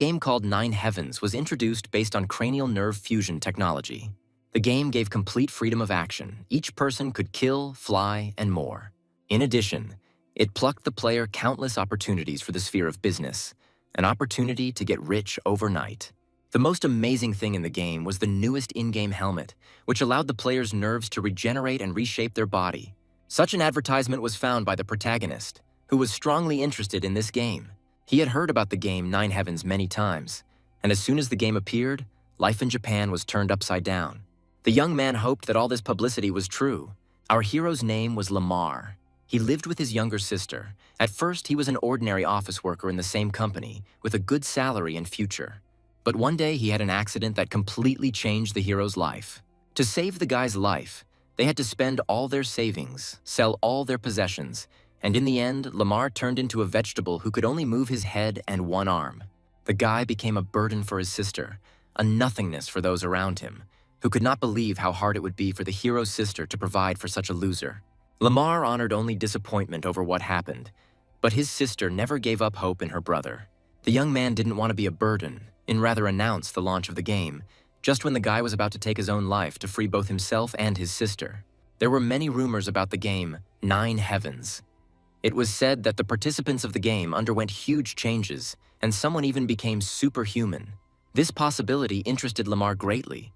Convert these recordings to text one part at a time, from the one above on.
A game called Nine Heavens was introduced based on cranial nerve fusion technology. The game gave complete freedom of action. Each person could kill, fly, and more. In addition, it plucked the player countless opportunities for the sphere of business, an opportunity to get rich overnight. The most amazing thing in the game was the newest in-game helmet, which allowed the player's nerves to regenerate and reshape their body. Such an advertisement was found by the protagonist, who was strongly interested in this game. He had heard about the game Nine Heavens many times, and as soon as the game appeared, life in Japan was turned upside down. The young man hoped that all this publicity was true. Our hero's name was Lamar. He lived with his younger sister. At first, he was an ordinary office worker in the same company, with a good salary and future. But one day, he had an accident that completely changed the hero's life. To save the guy's life, they had to spend all their savings, sell all their possessions, and in the end, Lamar turned into a vegetable who could only move his head and one arm. The guy became a burden for his sister, a nothingness for those around him, who could not believe how hard it would be for the hero's sister to provide for such a loser. Lamar honored only disappointment over what happened, but his sister never gave up hope in her brother. The young man didn't want to be a burden, and rather announce the launch of the game, just when the guy was about to take his own life to free both himself and his sister. There were many rumors about the game Nine Heavens. It was said that the participants of the game underwent huge changes, and someone even became superhuman. This possibility interested Lamar greatly,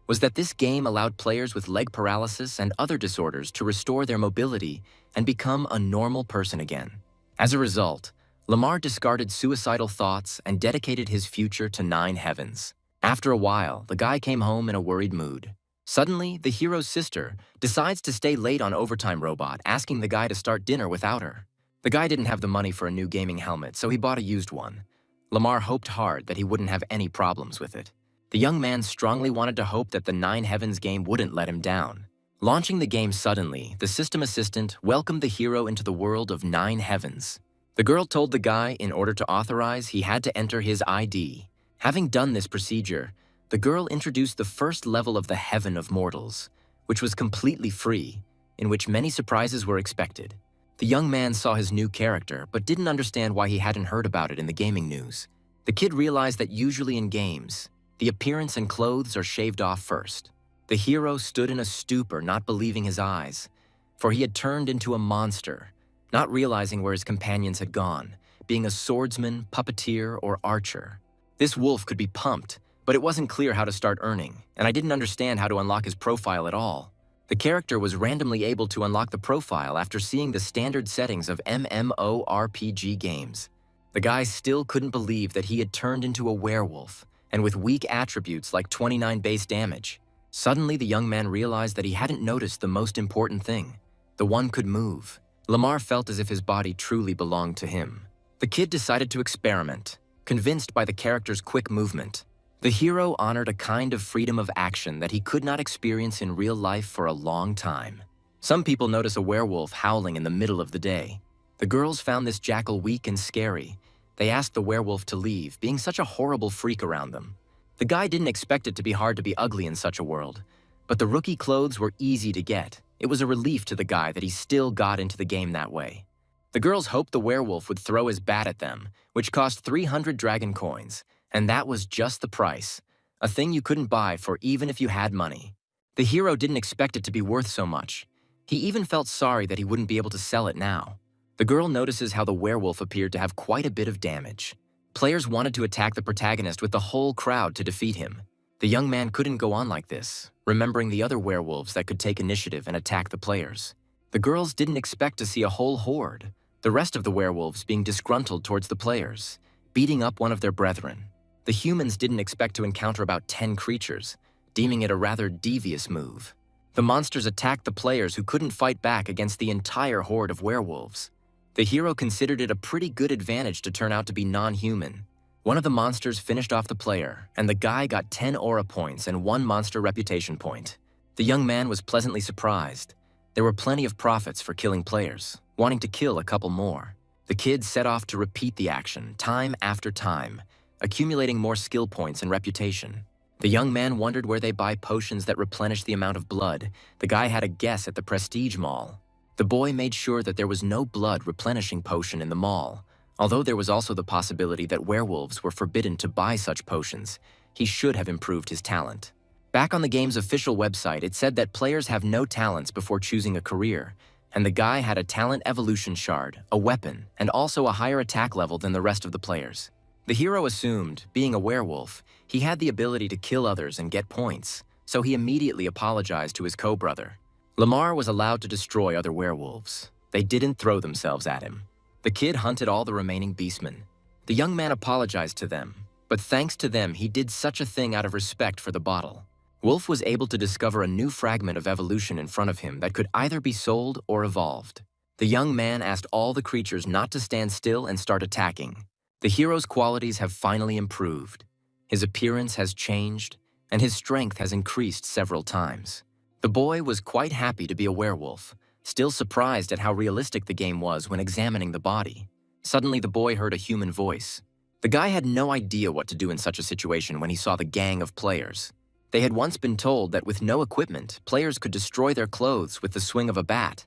was that this game allowed players with leg paralysis and other disorders to restore their mobility and become a normal person again. As a result, Lamar discarded suicidal thoughts and dedicated his future to Nine Heavens. After a while, the guy came home in a worried mood. Suddenly, the hero's sister decides to stay late on Overtime Robot, asking the guy to start dinner without her. The guy didn't have the money for a new gaming helmet, so he bought a used one. Lamar hoped hard that he wouldn't have any problems with it. The young man strongly wanted to hope that the Nine Heavens game wouldn't let him down. Launching the game suddenly, the system assistant welcomed the hero into the world of Nine Heavens. The girl told the guy in order to authorize, he had to enter his ID. Having done this procedure, the girl introduced the first level of the Heaven of Mortals, which was completely free, in which many surprises were expected. The young man saw his new character, but didn't understand why he hadn't heard about it in the gaming news. The kid realized that usually in games, the appearance and clothes are shaved off first. The hero stood in a stupor, not believing his eyes, for he had turned into a monster, not realizing where his companions had gone, being a swordsman, puppeteer, or archer. This wolf could be pumped, but it wasn't clear how to start earning, and I didn't understand how to unlock his profile at all. The character was randomly able to unlock the profile after seeing the standard settings of MMORPG games. The guy still couldn't believe that he had turned into a werewolf, and with weak attributes like 29 base damage. Suddenly, the young man realized that he hadn't noticed the most important thing. The one could move. Lamar felt as if his body truly belonged to him. The kid decided to experiment, convinced by the character's quick movement. The hero honored a kind of freedom of action that he could not experience in real life for a long time. Some people notice a werewolf howling in the middle of the day. The girls found this jackal weak and scary. They asked the werewolf to leave, being such a horrible freak around them. The guy didn't expect it to be hard to be ugly in such a world, but the rookie clothes were easy to get. It was a relief to the guy that he still got into the game that way. The girls hoped the werewolf would throw his bat at them, which cost 300 dragon coins, and that was just the price, a thing you couldn't buy for even if you had money. The hero didn't expect it to be worth so much. He even felt sorry that he wouldn't be able to sell it now. The girl notices how the werewolf appeared to have quite a bit of damage. Players wanted to attack the protagonist with the whole crowd to defeat him. The young man couldn't go on like this, remembering the other werewolves that could take initiative and attack the players. The girls didn't expect to see a whole horde, the rest of the werewolves being disgruntled towards the players, beating up one of their brethren. The humans didn't expect to encounter about 10 creatures, deeming it a rather devious move. The monsters attacked the players who couldn't fight back against the entire horde of werewolves. The hero considered it a pretty good advantage to turn out to be non-human. One of the monsters finished off the player, and the guy got 10 aura points and 1 monster reputation point. The young man was pleasantly surprised. There were plenty of profits for killing players, wanting to kill a couple more. The kid set off to repeat the action, time after time, accumulating more skill points and reputation. The young man wondered where they buy potions that replenish the amount of blood. The guy had a guess at the Prestige Mall. The boy made sure that there was no blood replenishing potion in the mall, Although there was also the possibility that werewolves were forbidden to buy such potions, he should have improved his talent. Back on the game's official website, it said that players have no talents before choosing a career, and the guy had a talent evolution shard, a weapon, and also a higher attack level than the rest of the players. The hero assumed, being a werewolf, he had the ability to kill others and get points, so he immediately apologized to his co-brother. Lamar was allowed to destroy other werewolves. They didn't throw themselves at him. The kid hunted all the remaining beastmen. The young man apologized to them, but thanks to them, he did such a thing out of respect for the bottle. Wolf was able to discover a new fragment of evolution in front of him that could either be sold or evolved. The young man asked all the creatures not to stand still and start attacking. The hero's qualities have finally improved. His appearance has changed, and his strength has increased several times. The boy was quite happy to be a werewolf, still surprised at how realistic the game was when examining the body. Suddenly, the boy heard a human voice. The guy had no idea what to do in such a situation when he saw the gang of players. They had once been told that with no equipment, players could destroy their clothes with the swing of a bat.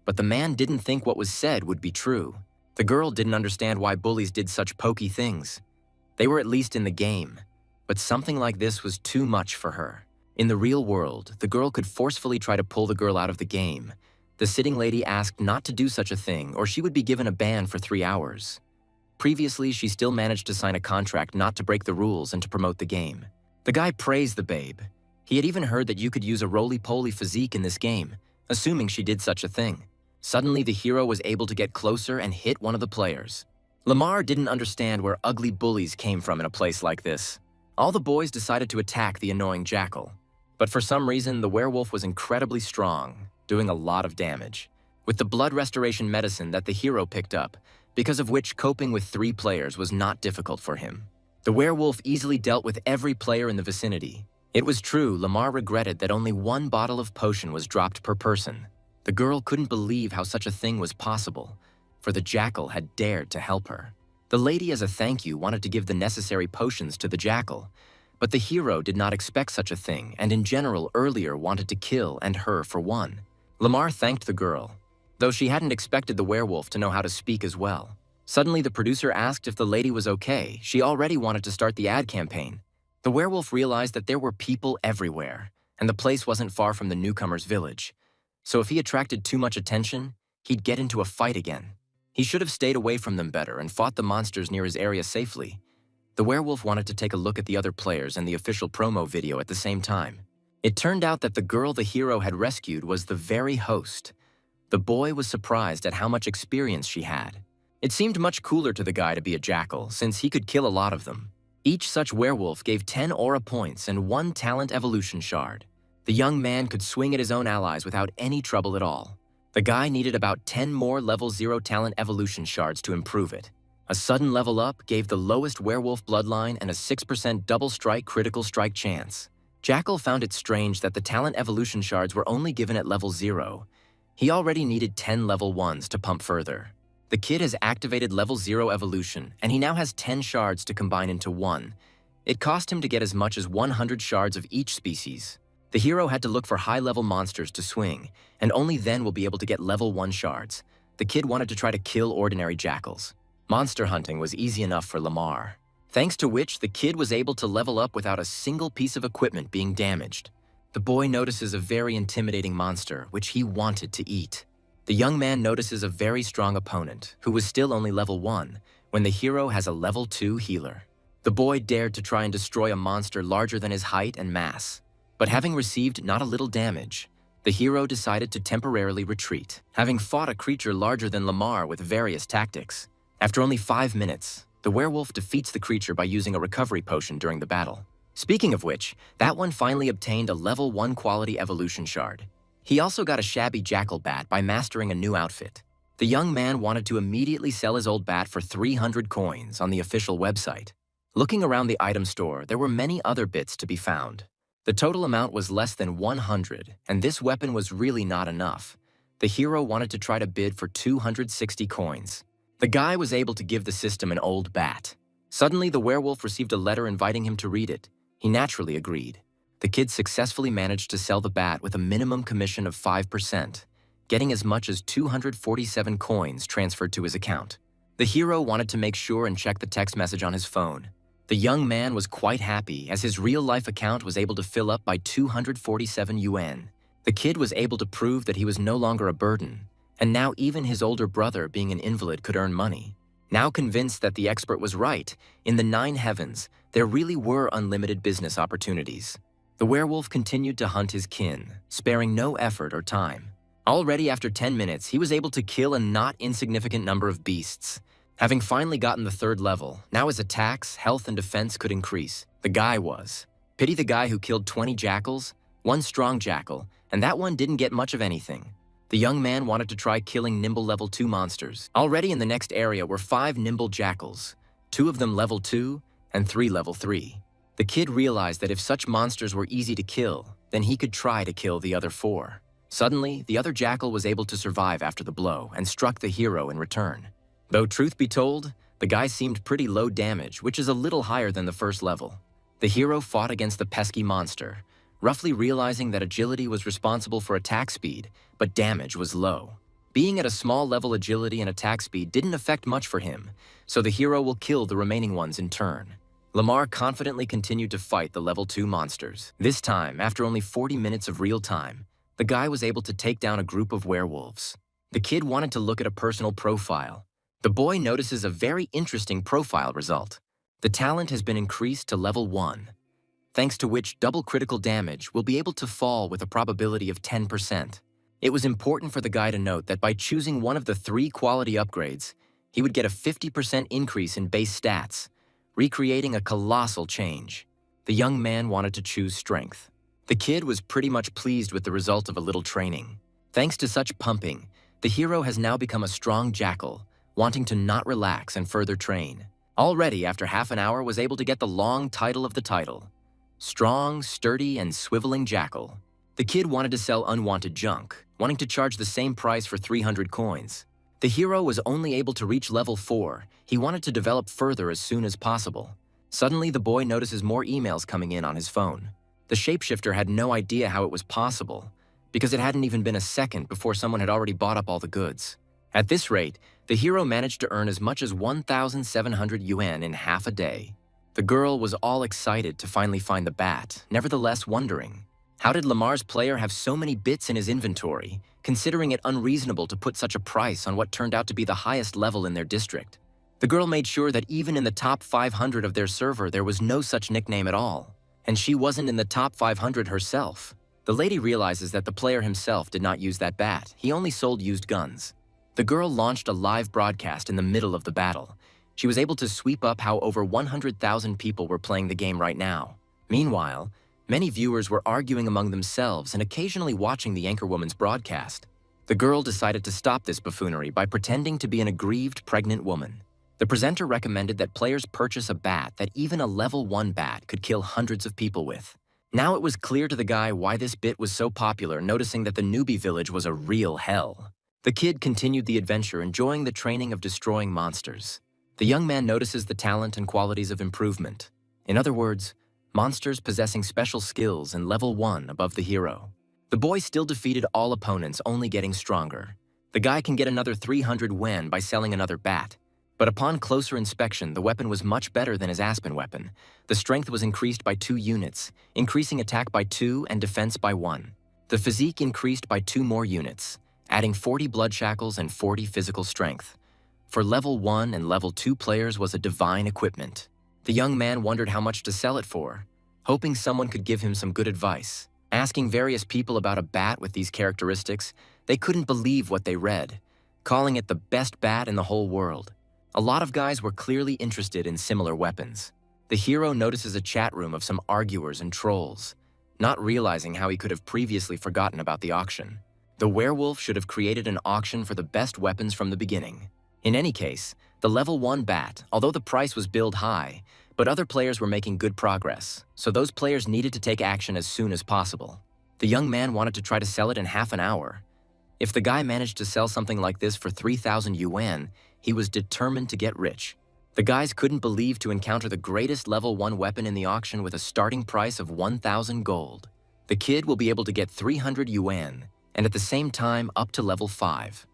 But the man didn't think what was said would be true. The girl didn't understand why bullies did such pokey things. They were at least in the game, but something like this was too much for her. In the real world, the girl could forcefully try to pull the girl out of the game. The sitting lady asked not to do such a thing, or she would be given a ban for 3 hours. Previously, she still managed to sign a contract not to break the rules and to promote the game. The guy praised the babe. He had even heard that you could use a roly-poly physique in this game, assuming she did such a thing. Suddenly, the hero was able to get closer and hit one of the players. Lamar didn't understand where ugly bullies came from in a place like this. All the boys decided to attack the annoying jackal. But for some reason, the werewolf was incredibly strong, doing a lot of damage. With the blood restoration medicine that the hero picked up, because of which coping with 3 players was not difficult for him. The werewolf easily dealt with every player in the vicinity. It was true, Lamar regretted that only 1 bottle of potion was dropped per person. The girl couldn't believe how such a thing was possible, for the jackal had dared to help her. The lady, as a thank you, wanted to give the necessary potions to the jackal, but the hero did not expect such a thing and in general earlier wanted to kill and her for one. Lamar thanked the girl, though she hadn't expected the werewolf to know how to speak as well. Suddenly, the producer asked if the lady was okay. She already wanted to start the ad campaign. The werewolf realized that there were people everywhere, and the place wasn't far from the newcomer's village. So if he attracted too much attention, he'd get into a fight again. He should have stayed away from them better and fought the monsters near his area safely. The werewolf wanted to take a look at the other players and the official promo video at the same time. It turned out that the girl the hero had rescued was the very host. The boy was surprised at how much experience she had. It seemed much cooler to the guy to be a jackal, since he could kill a lot of them. Each such werewolf gave 10 aura points and 1 talent evolution shard. The young man could swing at his own allies without any trouble at all. The guy needed about 10 more level 0 talent evolution shards to improve it. A sudden level up gave the lowest werewolf bloodline and a 6% double strike critical strike chance. Jackal found it strange that the talent evolution shards were only given at level 0. He already needed 10 level 1s to pump further. The kid has activated level 0 evolution, and he now has 10 shards to combine into 1. It cost him to get as much as 100 shards of each species. The hero had to look for high-level monsters to swing, and only then will be able to get level 1 shards. The kid wanted to try to kill ordinary jackals. Monster hunting was easy enough for Lamar, thanks to which the kid was able to level up without a single piece of equipment being damaged. The boy notices a very intimidating monster, which he wanted to eat. The young man notices a very strong opponent, who was still only level 1, when the hero has a level 2 healer. The boy dared to try and destroy a monster larger than his height and mass. But having received not a little damage, the hero decided to temporarily retreat, having fought a creature larger than Lamar with various tactics. After only 5 minutes, the werewolf defeats the creature by using a recovery potion during the battle. Speaking of which, that one finally obtained a level 1 quality evolution shard. He also got a shabby jackal bat by mastering a new outfit. The young man wanted to immediately sell his old bat for 300 coins on the official website. Looking around the item store, there were many other bits to be found. The total amount was less than 100, and this weapon was really not enough. The hero wanted to try to bid for 260 coins. The guy was able to give the system an old bat. Suddenly, the werewolf received a letter inviting him to read it. He naturally agreed. The kid successfully managed to sell the bat with a minimum commission of 5%, getting as much as 247 coins transferred to his account. The hero wanted to make sure and check the text message on his phone. The young man was quite happy as his real-life account was able to fill up by 247 yuan. The kid was able to prove that he was no longer a burden, and now even his older brother, being an invalid, could earn money. Now convinced that the expert was right, in the 9 heavens, there really were unlimited business opportunities. The werewolf continued to hunt his kin, sparing no effort or time. Already after 10 minutes, he was able to kill a not insignificant number of beasts. Having finally gotten the 3rd level, now his attacks, health, and defense could increase. The guy was. Pity the guy who killed 20 jackals, 1 strong jackal, and that one didn't get much of anything. The young man wanted to try killing nimble level 2 monsters. Already in the next area were 5 nimble jackals, 2 of them level 2 and 3 level 3. The kid realized that if such monsters were easy to kill, then he could try to kill the other 4. Suddenly, the other jackal was able to survive after the blow and struck the hero in return. Though truth be told, the guy seemed pretty low damage, which is a little higher than the 1st level. The hero fought against the pesky monster, roughly realizing that agility was responsible for attack speed, but damage was low. Being at a small level, agility and attack speed didn't affect much for him, so the hero will kill the remaining ones in turn. Lamar confidently continued to fight the level 2 monsters. This time, after only 40 minutes of real time, the guy was able to take down a group of werewolves. The kid wanted to look at a personal profile. The boy notices a very interesting profile result. The talent has been increased to level 1, thanks to which double critical damage will be able to fall with a probability of 10%. It was important for the guy to note that by choosing one of the 3 quality upgrades, he would get a 50% increase in base stats, recreating a colossal change. The young man wanted to choose strength. The kid was pretty much pleased with the result of a little training. Thanks to such pumping, the hero has now become a strong jackal, wanting to not relax and further train. Already, after half an hour, was able to get the long title of the title. Strong, sturdy, and swiveling jackal. The kid wanted to sell unwanted junk, wanting to charge the same price for 300 coins. The hero was only able to reach level 4. He wanted to develop further as soon as possible. Suddenly, the boy notices more emails coming in on his phone. The shapeshifter had no idea how it was possible, because it hadn't even been a second before someone had already bought up all the goods. At this rate, the hero managed to earn as much as 1,700 yuan in half a day. The girl was all excited to finally find the bat, nevertheless wondering, how did Lamar's player have so many bits in his inventory, considering it unreasonable to put such a price on what turned out to be the highest level in their district? The girl made sure that even in the top 500 of their server there was no such nickname at all, and she wasn't in the top 500 herself. The lady realizes that the player himself did not use that bat, he only sold used guns. The girl launched a live broadcast in the middle of the battle. She was able to sweep up how over 100,000 people were playing the game right now. Meanwhile, many viewers were arguing among themselves and occasionally watching the anchorwoman's broadcast. The girl decided to stop this buffoonery by pretending to be an aggrieved pregnant woman. The presenter recommended that players purchase a bat that even a level 1 bat could kill hundreds of people with. Now it was clear to the guy why this bit was so popular, noticing that the newbie village was a real hell. The kid continued the adventure, enjoying the training of destroying monsters. The young man notices the talent and qualities of improvement. In other words, monsters possessing special skills in level 1 above the hero. The boy still defeated all opponents, only getting stronger. The guy can get another 300 yuan by selling another bat. But upon closer inspection, the weapon was much better than his Aspen weapon. The strength was increased by 2 units, increasing attack by 2 and defense by 1. The physique increased by 2 more units, adding 40 blood shackles and 40 physical strength. For level 1 and level 2 players was a divine equipment. The young man wondered how much to sell it for, hoping someone could give him some good advice. Asking various people about a bat with these characteristics, they couldn't believe what they read, calling it the best bat in the whole world. A lot of guys were clearly interested in similar weapons. The hero notices a chat room of some arguers and trolls, not realizing how he could have previously forgotten about the auction. The werewolf should have created an auction for the best weapons from the beginning. In any case, the level 1 bat, although the price was billed high, but other players were making good progress, so those players needed to take action as soon as possible. The young man wanted to try to sell it in half an hour. If the guy managed to sell something like this for 3,000 yuan, he was determined to get rich. The guys couldn't believe to encounter the greatest level 1 weapon in the auction with a starting price of 1,000 gold. The kid will be able to get 300 yuan, and at the same time up to level 5.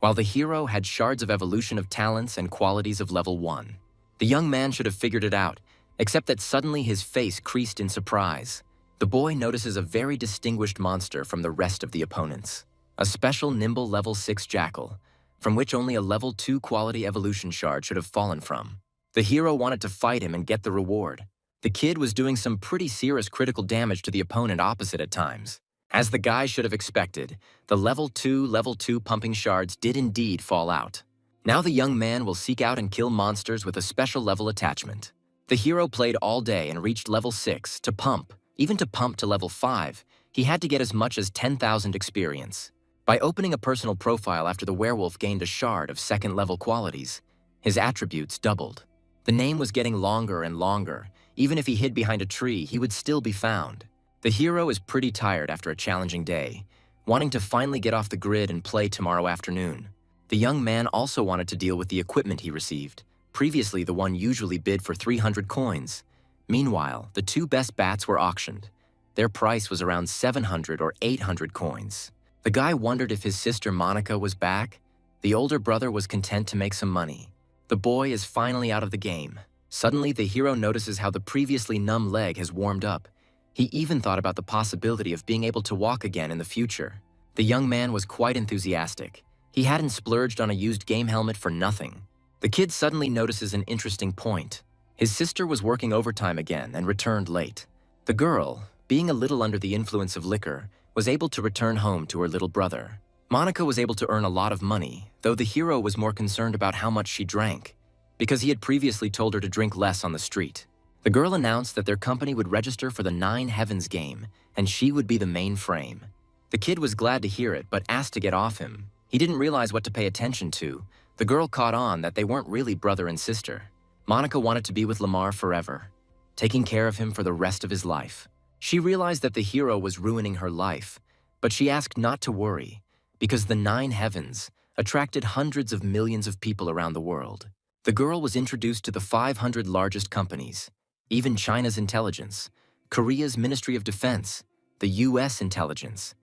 while the hero had shards of evolution of talents and qualities of level 1. The young man should have figured it out, except that suddenly his face creased in surprise. The boy notices a very distinguished monster from the rest of the opponents. A special nimble level 6 jackal, from which only a level 2 quality evolution shard should have fallen from. The hero wanted to fight him and get the reward. The kid was doing some pretty serious critical damage to the opponent opposite at times. As the guy should have expected, the level 2 pumping shards did indeed fall out. Now the young man will seek out and kill monsters with a special level attachment. The hero played all day and reached level 6 to pump. Even to pump to level 5, he had to get as much as 10,000 experience. By opening a personal profile after the werewolf gained a shard of second-level qualities, his attributes doubled. The name was getting longer and longer. Even if he hid behind a tree, he would still be found. The hero is pretty tired after a challenging day, wanting to finally get off the grid and play tomorrow afternoon. The young man also wanted to deal with the equipment he received. Previously, the one usually bid for 300 coins. Meanwhile, the 2 best bats were auctioned. Their price was around 700 or 800 coins. The guy wondered if his sister Monica was back. The older brother was content to make some money. The boy is finally out of the game. Suddenly, the hero notices how the previously numb leg has warmed up. He even thought about the possibility of being able to walk again in the future. The young man was quite enthusiastic. He hadn't splurged on a used game helmet for nothing. The kid suddenly notices an interesting point. His sister was working overtime again and returned late. The girl, being a little under the influence of liquor, was able to return home to her little brother. Monica was able to earn a lot of money, though the hero was more concerned about how much she drank, because he had previously told her to drink less on the street. The girl announced that their company would register for the 9 Heavens game, and she would be the main frame. The kid was glad to hear it, but asked to get off him. He didn't realize what to pay attention to. The girl caught on that they weren't really brother and sister. Monica wanted to be with Lamar forever, taking care of him for the rest of his life. She realized that the hero was ruining her life, but she asked not to worry, because the 9 Heavens attracted hundreds of millions of people around the world. The girl was introduced to the 500 largest companies, even China's intelligence, Korea's Ministry of Defense, the US intelligence.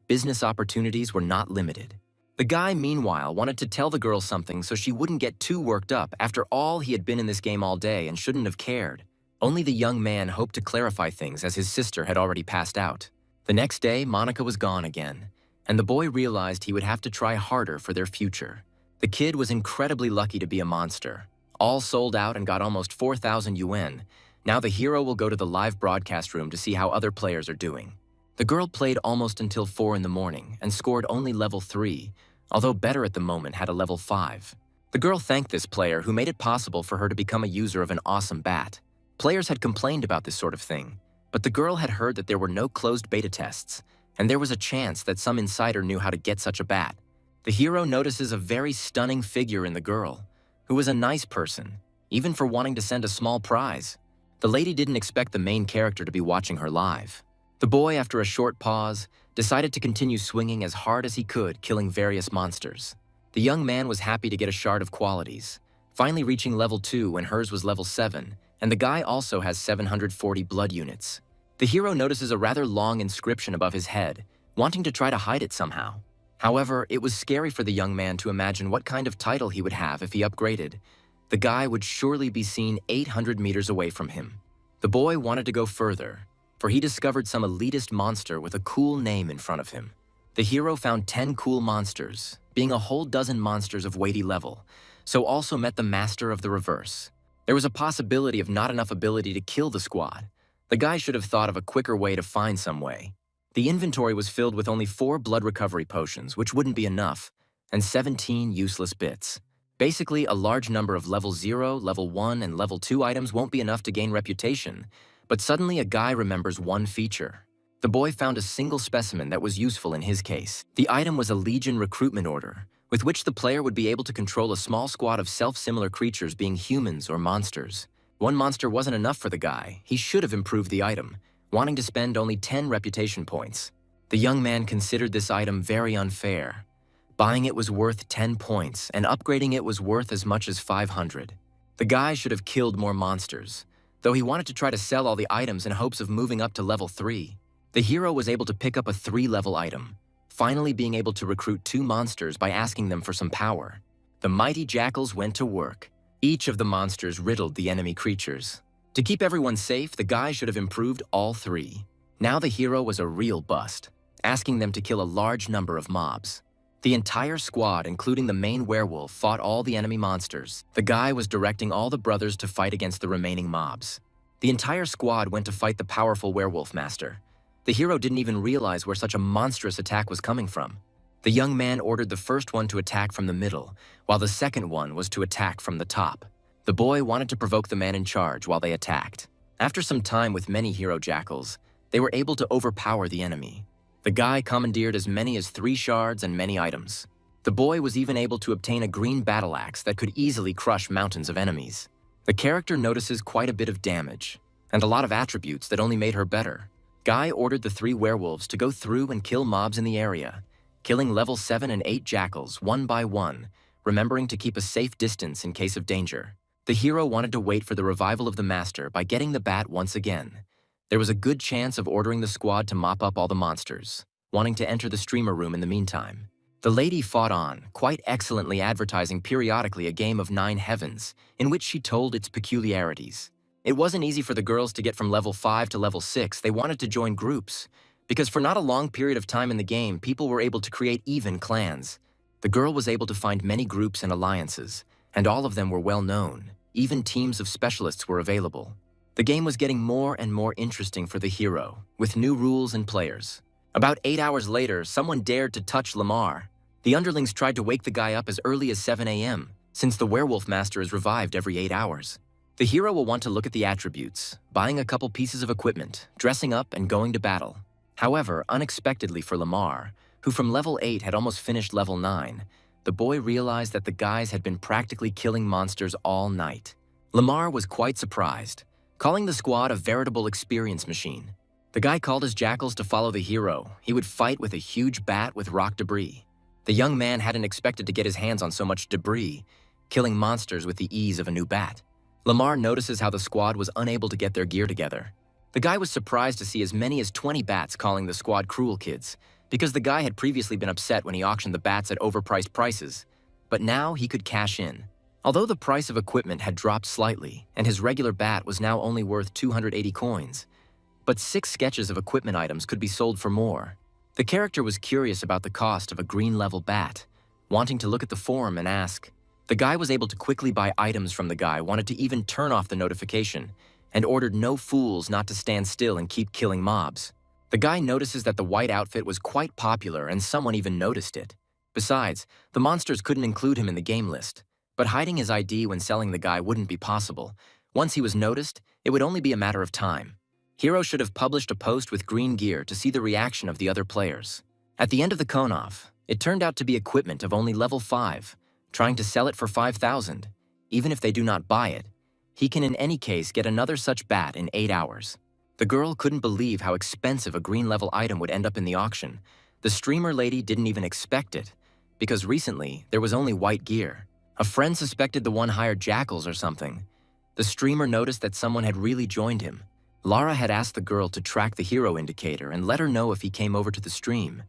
Business opportunities were not limited. The guy, meanwhile, wanted to tell the girl something so she wouldn't get too worked up after all he had been in this game all day and shouldn't have cared. Only the young man hoped to clarify things as his sister had already passed out. The next day, Monica was gone again, and the boy realized he would have to try harder for their future. The kid was incredibly lucky to be a monster. All sold out and got almost 4,000 yuan. Now the hero will go to the live broadcast room to see how other players are doing. The girl played almost until 4 in the morning and scored only level 3, although better at the moment had a level 5. The girl thanked this player who made it possible for her to become a user of an awesome bat. Players had complained about this sort of thing, but the girl had heard that there were no closed beta tests, and there was a chance that some insider knew how to get such a bat. The hero notices a very stunning figure in the girl, who was a nice person, even for wanting to send a small prize. The lady didn't expect the main character to be watching her live. The boy, after a short pause, decided to continue swinging as hard as he could, killing various monsters. The young man was happy to get a shard of qualities, finally reaching level 2 when hers was level 7, and the guy also has 740 blood units. The hero notices a rather long inscription above his head, wanting to try to hide it somehow. However, it was scary for the young man to imagine what kind of title he would have if he upgraded. The guy would surely be seen 800 meters away from him. The boy wanted to go further, for he discovered some elitist monster with a cool name in front of him. The hero found 10 cool monsters, being a whole dozen monsters of weighty level, so also met the master of the reverse. There was a possibility of not enough ability to kill the squad. The guy should have thought of a quicker way to find some way. The inventory was filled with only 4 blood recovery potions, which wouldn't be enough, and 17 useless bits. Basically, a large number of level 0, level 1, and level 2 items won't be enough to gain reputation, but suddenly a guy remembers one feature. The boy found a single specimen that was useful in his case. The item was a Legion recruitment order, with which the player would be able to control a small squad of self-similar creatures being humans or monsters. One monster wasn't enough for the guy. He should have improved the item, wanting to spend only 10 reputation points. The young man considered this item very unfair. Buying it was worth 10 points, and upgrading it was worth as much as 500. The guy should have killed more monsters, though he wanted to try to sell all the items in hopes of moving up to level 3. The hero was able to pick up a 3-level item, finally being able to recruit 2 monsters by asking them for some power. The mighty jackals went to work. Each of the monsters riddled the enemy creatures. To keep everyone safe, the guy should have improved all 3. Now the hero was a real bust, asking them to kill a large number of mobs. The entire squad, including the main werewolf, fought all the enemy monsters. The guy was directing all the brothers to fight against the remaining mobs. The entire squad went to fight the powerful werewolf master. The hero didn't even realize where such a monstrous attack was coming from. The young man ordered the first one to attack from the middle, while the second one was to attack from the top. The boy wanted to provoke the man in charge while they attacked. After some time with many hero jackals, they were able to overpower the enemy. The guy commandeered as many as 3 shards and many items. The boy was even able to obtain a green battle axe that could easily crush mountains of enemies. The character notices quite a bit of damage, and a lot of attributes that only made her better. Guy ordered the 3 werewolves to go through and kill mobs in the area, killing level 7 and 8 jackals one by one, remembering to keep a safe distance in case of danger. The hero wanted to wait for the revival of the master by getting the bat once again. There was a good chance of ordering the squad to mop up all the monsters, wanting to enter the streamer room in the meantime. The lady fought on, quite excellently advertising periodically a game of 9 heavens, in which she told its peculiarities. It wasn't easy for the girls to get from level 5 to level 6. They wanted to join groups, because for not a long period of time in the game, people were able to create even clans. The girl was able to find many groups and alliances, and all of them were well known. Even teams of specialists were available. The game was getting more and more interesting for the hero, with new rules and players. About 8 hours later, someone dared to touch Lamar. The underlings tried to wake the guy up as early as 7 a.m., since the werewolf master is revived every 8 hours. The hero will want to look at the attributes, buying a couple pieces of equipment, dressing up, and going to battle. However, unexpectedly for Lamar, who from level 8 had almost finished level 9, the boy realized that the guys had been practically killing monsters all night. Lamar was quite surprised, calling the squad a veritable experience machine. The guy called his jackals to follow the hero. He would fight with a huge bat with rock debris. The young man hadn't expected to get his hands on so much debris, killing monsters with the ease of a new bat. Lamar notices how the squad was unable to get their gear together. The guy was surprised to see as many as 20 bats calling the squad cruel kids, because the guy had previously been upset when he auctioned the bats at overpriced prices, but now he could cash in. Although the price of equipment had dropped slightly, and his regular bat was now only worth 280 coins, but 6 sketches of equipment items could be sold for more. The character was curious about the cost of a green-level bat, wanting to look at the forum and ask. The guy was able to quickly buy items from the guy, wanted to even turn off the notification, and ordered no fools not to stand still and keep killing mobs. The guy notices that the white outfit was quite popular and someone even noticed it. Besides, the monsters couldn't include him in the game list, but hiding his ID when selling the guy wouldn't be possible. Once he was noticed, it would only be a matter of time. Hero should have published a post with green gear to see the reaction of the other players. At the end of the Konoff, it turned out to be equipment of only level 5, trying to sell it for 5,000. Even if they do not buy it, he can in any case get another such bat in 8 hours. The girl couldn't believe how expensive a green-level item would end up in the auction. The streamer lady didn't even expect it, because recently there was only white gear. A friend suspected the one hired jackals or something. The streamer noticed that someone had really joined him. Lara had asked the girl to track the hero indicator and let her know if he came over to the stream.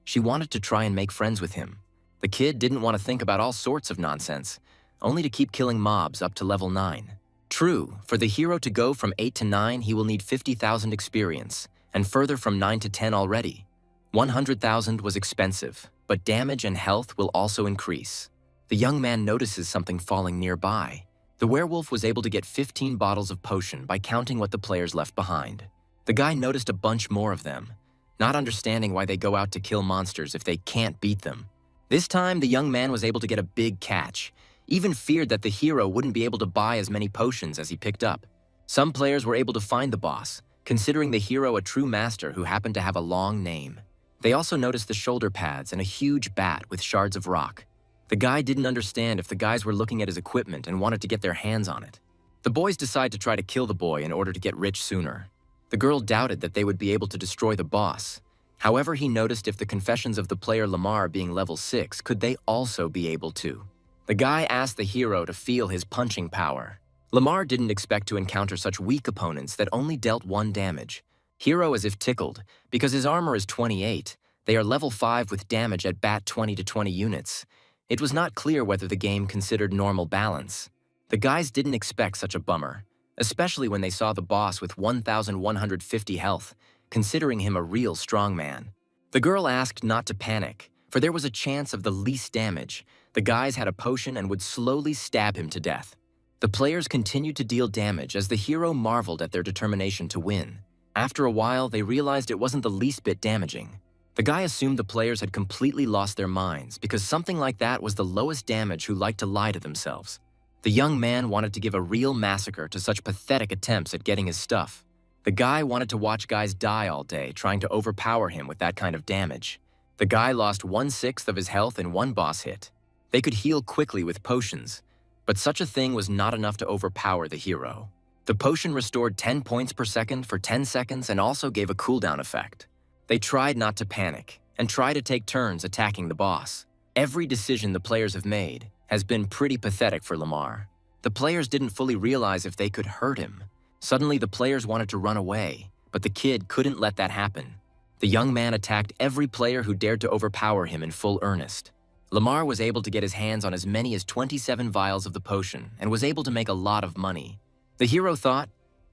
She wanted to try and make friends with him. The kid didn't want to think about all sorts of nonsense, only to keep killing mobs up to level 9. True, for the hero to go from 8 to 9, he will need 50,000 experience, and further from 9 to 10 already. 100,000 was expensive, but damage and health will also increase. The young man notices something falling nearby. The werewolf was able to get 15 bottles of potion by counting what the players left behind. The guy noticed a bunch more of them, not understanding why they go out to kill monsters if they can't beat them. This time, the young man was able to get a big catch, even feared that the hero wouldn't be able to buy as many potions as he picked up. Some players were able to find the boss, considering the hero a true master who happened to have a long name. They also noticed the shoulder pads and a huge bat with shards of rock. The guy didn't understand if the guys were looking at his equipment and wanted to get their hands on it. The boys decide to try to kill the boy in order to get rich sooner. The girl doubted that they would be able to destroy the boss. However, he noticed if the confessions of the player Lamar being level 6, could they also be able to? The guy asked the hero to feel his punching power. Lamar didn't expect to encounter such weak opponents that only dealt 1 damage. Hero as if tickled, because his armor is 28, They are level 5 with damage at bat 20 to 20 units. It was not clear whether the game considered normal balance. The guys didn't expect such a bummer, especially when they saw the boss with 1,150 health, considering him a real strongman. The girl asked not to panic, for there was a chance of the least damage. The guys had a potion and would slowly stab him to death. The players continued to deal damage as the hero marveled at their determination to win. After a while, they realized it wasn't the least bit damaging. The guy assumed the players had completely lost their minds because something like that was the lowest damage who liked to lie to themselves. The young man wanted to give a real massacre to such pathetic attempts at getting his stuff. The guy wanted to watch guys die all day trying to overpower him with that kind of damage. The guy lost 1/6 of his health in one boss hit. They could heal quickly with potions, but such a thing was not enough to overpower the hero. The potion restored 10 points per second for 10 seconds and also gave a cooldown effect. They tried not to panic and try to take turns attacking the boss. Every decision the players have made has been pretty pathetic for Lamar. The players didn't fully realize if they could hurt him. Suddenly, the players wanted to run away, but the kid couldn't let that happen. The young man attacked every player who dared to overpower him in full earnest. Lamar was able to get his hands on as many as 27 vials of the potion and was able to make a lot of money. The hero thought,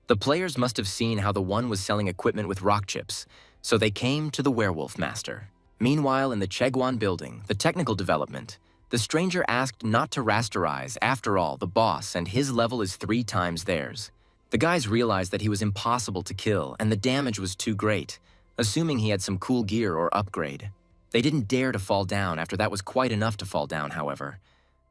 the players must have seen how the one was selling equipment with rock chips, so they came to the werewolf master. Meanwhile, in the Chegwan building, the technical development, the stranger asked not to rasterize. After all, the boss and his level is 3 times theirs. The guys realized that he was impossible to kill and the damage was too great, assuming he had some cool gear or upgrade. They didn't dare to fall down after that was quite enough to fall down, however.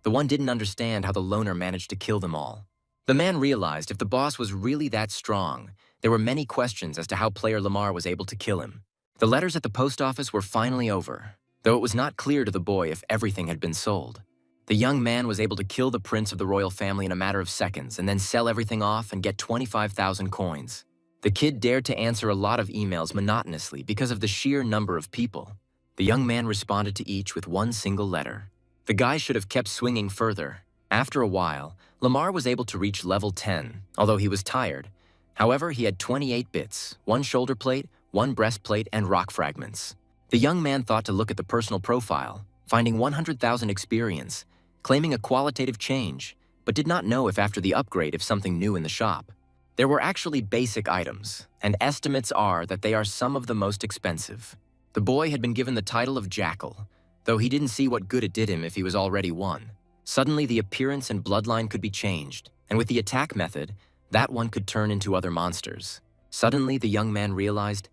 The one didn't understand how the loner managed to kill them all. The man realized if the boss was really that strong, there were many questions as to how player Lamar was able to kill him. The letters at the post office were finally over, though it was not clear to the boy if everything had been sold. The young man was able to kill the prince of the royal family in a matter of seconds and then sell everything off and get 25,000 coins. The kid dared to answer a lot of emails monotonously because of the sheer number of people. The young man responded to each with one single letter. The guy should have kept swinging further. After a while, Lamar was able to reach level 10, although he was tired. However, he had 28 bits, 1 shoulder plate, 1 breastplate, and rock fragments. The young man thought to look at the personal profile, finding 100,000 experience, claiming a qualitative change, but did not know if after the upgrade if something new in the shop. There were actually basic items, and estimates are that they are some of the most expensive. The boy had been given the title of Jackal, though he didn't see what good it did him if he was already one. Suddenly, the appearance and bloodline could be changed, and with the attack method, that one could turn into other monsters. Suddenly, the young man realized,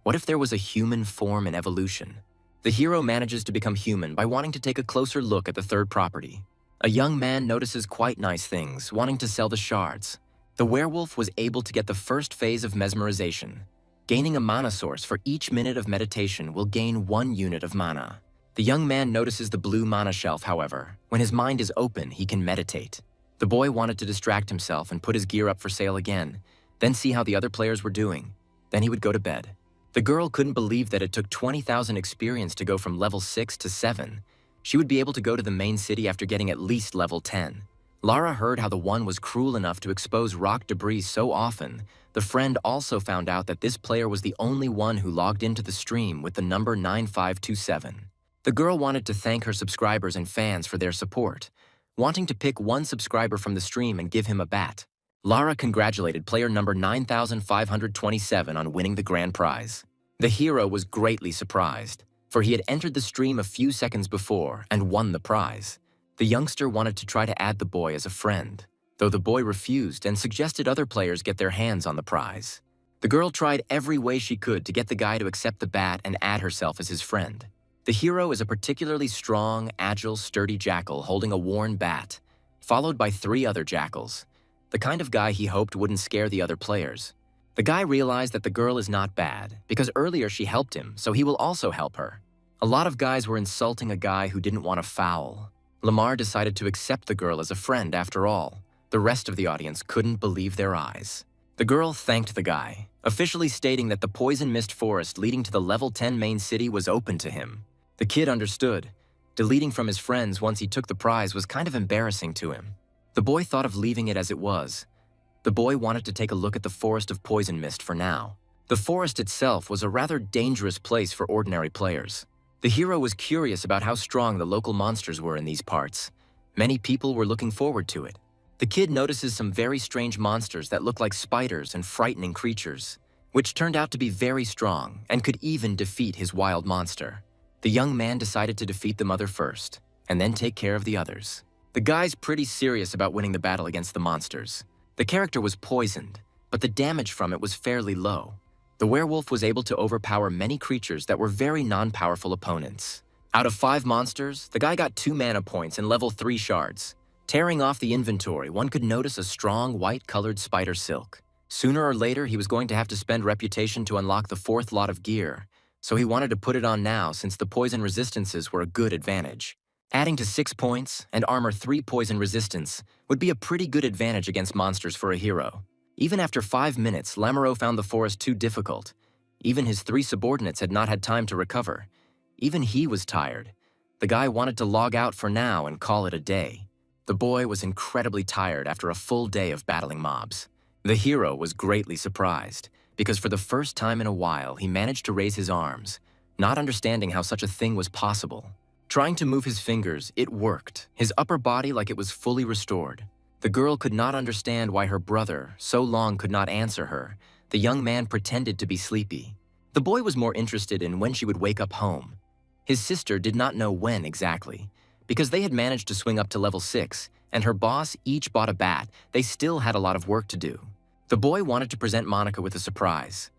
what if there was a human form in evolution? The hero manages to become human by wanting to take a closer look at the third property. A young man notices quite nice things, wanting to sell the shards. The werewolf was able to get the first phase of mesmerization. Gaining a mana source for each minute of meditation will gain 1 unit of mana. The young man notices the blue mana shelf, however. When his mind is open, he can meditate. The boy wanted to distract himself and put his gear up for sale again, then see how the other players were doing. Then he would go to bed. The girl couldn't believe that it took 20,000 experience to go from level 6 to 7. She would be able to go to the main city after getting at least level 10. Lara heard how the one was cruel enough to expose rock debris so often. The friend also found out that this player was the only one who logged into the stream with the number 9527. The girl wanted to thank her subscribers and fans for their support, wanting to pick one subscriber from the stream and give him a bat. Lara congratulated player number 9527 on winning the grand prize. The hero was greatly surprised, for he had entered the stream a few seconds before and won the prize. The youngster wanted to try to add the boy as a friend, though the boy refused and suggested other players get their hands on the prize. The girl tried every way she could to get the guy to accept the bat and add herself as his friend. The hero is a particularly strong, agile, sturdy jackal holding a worn bat, followed by 3 other jackals, the kind of guy he hoped wouldn't scare the other players. The guy realized that the girl is not bad, because earlier she helped him, so he will also help her. A lot of guys were insulting a guy who didn't want to foul. Lamar decided to accept the girl as a friend after all. The rest of the audience couldn't believe their eyes. The girl thanked the guy, officially stating that the poison mist forest leading to the level 10 main city was open to him. The kid understood. Deleting from his friends once he took the prize was kind of embarrassing to him. The boy thought of leaving it as it was. The boy wanted to take a look at the forest of poison mist for now. The forest itself was a rather dangerous place for ordinary players. The hero was curious about how strong the local monsters were in these parts. Many people were looking forward to it. The kid notices some very strange monsters that look like spiders and frightening creatures, which turned out to be very strong and could even defeat his wild monster. The young man decided to defeat the mother first, and then take care of the others. The guy's pretty serious about winning the battle against the monsters. The character was poisoned, but the damage from it was fairly low. The werewolf was able to overpower many creatures that were very non-powerful opponents. Out of 5 monsters, the guy got 2 mana points and level 3 shards. Tearing off the inventory, one could notice a strong white-colored spider silk. Sooner or later, he was going to have to spend reputation to unlock the 4th lot of gear, so he wanted to put it on now since the poison resistances were a good advantage. Adding to 6 points and armor 3 poison resistance would be a pretty good advantage against monsters for a hero. Even after 5 minutes, Lamoureux found the forest too difficult. Even his 3 subordinates had not had time to recover. Even he was tired. The guy wanted to log out for now and call it a day. The boy was incredibly tired after a full day of battling mobs. The hero was greatly surprised, because for the first time in a while he managed to raise his arms, not understanding how such a thing was possible. Trying to move his fingers, it worked, his upper body like it was fully restored. The girl could not understand why her brother so long could not answer her. The young man pretended to be sleepy. The boy was more interested in when she would wake up home. His sister did not know when exactly. Because they had managed to swing up to level 6, and her boss each bought a bat, they still had a lot of work to do. The boy wanted to present Monica with a surprise.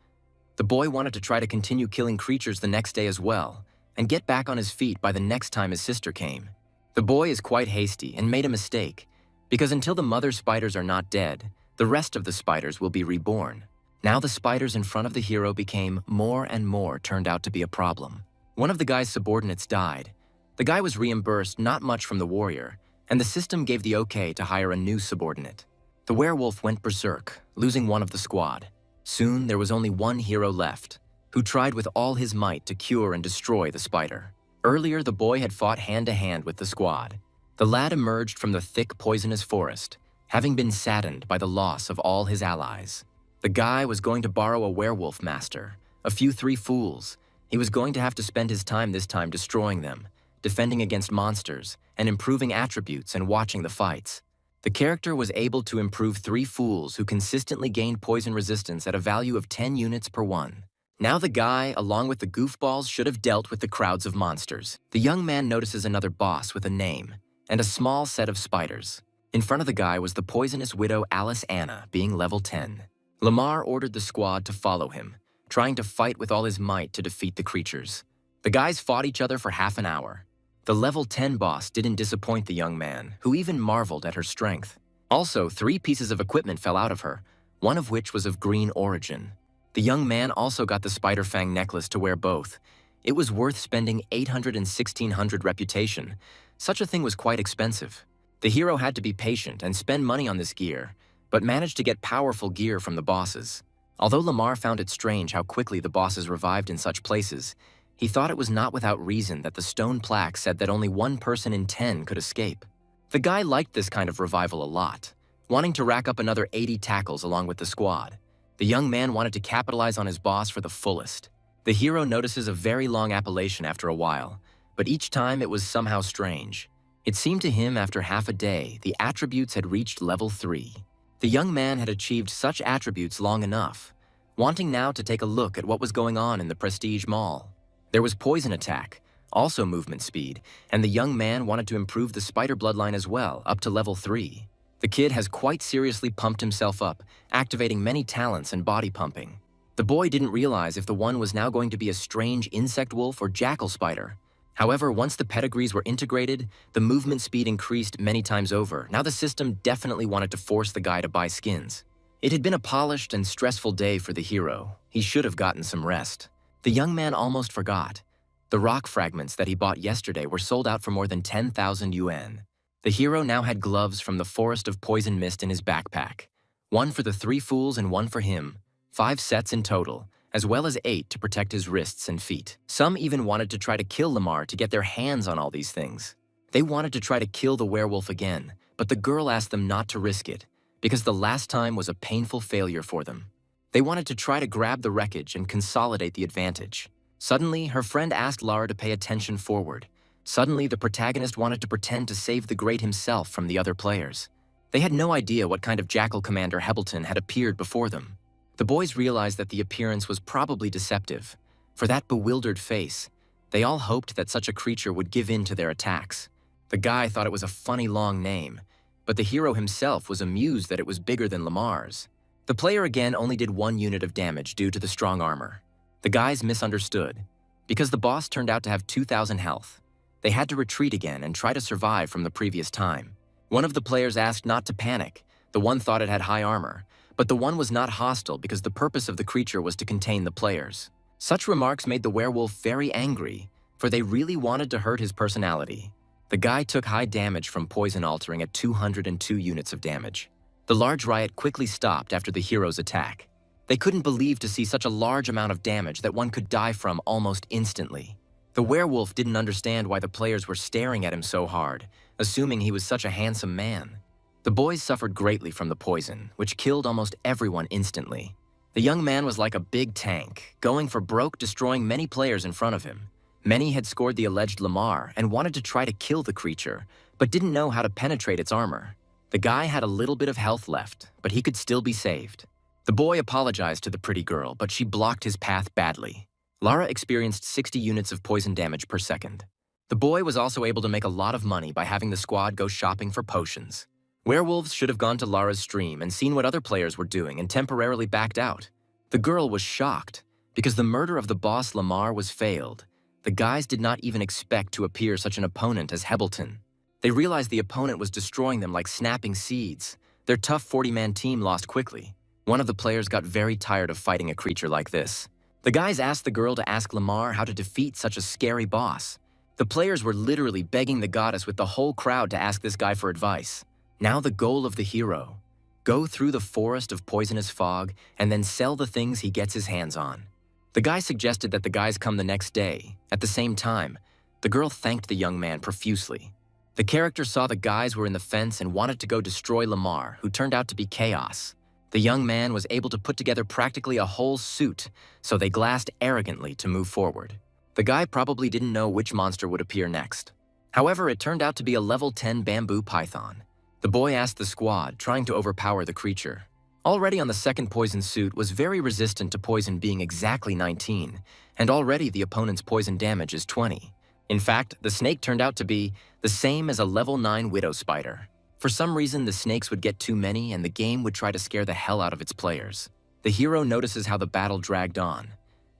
The boy wanted to try to continue killing creatures the next day as well, and get back on his feet by the next time his sister came. The boy is quite hasty and made a mistake, because until the mother spiders are not dead, the rest of the spiders will be reborn. Now the spiders in front of the hero became more and more turned out to be a problem. One of the guy's subordinates died. The guy was reimbursed not much from the warrior, and the system gave the okay to hire a new subordinate. The werewolf went berserk, losing one of the squad. Soon there was only one hero left, who tried with all his might to cure and destroy the spider. Earlier, the boy had fought hand-to-hand with the squad. The lad emerged from the thick, poisonous forest, having been saddened by the loss of all his allies. The guy was going to borrow a werewolf master, a few 3 fools. He was going to have to spend his time this time destroying them, defending against monsters, and improving attributes and watching the fights. The character was able to improve 3 fools who consistently gained poison resistance at a value of 10 units per one. Now the guy, along with the goofballs, should have dealt with the crowds of monsters. The young man notices another boss with a name, and a small set of spiders. In front of the guy was the poisonous widow Alice Anna, being level 10. Lamar ordered the squad to follow him, trying to fight with all his might to defeat the creatures. The guys fought each other for half an hour. The level 10 boss didn't disappoint the young man, who even marveled at her strength. Also, 3 pieces of equipment fell out of her, one of which was of green origin. The young man also got the spider fang necklace to wear both. It was worth spending 800 and 1600 reputation. Such a thing was quite expensive. The hero had to be patient and spend money on this gear, but managed to get powerful gear from the bosses. Although Lamar found it strange how quickly the bosses revived in such places, he thought it was not without reason that the stone plaque said that only 1 person in 10 could escape. The guy liked this kind of revival a lot, wanting to rack up another 80 tackles along with the squad. The young man wanted to capitalize on his boss for the fullest. The hero notices a very long appellation after a while, but each time it was somehow strange. It seemed to him after half a day, the attributes had reached level 3. The young man had achieved such attributes long enough, wanting now to take a look at what was going on in the Prestige Mall. There was poison attack, also movement speed, and the young man wanted to improve the spider bloodline as well, up to level 3. The kid has quite seriously pumped himself up, activating many talents and body pumping. The boy didn't realize if the one was now going to be a strange insect wolf or jackal spider. However, once the pedigrees were integrated, the movement speed increased many times over. Now the system definitely wanted to force the guy to buy skins. It had been a polished and stressful day for the hero. He should have gotten some rest. The young man almost forgot. The rock fragments that he bought yesterday were sold out for more than 10,000 yuan. The hero now had gloves from the Forest of Poison Mist in his backpack. 1 for the 3 fools and 1 for him. 5 sets in total, as well as 8 to protect his wrists and feet. Some even wanted to try to kill Lamar to get their hands on all these things. They wanted to try to kill the werewolf again, but the girl asked them not to risk it, because the last time was a painful failure for them. They wanted to try to grab the wreckage and consolidate the advantage. Suddenly, her friend asked Lara to pay attention forward. Suddenly, the protagonist wanted to pretend to save the great himself from the other players. They had no idea what kind of jackal commander Hebelton had appeared before them. The boys realized that the appearance was probably deceptive. For that bewildered face, they all hoped that such a creature would give in to their attacks. The guy thought it was a funny long name, but the hero himself was amused that it was bigger than Lamar's. The player again only did 1 unit of damage due to the strong armor. The guys misunderstood. Because the boss turned out to have 2,000 health, they had to retreat again and try to survive from the previous time. One of the players asked not to panic. The one thought it had high armor, but the one was not hostile because the purpose of the creature was to contain the players. Such remarks made the werewolf very angry, for they really wanted to hurt his personality. The guy took high damage from poison altering at 202 units of damage. The large riot quickly stopped after the hero's attack. They couldn't believe to see such a large amount of damage that one could die from almost instantly. The werewolf didn't understand why the players were staring at him so hard, assuming he was such a handsome man. The boys suffered greatly from the poison, which killed almost everyone instantly. The young man was like a big tank, going for broke, destroying many players in front of him. Many had scored the alleged Lamar and wanted to try to kill the creature, but didn't know how to penetrate its armor. The guy had a little bit of health left, but he could still be saved. The boy apologized to the pretty girl, but she blocked his path badly. Lara experienced 60 units of poison damage per second. The boy was also able to make a lot of money by having the squad go shopping for potions. Werewolves should have gone to Lara's stream and seen what other players were doing and temporarily backed out. The girl was shocked, because the murder of the boss Lamar was failed. The guys did not even expect to appear such an opponent as Hebelton. They realized the opponent was destroying them like snapping seeds. Their tough 40-man team lost quickly. One of the players got very tired of fighting a creature like this. The guys asked the girl to ask Lamar how to defeat such a scary boss. The players were literally begging the goddess with the whole crowd to ask this guy for advice. Now the goal of the hero: go through the forest of poisonous fog and then sell the things he gets his hands on. The guy suggested that the guys come the next day. At the same time, the girl thanked the young man profusely. The character saw the guys were in the fence and wanted to go destroy Lamar, who turned out to be chaos. The young man was able to put together practically a whole suit, so they glassed arrogantly to move forward. The guy probably didn't know which monster would appear next. However, it turned out to be a level 10 bamboo python. The boy asked the squad, trying to overpower the creature. Already on the second poison suit was very resistant to poison being exactly 19, and already the opponent's poison damage is 20. In fact, the snake turned out to be the same as a level 9 widow spider. For some reason, the snakes would get too many and the game would try to scare the hell out of its players. The hero notices how the battle dragged on.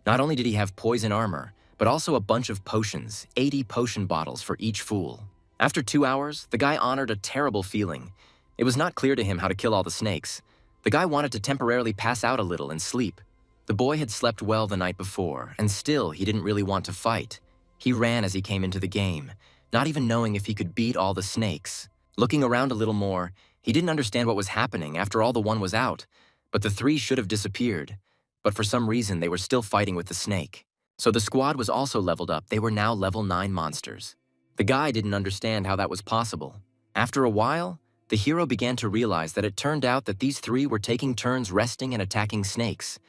Not only did he have poison armor, but also a bunch of potions, 80 potion bottles for each fool. After 2 hours, the guy honored a terrible feeling. It was not clear to him how to kill all the snakes. The guy wanted to temporarily pass out a little and sleep. The boy had slept well the night before, and still he didn't really want to fight. He ran as he came into the game, not even knowing if he could beat all the snakes. Looking around a little more, he didn't understand what was happening after all the one was out, but the 3 should have disappeared. But for some reason, they were still fighting with the snake. So the squad was also leveled up. They were now level 9 monsters. The guy didn't understand how that was possible. After a while, the hero began to realize that it turned out that these 3 were taking turns resting and attacking snakes.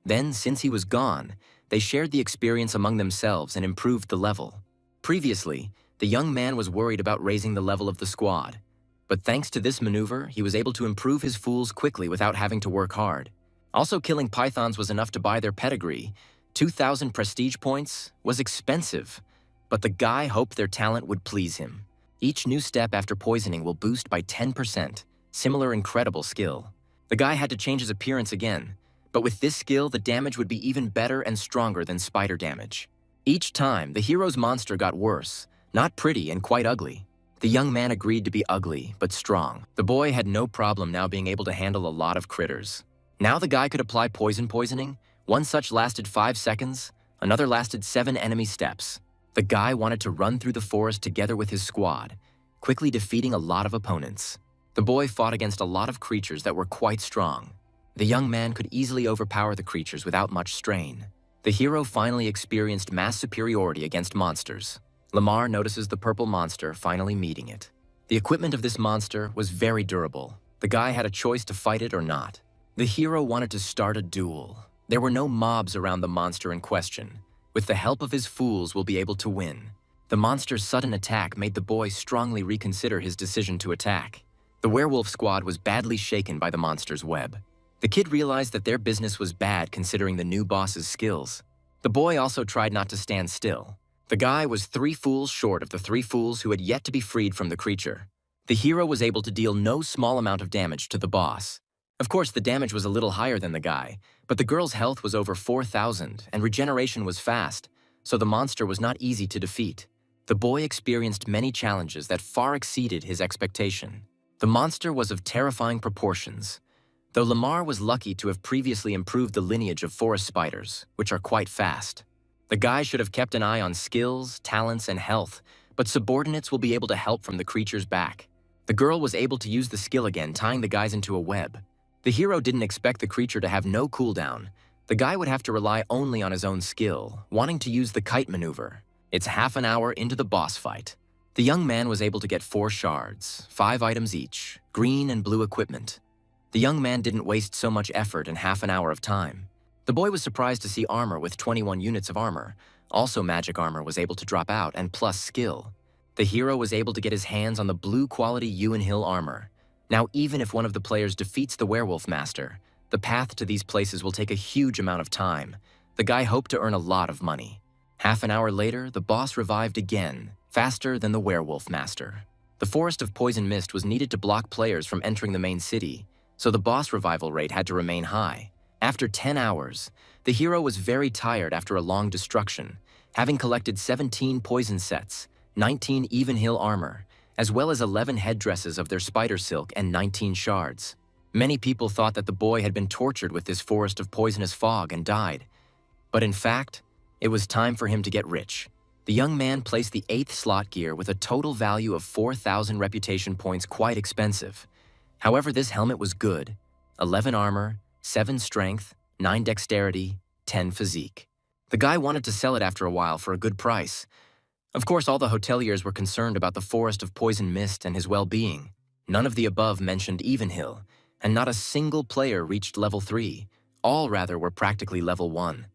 Then, since he was gone, they shared the experience among themselves and improved the level. Previously, the young man was worried about raising the level of the squad. But thanks to this maneuver, he was able to improve his fools quickly without having to work hard. Also, killing pythons was enough to buy their pedigree. 2,000 prestige points was expensive, but the guy hoped their talent would please him. Each new step after poisoning will boost by 10%, similar incredible skill. The guy had to change his appearance again, but with this skill, the damage would be even better and stronger than spider damage. Each time, the hero's monster got worse, not pretty and quite ugly. The young man agreed to be ugly, but strong. The boy had no problem now being able to handle a lot of critters. Now the guy could apply poisoning. One such lasted 5 seconds, another lasted 7 enemy steps. The guy wanted to run through the forest together with his squad, quickly defeating a lot of opponents. The boy fought against a lot of creatures that were quite strong. The young man could easily overpower the creatures without much strain. The hero finally experienced mass superiority against monsters. Lamar notices the purple monster finally meeting it. The equipment of this monster was very durable. The guy had a choice to fight it or not. The hero wanted to start a duel. There were no mobs around the monster in question. With the help of his fools, we'll be able to win. The monster's sudden attack made the boy strongly reconsider his decision to attack. The werewolf squad was badly shaken by the monster's web. The kid realized that their business was bad considering the new boss's skills. The boy also tried not to stand still. The guy was 3 fools short of the 3 fools who had yet to be freed from the creature. The hero was able to deal no small amount of damage to the boss. Of course, the damage was a little higher than the guy, but the girl's health was over 4,000 and regeneration was fast, so the monster was not easy to defeat. The boy experienced many challenges that far exceeded his expectation. The monster was of terrifying proportions. Though Lamar was lucky to have previously improved the lineage of forest spiders, which are quite fast. The guy should have kept an eye on skills, talents, and health, but subordinates will be able to help from the creature's back. The girl was able to use the skill again, tying the guys into a web. The hero didn't expect the creature to have no cooldown. The guy would have to rely only on his own skill, wanting to use the kite maneuver. It's half an hour into the boss fight. The young man was able to get 4 shards, 5 items each, green and blue equipment. The young man didn't waste so much effort in half an hour of time. The boy was surprised to see armor with 21 units of armor. Also magic armor was able to drop out and plus skill. The hero was able to get his hands on the blue quality Ewan Hill armor. Now even if one of the players defeats the werewolf master, the path to these places will take a huge amount of time. The guy hoped to earn a lot of money. Half an hour later, the boss revived again, faster than the werewolf master. The forest of poison mist was needed to block players from entering the main city, so the boss revival rate had to remain high. After 10 hours, the hero was very tired after a long destruction, having collected 17 poison sets, 19 even hill armor, as well as 11 headdresses of their spider silk and 19 shards. Many people thought that the boy had been tortured with this forest of poisonous fog and died. But in fact, it was time for him to get rich. The young man placed the 8th slot gear with a total value of 4,000 reputation points, quite expensive. However, this helmet was good. 11 armor, 7 strength, 9 dexterity, 10 physique. The guy wanted to sell it after a while for a good price. Of course, all the hoteliers were concerned about the forest of poison mist and his well-being. None of the above mentioned Evenhill, and not a single player reached level 3. All rather were practically level 1.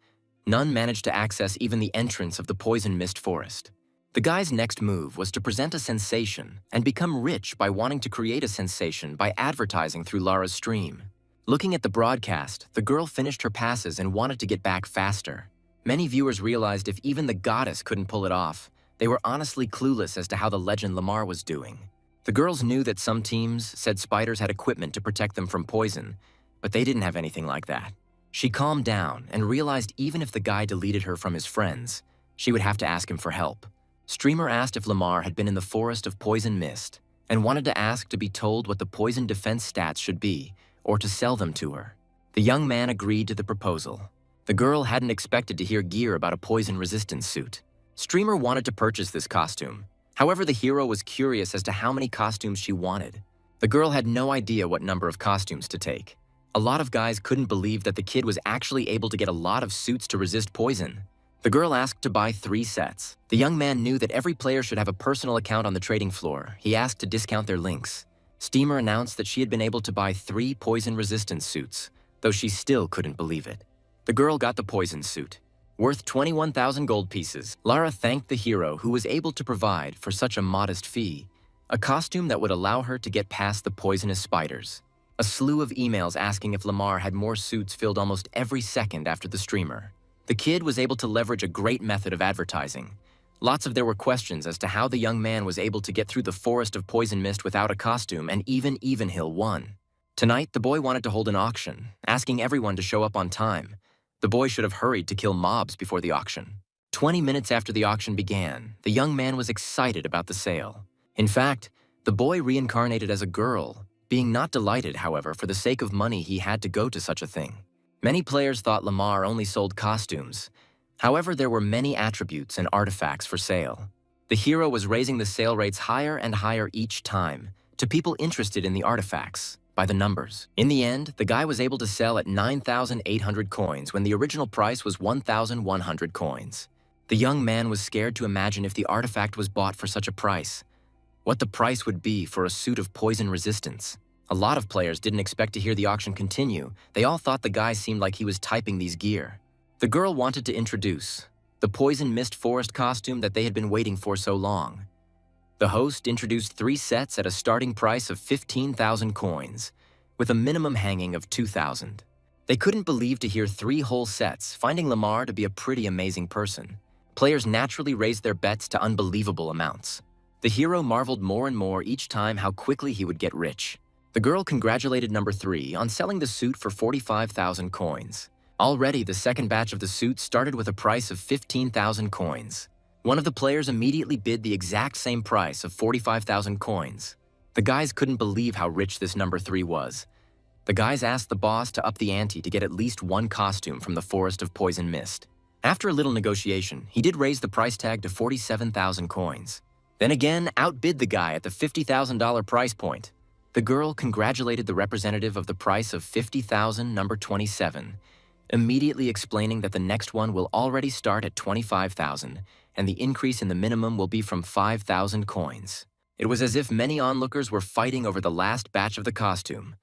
None managed to access even the entrance of the poison mist forest. The guy's next move was to present a sensation and become rich by wanting to create a sensation by advertising through Lara's stream. Looking at the broadcast, the girl finished her passes and wanted to get back faster. Many viewers realized if even the goddess couldn't pull it off, they were honestly clueless as to how the legend Lamar was doing. The girls knew that some teams said spiders had equipment to protect them from poison, but they didn't have anything like that. She calmed down and realized even if the guy deleted her from his friends, she would have to ask him for help. Streamer asked if Lamar had been in the forest of poison mist and wanted to ask to be told what the poison defense stats should be or to sell them to her. The young man agreed to the proposal. The girl hadn't expected to hear gear about a poison resistance suit. Streamer wanted to purchase this costume. However, the hero was curious as to how many costumes she wanted. The girl had no idea what number of costumes to take. A lot of guys couldn't believe that the kid was actually able to get a lot of suits to resist poison. The girl asked to buy 3 sets. The young man knew that every player should have a personal account on the trading floor. He asked to discount their links. Steamer announced that she had been able to buy 3 poison resistance suits, though she still couldn't believe it. The girl got the poison suit. Worth 21,000 gold pieces, Lara thanked the hero who was able to provide, for such a modest fee, a costume that would allow her to get past the poisonous spiders. A slew of emails asking if Lamar had more suits filled almost every second after the streamer. The kid was able to leverage a great method of advertising. Lots of there were questions as to how the young man was able to get through the forest of poison mist without a costume, and even Evenhill won. Tonight, the boy wanted to hold an auction, asking everyone to show up on time. The boy should have hurried to kill mobs before the auction. 20 minutes after the auction began, the young man was excited about the sale. In fact, the boy reincarnated as a girl, being not delighted, however, for the sake of money he had to go to such a thing. Many players thought Lamar only sold costumes. However, there were many attributes and artifacts for sale. The hero was raising the sale rates higher and higher each time, to people interested in the artifacts, by the numbers. In the end, the guy was able to sell at 9,800 coins when the original price was 1,100 coins. The young man was scared to imagine if the artifact was bought for such a price, what the price would be for a suit of poison resistance. A lot of players didn't expect to hear the auction continue. They all thought the guy seemed like he was typing these gear. The girl wanted to introduce the poison mist forest costume that they had been waiting for so long. The host introduced 3 sets at a starting price of 15,000 coins, with a minimum hanging of 2,000. They couldn't believe to hear 3 whole sets, finding Lamar to be a pretty amazing person. Players naturally raised their bets to unbelievable amounts. The hero marveled more and more each time how quickly he would get rich. The girl congratulated number 3 on selling the suit for 45,000 coins. Already, the second batch of the suit started with a price of 15,000 coins. One of the players immediately bid the exact same price of 45,000 coins. The guys couldn't believe how rich this number 3 was. The guys asked the boss to up the ante to get at least 1 costume from the Forest of Poison Mist. After a little negotiation, he did raise the price tag to 47,000 coins. Then again, outbid the guy at the $50,000 price point. The girl congratulated the representative of the price of 50,000, number 27, immediately explaining that the next one will already start at 25,000, and the increase in the minimum will be from 5,000 coins. It was as if many onlookers were fighting over the last batch of the costume,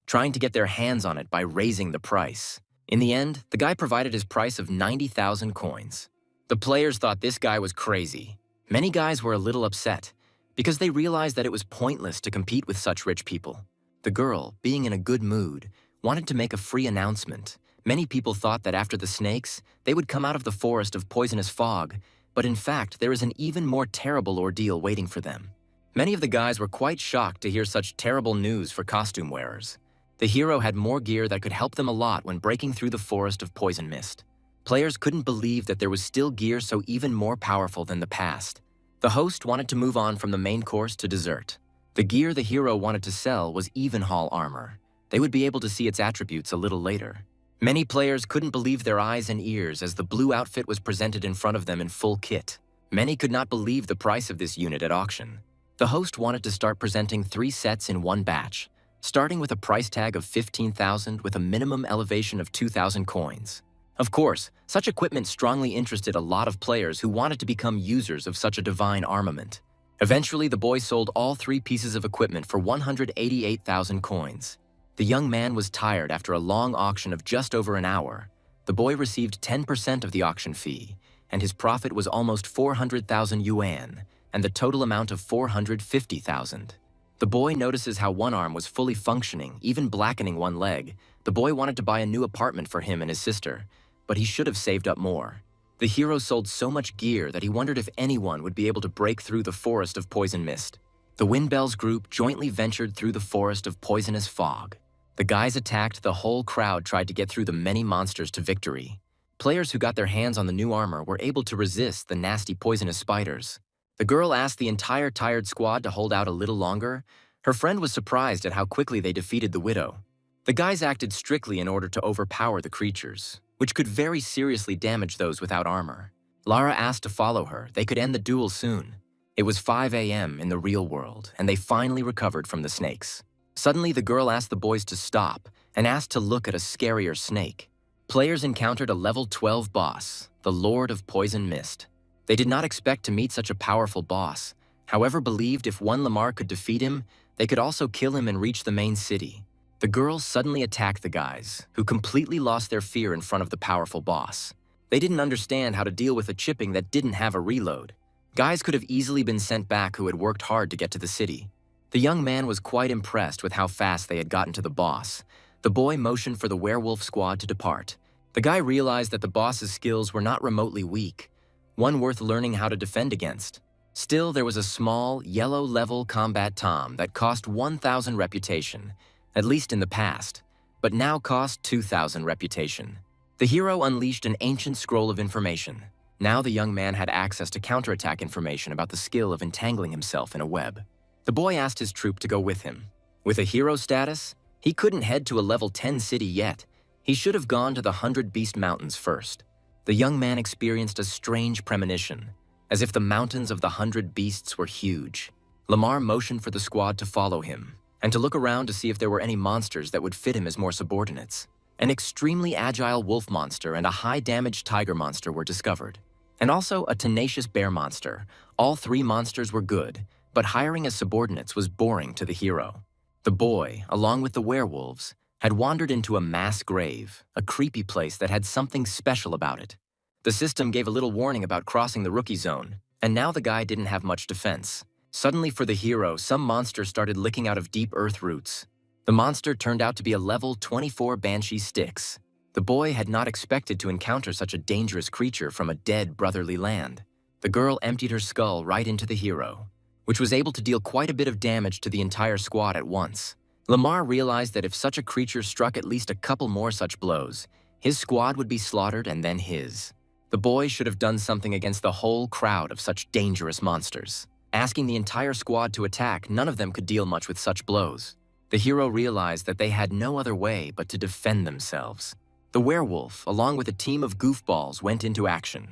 trying to get their hands on it by raising the price. In the end, the guy provided his price of 90,000 coins. The players thought this guy was crazy. Many guys were a little upset, because they realized that it was pointless to compete with such rich people. The girl, being in a good mood, wanted to make a free announcement. Many people thought that after the snakes, they would come out of the forest of poisonous fog, but in fact, there is an even more terrible ordeal waiting for them. Many of the guys were quite shocked to hear such terrible news for costume wearers. The hero had more gear that could help them a lot when breaking through the forest of poison mist. Players couldn't believe that there was still gear so even more powerful than the past. The host wanted to move on from the main course to dessert. The gear the hero wanted to sell was Evenhall armor. They would be able to see its attributes a little later. Many players couldn't believe their eyes and ears as the blue outfit was presented in front of them in full kit. Many could not believe the price of this unit at auction. The host wanted to start presenting 3 sets in one batch, starting with a price tag of 15,000 with a minimum elevation of 2,000 coins. Of course, such equipment strongly interested a lot of players who wanted to become users of such a divine armament. Eventually, the boy sold all 3 pieces of equipment for 188,000 coins. The young man was tired after a long auction of just over an hour. The boy received 10% of the auction fee, and his profit was almost 400,000 yuan, and the total amount of 450,000. The boy notices how one arm was fully functioning, even blackening one leg. The boy wanted to buy a new apartment for him and his sister, but he should have saved up more. The hero sold so much gear that he wondered if anyone would be able to break through the forest of poison mist. The Windbells group jointly ventured through the forest of poisonous fog. The guys attacked, the whole crowd tried to get through the many monsters to victory. Players who got their hands on the new armor were able to resist the nasty poisonous spiders. The girl asked the entire tired squad to hold out a little longer. Her friend was surprised at how quickly they defeated the widow. The guys acted strictly in order to overpower the creatures, which could very seriously damage those without armor. Lara asked to follow her. They could end the duel soon. It was 5 a.m. in the real world, and they finally recovered from the snakes. Suddenly, the girl asked the boys to stop and asked to look at a scarier snake. Players encountered a level 12 boss, the Lord of Poison Mist. They did not expect to meet such a powerful boss, however believed if one Lamar could defeat him, they could also kill him and reach the main city. The girls suddenly attacked the guys, who completely lost their fear in front of the powerful boss. They didn't understand how to deal with a chipping that didn't have a reload. Guys could have easily been sent back who had worked hard to get to the city. The young man was quite impressed with how fast they had gotten to the boss. The boy motioned for the werewolf squad to depart. The guy realized that the boss's skills were not remotely weak, one worth learning how to defend against. Still, there was a small, yellow-level combat tom that cost 1,000 reputation, at least in the past, but now cost 2,000 reputation. The hero unleashed an ancient scroll of information. Now the young man had access to counterattack information about the skill of entangling himself in a web. The boy asked his troop to go with him. With a hero status, he couldn't head to a level 10 city yet. He should have gone to the 100 Beast Mountains first. The young man experienced a strange premonition, as if the mountains of the 100 beasts were huge. Lamar motioned for the squad to follow him, and to look around to see if there were any monsters that would fit him as more subordinates. An extremely agile wolf monster and a high-damage tiger monster were discovered, and also a tenacious bear monster. All 3 monsters were good, but hiring as subordinates was boring to the hero. The boy, along with the werewolves, had wandered into a mass grave, a creepy place that had something special about it. The system gave a little warning about crossing the rookie zone, and now the guy didn't have much defense. Suddenly for the hero, some monster started licking out of deep earth roots. The monster turned out to be a level 24 Banshee Styx. The boy had not expected to encounter such a dangerous creature from a dead brotherly land. The girl emptied her skull right into the hero, which was able to deal quite a bit of damage to the entire squad at once. Lamar realized that if such a creature struck at least a couple more such blows, his squad would be slaughtered and then his. The boy should have done something against the whole crowd of such dangerous monsters. Asking the entire squad to attack, none of them could deal much with such blows. The hero realized that they had no other way but to defend themselves. The werewolf, along with a team of goofballs, went into action.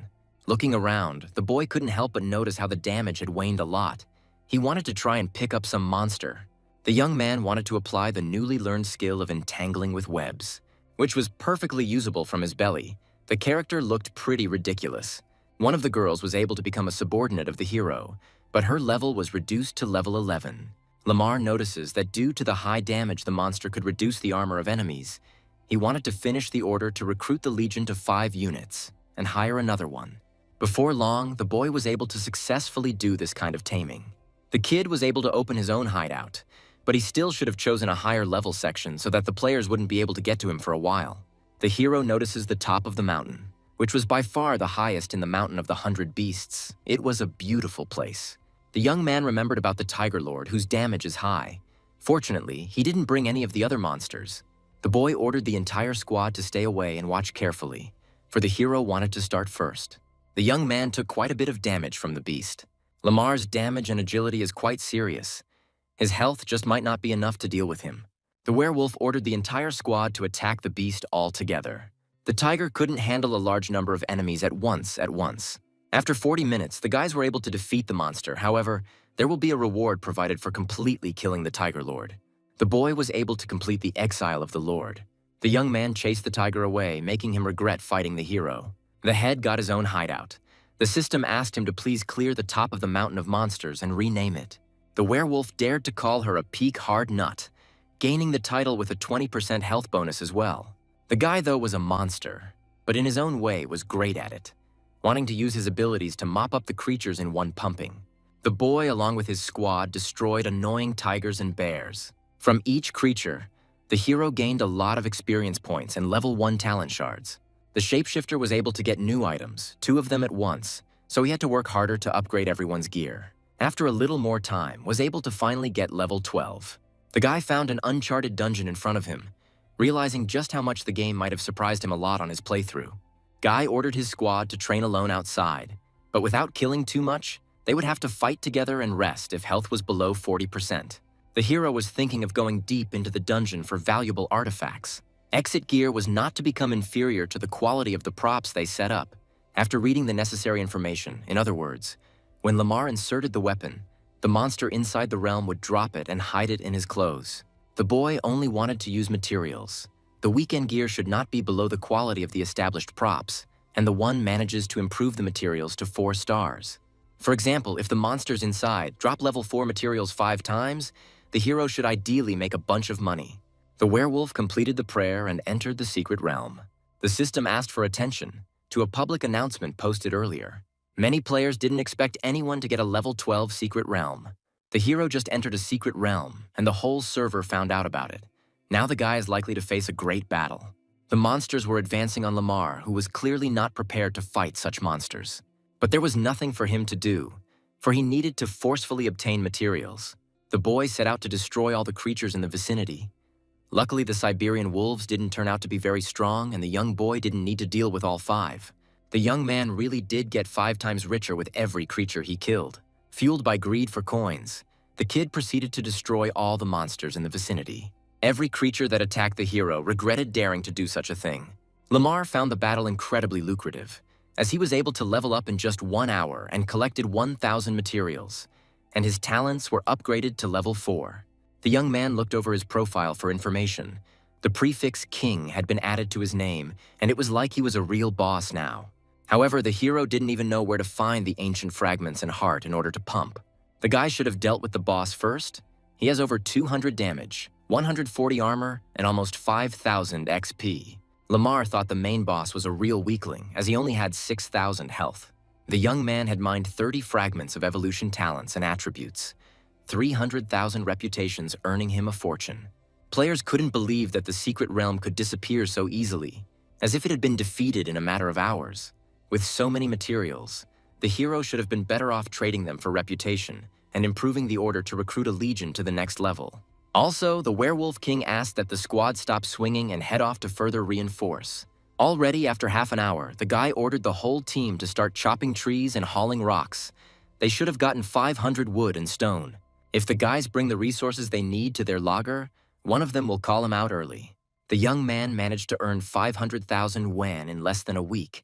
Looking around, the boy couldn't help but notice how the damage had waned a lot. He wanted to try and pick up some monster. The young man wanted to apply the newly learned skill of entangling with webs, which was perfectly usable from his belly. The character looked pretty ridiculous. One of the girls was able to become a subordinate of the hero, but her level was reduced to level 11. Lamar notices that due to the high damage the monster could reduce the armor of enemies, he wanted to finish the order to recruit the Legion to 5 units and hire another one. Before long, the boy was able to successfully do this kind of taming. The kid was able to open his own hideout, but he still should have chosen a higher level section so that the players wouldn't be able to get to him for a while. The hero notices the top of the mountain, which was by far the highest in the Mountain of the 100 Beasts. It was a beautiful place. The young man remembered about the Tiger Lord, whose damage is high. Fortunately, he didn't bring any of the other monsters. The boy ordered the entire squad to stay away and watch carefully, for the hero wanted to start first. The young man took quite a bit of damage from the beast. Lamar's damage and agility is quite serious. His health just might not be enough to deal with him. The werewolf ordered the entire squad to attack the beast all together. The tiger couldn't handle a large number of enemies at once. After 40 minutes, the guys were able to defeat the monster. However, there will be a reward provided for completely killing the Tiger Lord. The boy was able to complete the exile of the Lord. The young man chased the tiger away, making him regret fighting the hero. The head got his own hideout. The system asked him to please clear the top of the mountain of monsters and rename it. The werewolf dared to call her a peak hard nut, gaining the title with a 20% health bonus as well. The guy, though, was a monster, but in his own way was great at it, wanting to use his abilities to mop up the creatures in one pumping. The boy, along with his squad, destroyed annoying tigers and bears. From each creature, the hero gained a lot of experience points and level 1 talent shards. The shapeshifter was able to get new items, 2 of them at once, so he had to work harder to upgrade everyone's gear. After a little more time, was able to finally get level 12. The guy found an uncharted dungeon in front of him, realizing just how much the game might have surprised him a lot on his playthrough. Guy ordered his squad to train alone outside, but without killing too much, they would have to fight together and rest if health was below 40%. The hero was thinking of going deep into the dungeon for valuable artifacts. Exit gear was not to become inferior to the quality of the props they set up. After reading the necessary information, in other words, when Lamar inserted the weapon, the monster inside the realm would drop it and hide it in his clothes. The boy only wanted to use materials. The weekend gear should not be below the quality of the established props, and the one manages to improve the materials to 4 stars. For example, if the monsters inside drop level 4 materials 5 times, the hero should ideally make a bunch of money. The werewolf completed the prayer and entered the secret realm. The system asked for attention to a public announcement posted earlier. Many players didn't expect anyone to get a level 12 secret realm. The hero just entered a secret realm, and the whole server found out about it. Now the guy is likely to face a great battle. The monsters were advancing on Lamar, who was clearly not prepared to fight such monsters. But there was nothing for him to do, for he needed to forcefully obtain materials. The boy set out to destroy all the creatures in the vicinity. Luckily, the Siberian wolves didn't turn out to be very strong, and the young boy didn't need to deal with all 5. The young man really did get 5 times richer with every creature he killed. Fueled by greed for coins, the kid proceeded to destroy all the monsters in the vicinity. Every creature that attacked the hero regretted daring to do such a thing. Lamar found the battle incredibly lucrative, as he was able to level up in just 1 hour and collected 1,000 materials, and his talents were upgraded to level 4. The young man looked over his profile for information. The prefix King had been added to his name, and it was like he was a real boss now. However, the hero didn't even know where to find the ancient fragments and heart in order to pump. The guy should have dealt with the boss first. He has over 200 damage, 140 armor, and almost 5,000 XP. Lamar thought the main boss was a real weakling, as he only had 6,000 health. The young man had mined 30 fragments of evolution talents and attributes, 300,000 reputations earning him a fortune. Players couldn't believe that the secret realm could disappear so easily, as if it had been defeated in a matter of hours. With so many materials, the hero should have been better off trading them for reputation and improving the order to recruit a legion to the next level. Also, the Werewolf King asked that the squad stop swinging and head off to further reinforce. Already after half an hour, the guy ordered the whole team to start chopping trees and hauling rocks. They should have gotten 500 wood and stone. If the guys bring the resources they need to their laager, one of them will call him out early. The young man managed to earn 500,000 yuan in less than a week.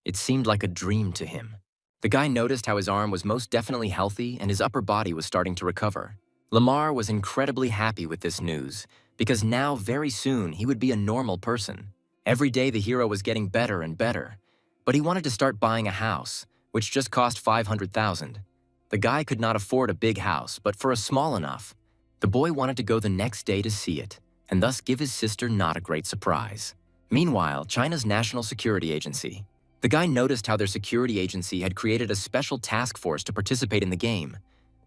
It seemed like a dream to him. The guy noticed how his arm was most definitely healthy and his upper body was starting to recover. Lamar was incredibly happy with this news, because now, very soon, he would be a normal person. Every day the hero was getting better and better, but he wanted to start buying a house, which just cost 500,000. The guy could not afford a big house, but for a small enough. The boy wanted to go the next day to see it, and thus give his sister not a great surprise. Meanwhile, China's National Security Agency. The guy noticed how their security agency had created a special task force to participate in the game.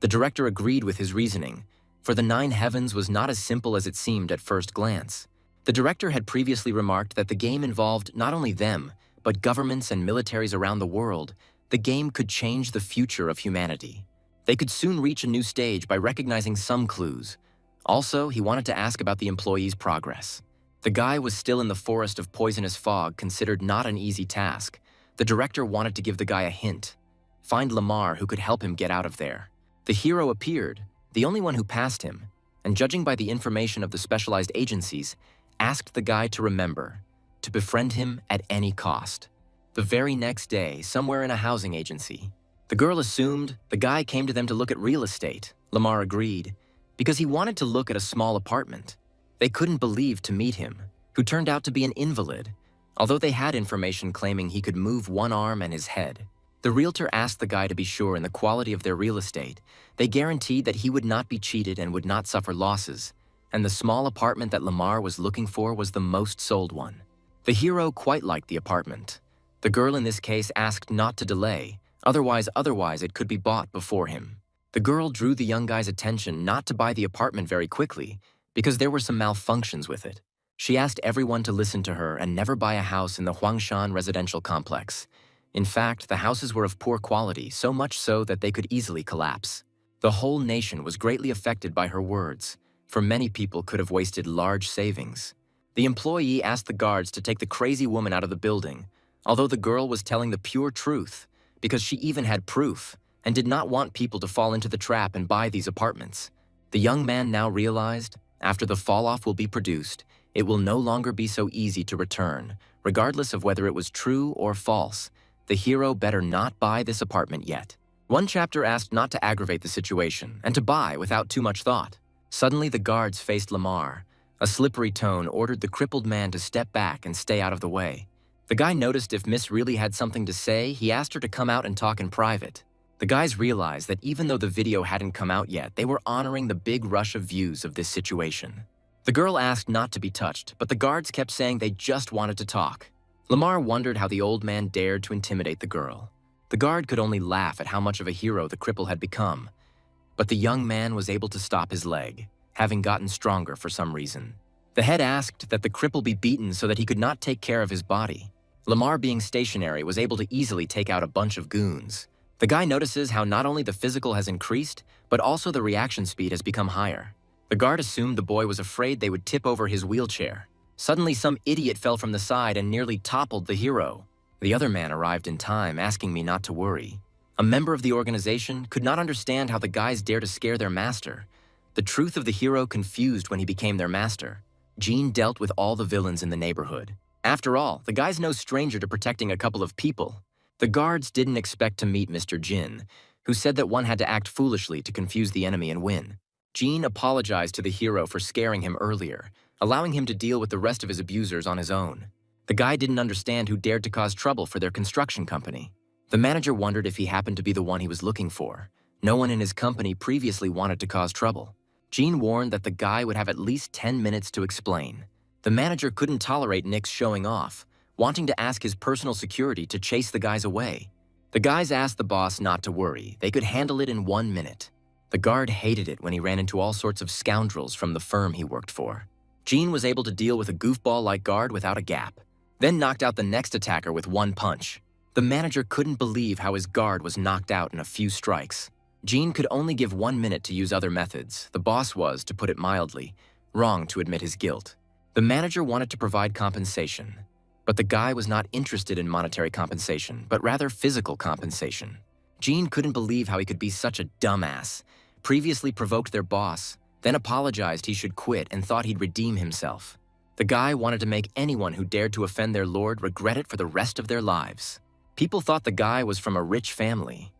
The director agreed with his reasoning, for the Nine Heavens was not as simple as it seemed at first glance. The director had previously remarked that the game involved not only them, but governments and militaries around the world. The game could change the future of humanity. They could soon reach a new stage by recognizing some clues. Also, he wanted to ask about the employees' progress. The guy was still in the forest of poisonous fog, considered not an easy task. The director wanted to give the guy a hint. Find Lamar, who could help him get out of there. The hero appeared, the only one who passed him, and judging by the information of the specialized agencies, asked the guy to remember, to befriend him at any cost. The very next day, somewhere in a housing agency, the girl assumed the guy came to them to look at real estate. Lamar agreed, because he wanted to look at a small apartment. They couldn't believe to meet him, who turned out to be an invalid, although they had information claiming he could move one arm and his head. The realtor asked the guy to be sure in the quality of their real estate. They guaranteed that he would not be cheated and would not suffer losses, and the small apartment that Lamar was looking for was the most sold one. The hero quite liked the apartment. The girl in this case asked not to delay, otherwise it could be bought before him. The girl drew the young guy's attention not to buy the apartment very quickly, because there were some malfunctions with it. She asked everyone to listen to her and never buy a house in the Huangshan residential complex. In fact, the houses were of poor quality, so much so that they could easily collapse. The whole nation was greatly affected by her words, for many people could have wasted large savings. The employee asked the guards to take the crazy woman out of the building, although the girl was telling the pure truth, because she even had proof, and did not want people to fall into the trap and buy these apartments. The young man now realized, after the fall-off will be produced, it will no longer be so easy to return, regardless of whether it was true or false. The hero better not buy this apartment yet. One chapter asked not to aggravate the situation and to buy without too much thought. Suddenly the guards faced Lamar. A slippery tone ordered the crippled man to step back and stay out of the way. The guy noticed if Miss really had something to say, he asked her to come out and talk in private. The guys realized that even though the video hadn't come out yet, they were honoring the big rush of views of this situation. The girl asked not to be touched, but the guards kept saying they just wanted to talk. Lamar wondered how the old man dared to intimidate the girl. The guard could only laugh at how much of a hero the cripple had become. But the young man was able to stop his leg, having gotten stronger for some reason. The head asked that the cripple be beaten so that he could not take care of his body. Lamar, being stationary, was able to easily take out a bunch of goons. The guy notices how not only the physical has increased, but also the reaction speed has become higher. The guard assumed the boy was afraid they would tip over his wheelchair. Suddenly, some idiot fell from the side and nearly toppled the hero. The other man arrived in time, asking me not to worry. A member of the organization could not understand how the guys dare to scare their master. The truth of the hero confused when he became their master. Jean dealt with all the villains in the neighborhood. After all, the guy's no stranger to protecting a couple of people. The guards didn't expect to meet Mr. Jin, who said that one had to act foolishly to confuse the enemy and win. Jean apologized to the hero for scaring him earlier, allowing him to deal with the rest of his abusers on his own. The guy didn't understand who dared to cause trouble for their construction company. The manager wondered if he happened to be the one he was looking for. No one in his company previously wanted to cause trouble. Jean warned that the guy would have at least 10 minutes to explain. The manager couldn't tolerate Nick's showing off, wanting to ask his personal security to chase the guys away. The guys asked the boss not to worry, they could handle it in 1 minute. The guard hated it when he ran into all sorts of scoundrels from the firm he worked for. Jean was able to deal with a goofball-like guard without a gap, then knocked out the next attacker with 1 punch. The manager couldn't believe how his guard was knocked out in a few strikes. Jean could only give 1 minute to use other methods. The boss was, to put it mildly, wrong to admit his guilt. The manager wanted to provide compensation, but the guy was not interested in monetary compensation, but rather physical compensation. Jean couldn't believe how he could be such a dumbass, previously provoked their boss, then apologized he should quit and thought he'd redeem himself. The guy wanted to make anyone who dared to offend their lord regret it for the rest of their lives. People thought the guy was from a rich family.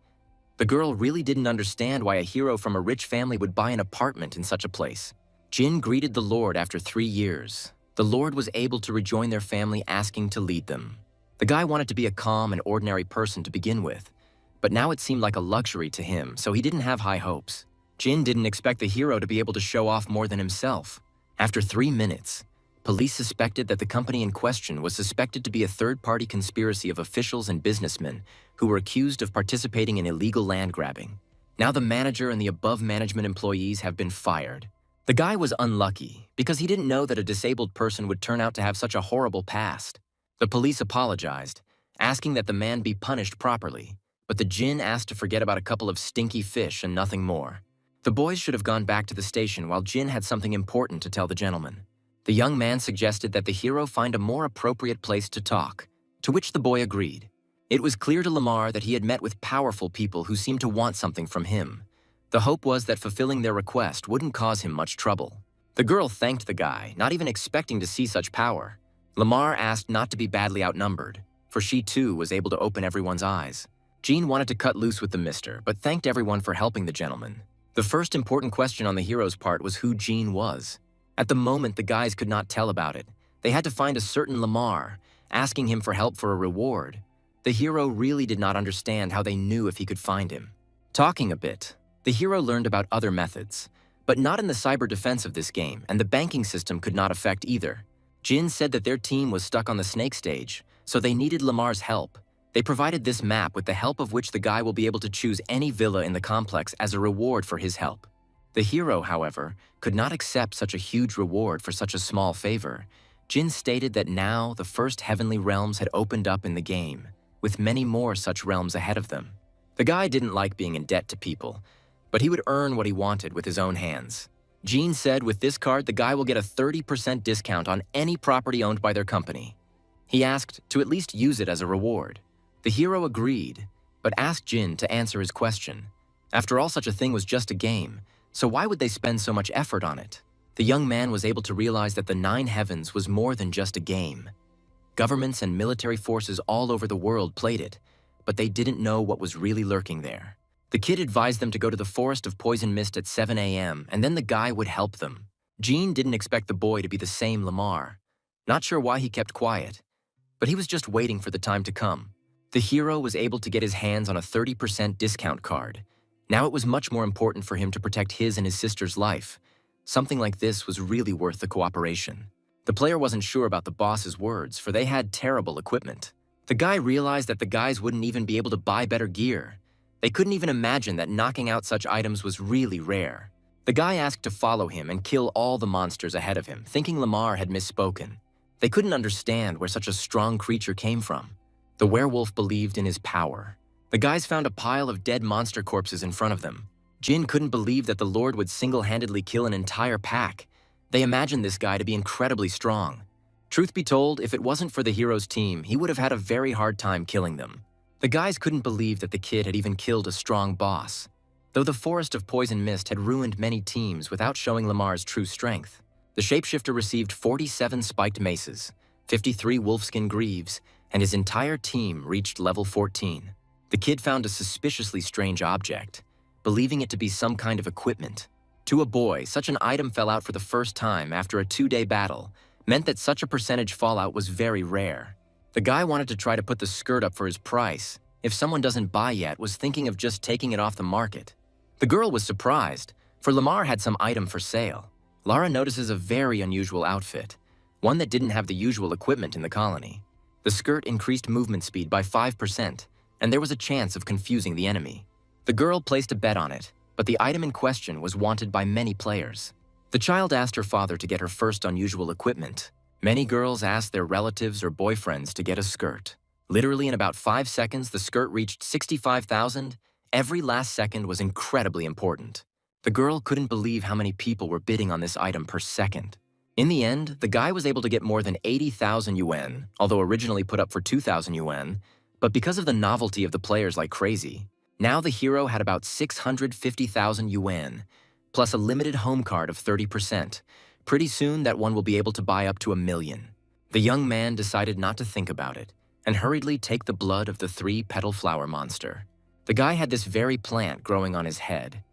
The girl really didn't understand why a hero from a rich family would buy an apartment in such a place. Jin greeted the Lord after 3 years. The Lord was able to rejoin their family, asking to lead them. The guy wanted to be a calm and ordinary person to begin with, but now it seemed like a luxury to him, so he didn't have high hopes. Jin didn't expect the hero to be able to show off more than himself. After 3 minutes, police suspected that the company in question was suspected to be a third-party conspiracy of officials and businessmen who were accused of participating in illegal land grabbing. Now the manager and the above management employees have been fired. The guy was unlucky because he didn't know that a disabled person would turn out to have such a horrible past. The police apologized, asking that the man be punished properly, but the Jin asked to forget about a couple of stinky fish and nothing more. The boys should have gone back to the station while Jin had something important to tell the gentleman. The young man suggested that the hero find a more appropriate place to talk, to which the boy agreed. It was clear to Lamar that he had met with powerful people who seemed to want something from him. The hope was that fulfilling their request wouldn't cause him much trouble. The girl thanked the guy, not even expecting to see such power. Lamar asked not to be badly outnumbered, for she too was able to open everyone's eyes. Jean wanted to cut loose with the mister, but thanked everyone for helping the gentleman. The first important question on the hero's part was who Jean was. At the moment, the guys could not tell about it. They had to find a certain Lamar, asking him for help for a reward. The hero really did not understand how they knew if he could find him. Talking a bit, the hero learned about other methods, but not in the cyber defense of this game, and the banking system could not affect either. Jin said that their team was stuck on the snake stage, so they needed Lamar's help. They provided this map with the help of which the guy will be able to choose any villa in the complex as a reward for his help. The hero, however, could not accept such a huge reward for such a small favor. Jin stated that now the first heavenly realms had opened up in the game, with many more such realms ahead of them. The guy didn't like being in debt to people, but he would earn what he wanted with his own hands. Jean said with this card the guy will get a 30% discount on any property owned by their company. He asked to at least use it as a reward. The hero agreed, but asked Jin to answer his question. After all, such a thing was just a game, so why would they spend so much effort on it? The young man was able to realize that the 9 Heavens was more than just a game. Governments and military forces all over the world played it, but they didn't know what was really lurking there. The kid advised them to go to the Forest of Poison Mist at 7 a.m., and then the guy would help them. Jean didn't expect the boy to be the same Lamar. Not sure why he kept quiet, but he was just waiting for the time to come. The hero was able to get his hands on a 30% discount card. Now it was much more important for him to protect his and his sister's life. Something like this was really worth the cooperation. The player wasn't sure about the boss's words, for they had terrible equipment. The guy realized that the guys wouldn't even be able to buy better gear. They couldn't even imagine that knocking out such items was really rare. The guy asked to follow him and kill all the monsters ahead of him, thinking Lamar had misspoken. They couldn't understand where such a strong creature came from. The werewolf believed in his power. The guys found a pile of dead monster corpses in front of them. Jin couldn't believe that the Lord would single-handedly kill an entire pack. They imagined this guy to be incredibly strong. Truth be told, if it wasn't for the hero's team, he would have had a very hard time killing them. The guys couldn't believe that the kid had even killed a strong boss, though the Forest of Poison Mist had ruined many teams without showing Lamar's true strength. The shapeshifter received 47 spiked maces, 53 wolfskin greaves, and his entire team reached level 14. The kid found a suspiciously strange object, believing it to be some kind of equipment. To a boy, such an item fell out for the first time after a 2-day battle, meant that such a percentage fallout was very rare. The guy wanted to try to put the skirt up for his price. If someone doesn't buy yet, was thinking of just taking it off the market. The girl was surprised, For Lamar had some item for sale. Lara notices a very unusual outfit, one that didn't have the usual equipment in the colony. The skirt increased movement speed by 5%, and there was a chance of confusing the enemy. The girl placed a bet on it, but the item in question was wanted by many players. The child asked her father to get her first unusual equipment. Many girls asked their relatives or boyfriends to get a skirt. Literally in about 5 seconds, the skirt reached 65,000. Every last second was incredibly important. The girl couldn't believe how many people were bidding on this item per second. In the end, the guy was able to get more than 80,000 yuan, although originally put up for 2,000 yuan, but because of the novelty of the players like crazy, now the hero had about 650,000 yuan, plus a limited home card of 30%. Pretty soon, that one will be able to buy up to 1 million. The young man decided not to think about it and hurriedly take the blood of the 3-petal flower monster. The guy had this very plant growing on his head,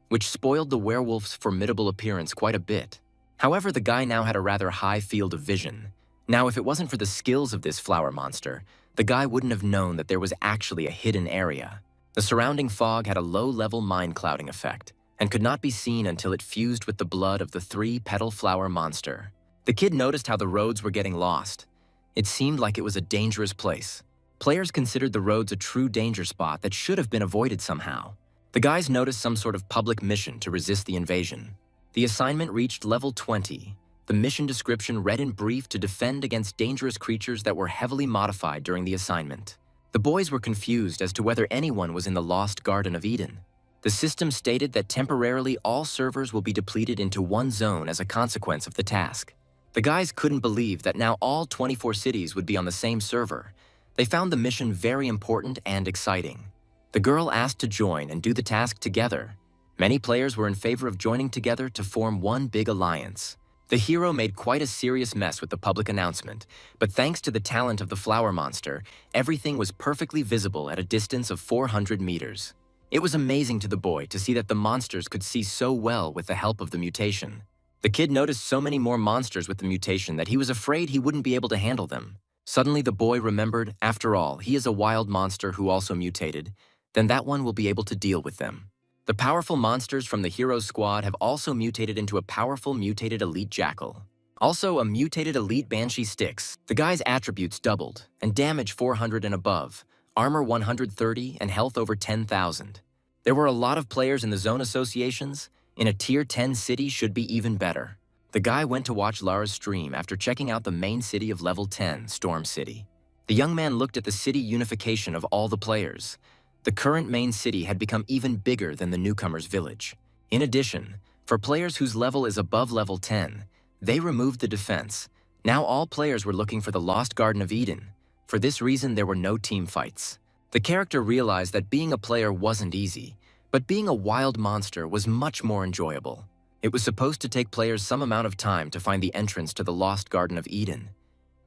which spoiled the werewolf's formidable appearance quite a bit. However, the guy now had a rather high field of vision. Now, if it wasn't for the skills of this flower monster, the guy wouldn't have known that there was actually a hidden area. The surrounding fog had a low-level mind-clouding effect and could not be seen until it fused with the blood of the 3-petal flower monster. The kid noticed how the roads were getting lost. It seemed like it was a dangerous place. Players considered the roads a true danger spot that should have been avoided somehow. The guys noticed some sort of public mission to resist the invasion. The assignment reached level 20. The mission description read in brief to defend against dangerous creatures that were heavily modified during the assignment. The boys were confused as to whether anyone was in the Lost Garden of Eden. The system stated that temporarily all servers will be depleted into one zone as a consequence of the task. The guys couldn't believe that now all 24 cities would be on the same server. They found the mission very important and exciting. The girl asked to join and do the task together. Many players were in favor of joining together to form one big alliance. The hero made quite a serious mess with the public announcement, but thanks to the talent of the flower monster, everything was perfectly visible at a distance of 400 meters. It was amazing to the boy to see that the monsters could see so well with the help of the mutation. The kid noticed so many more monsters with the mutation that he was afraid he wouldn't be able to handle them. Suddenly the boy remembered, after all, he is a wild monster who also mutated, then that one will be able to deal with them. The powerful monsters from the hero's squad have also mutated into a powerful mutated elite jackal. Also a mutated elite banshee Styx. The guy's attributes doubled, and damage 400 and above, armor 130, and health over 10,000. There were a lot of players in the zone associations. In a tier 10 city should be even better. The guy went to watch Lara's stream after checking out the main city of level 10, Storm City. The young man looked at the city unification of all the players. The current main city had become even bigger than the newcomer's village. In addition, for players whose level is above level 10, they removed the defense. Now all players were looking for the Lost Garden of Eden. For this reason, there were no team fights. The character realized that being a player wasn't easy, but being a wild monster was much more enjoyable. It was supposed to take players some amount of time to find the entrance to the Lost Garden of Eden.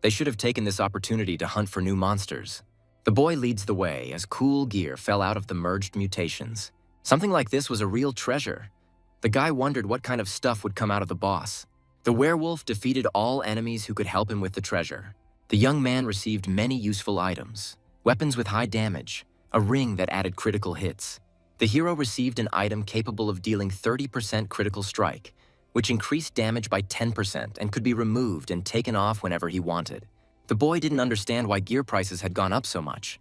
They should have taken this opportunity to hunt for new monsters. The boy leads the way as cool gear fell out of the merged mutations. Something like this was a real treasure. The guy wondered what kind of stuff would come out of the boss. The werewolf defeated all enemies who could help him with the treasure. The young man received many useful items, weapons with high damage, a ring that added critical hits. The hero received an item capable of dealing 30% critical strike, which increased damage by 10% and could be removed and taken off whenever he wanted. The boy didn't understand why gear prices had gone up so much.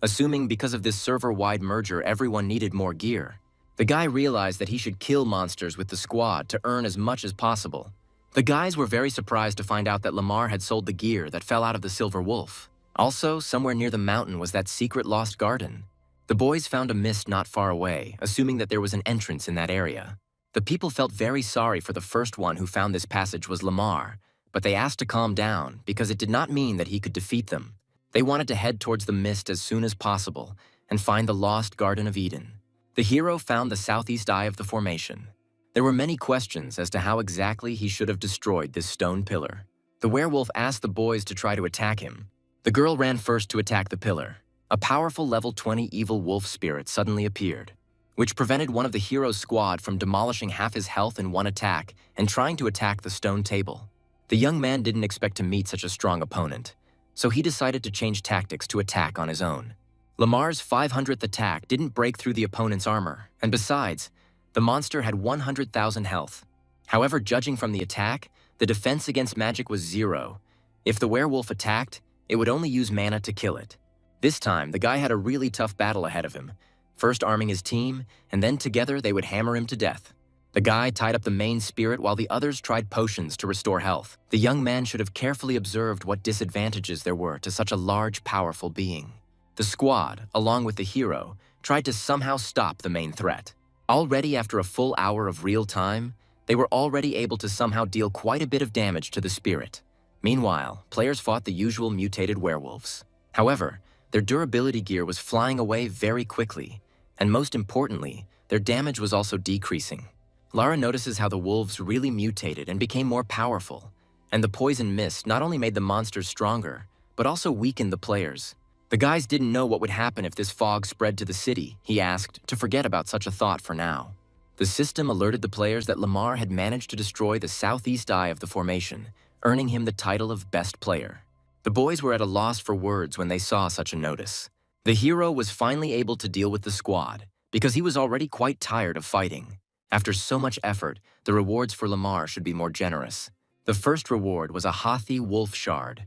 Assuming because of this server-wide merger everyone needed more gear, the guy realized that he should kill monsters with the squad to earn as much as possible. The guys were very surprised to find out that Lamar had sold the gear that fell out of the Silver Wolf. Also, somewhere near the mountain was that secret lost garden. The boys found a mist not far away, assuming that there was an entrance in that area. The people felt very sorry for the first one who found this passage was Lamar, but they asked to calm down because it did not mean that he could defeat them. They wanted to head towards the mist as soon as possible and find the lost Garden of Eden. The hero found the southeast eye of the formation. There were many questions as to how exactly he should have destroyed this stone pillar. The werewolf asked the boys to try to attack him. The girl ran first to attack the pillar. A powerful level 20 evil wolf spirit suddenly appeared, which prevented one of the hero's squad from demolishing half his health in one attack and trying to attack the stone table. The young man didn't expect to meet such a strong opponent, so he decided to change tactics to attack on his own. Lamar's 500th attack didn't break through the opponent's armor, and besides, The monster had 100,000 health. However, judging from the attack, the defense against magic was 0. If the werewolf attacked, it would only use mana to kill it. This time, the guy had a really tough battle ahead of him, first arming his team, and then together they would hammer him to death. The guy tied up the main spirit while the others tried potions to restore health. The young man should have carefully observed what disadvantages there were to such a large, powerful being. The squad, along with the hero, tried to somehow stop the main threat. Already after a full hour of real time, they were already able to somehow deal quite a bit of damage to the spirit. Meanwhile, players fought the usual mutated werewolves. However, their durability gear was flying away very quickly, and most importantly, their damage was also decreasing. Lara notices how the wolves really mutated and became more powerful, and the poison mist not only made the monsters stronger, but also weakened the players. The guys didn't know what would happen if this fog spread to the city, he asked, to forget about such a thought for now. The system alerted the players that Lamar had managed to destroy the southeast eye of the formation, earning him the title of Best Player. The boys were at a loss for words when they saw such a notice. The hero was finally able to deal with the squad, because he was already quite tired of fighting. After so much effort, the rewards for Lamar should be more generous. The first reward was a Hathi wolf shard.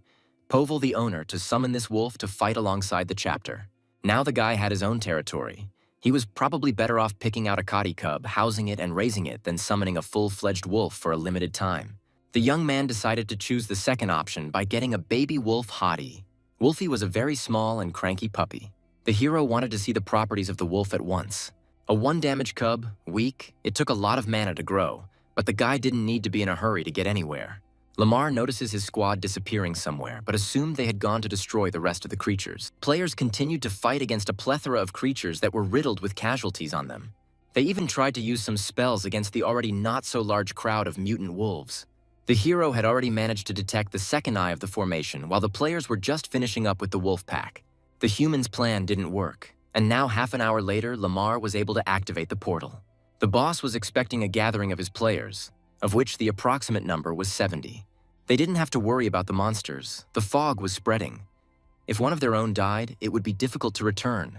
Povil the owner to summon this wolf to fight alongside the chapter. Now the guy had his own territory. He was probably better off picking out a Kati cub, housing it and raising it than summoning a full-fledged wolf for a limited time. The young man decided to choose the second option by getting a baby wolf Hati. Wolfie was a very small and cranky puppy. The hero wanted to see the properties of the wolf at once. A 1-damage cub, weak, it took a lot of mana to grow, but the guy didn't need to be in a hurry to get anywhere. Lamar notices his squad disappearing somewhere, but assumed they had gone to destroy the rest of the creatures. Players continued to fight against a plethora of creatures that were riddled with casualties on them. They even tried to use some spells against the already not-so-large crowd of mutant wolves. The hero had already managed to detect the second eye of the formation while the players were just finishing up with the wolf pack. The humans' plan didn't work, and now half an hour later, Lamar was able to activate the portal. The boss was expecting a gathering of his players, of which the approximate number was 70. They didn't have to worry about the monsters. The fog was spreading. If one of their own died, it would be difficult to return.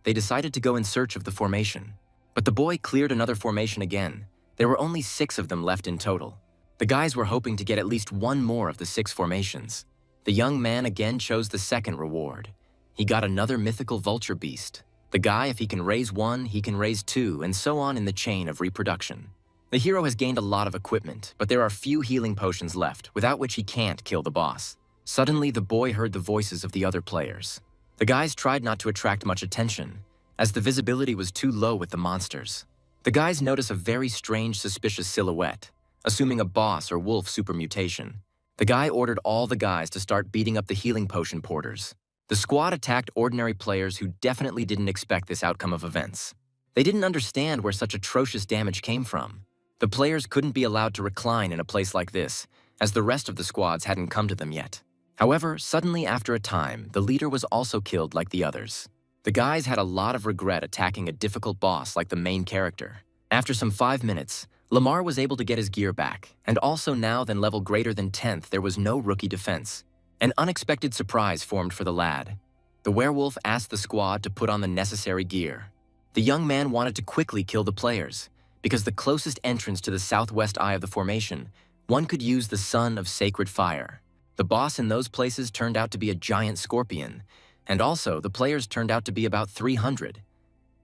They decided to go in search of the formation. But the boy cleared another formation again. There were only 6 of them left in total. The guys were hoping to get at least one more of the 6 formations. The young man again chose the second reward. He got another mythical vulture beast. The guy, if he can raise 1, he can raise 2, and so on in the chain of reproduction. The hero has gained a lot of equipment, but there are few healing potions left, without which he can't kill the boss. Suddenly, the boy heard the voices of the other players. The guys tried not to attract much attention, as the visibility was too low with the monsters. The guys notice a very strange, suspicious silhouette, assuming a boss or wolf supermutation. The guy ordered all the guys to start beating up the healing potion porters. The squad attacked ordinary players who definitely didn't expect this outcome of events. They didn't understand where such atrocious damage came from. The players couldn't be allowed to recline in a place like this, as the rest of the squads hadn't come to them yet. However, suddenly after a time, the leader was also killed like the others. The guys had a lot of regret attacking a difficult boss like the main character. After some 5 minutes, Lamar was able to get his gear back, and also now than level greater than 10th, there was no rookie defense. An unexpected surprise formed for the lad. The werewolf asked the squad to put on the necessary gear. The young man wanted to quickly kill the players, because the closest entrance to the southwest eye of the formation, one could use the Sun of Sacred Fire. The boss in those places turned out to be a giant scorpion, and also the players turned out to be about 300.